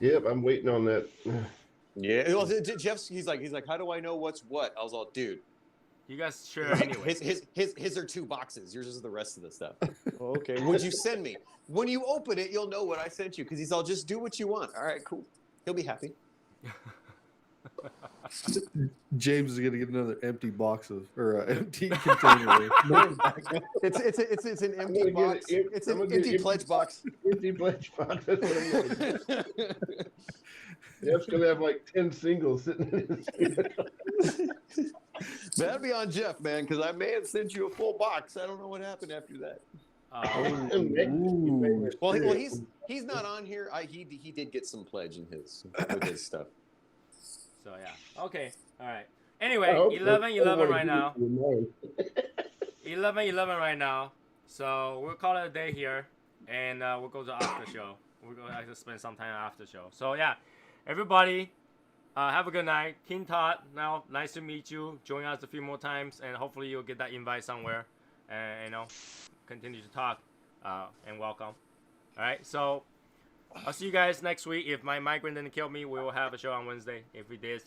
Yep, I'm waiting on that. Yeah, well, Jeff's he's like, how do I know what's what? I was all, dude. You guys share anyway. His are 2 boxes. Yours is the rest of the stuff. Okay. What'd you send me? When you open it, you'll know what I sent you, because he's all, just do what you want. All right, cool. He'll be happy. James is gonna get another empty box of, or empty container. It's an empty box. It's an empty pledge box. Empty pledge box. That's what I'm doing. Jeff's gonna have like 10 singles sitting in his. That'd be on Jeff, man, because I may have sent you a full box. I don't know what happened after that. Well, he's not on here. He did get some pledge in with his stuff. So yeah. Okay. All right. Anyway, 11-11 right now. 11-11 right now. So we'll call it a day here, and we'll go to after show. We're gonna have to spend some time after show. So yeah, everybody, have a good night. King Todd, now nice to meet you. Join us a few more times, and hopefully you'll get that invite somewhere, and continue to talk, and welcome. All right. So I'll see you guys next week. If my migraine didn't kill me, we will have a show on Wednesday. If we did,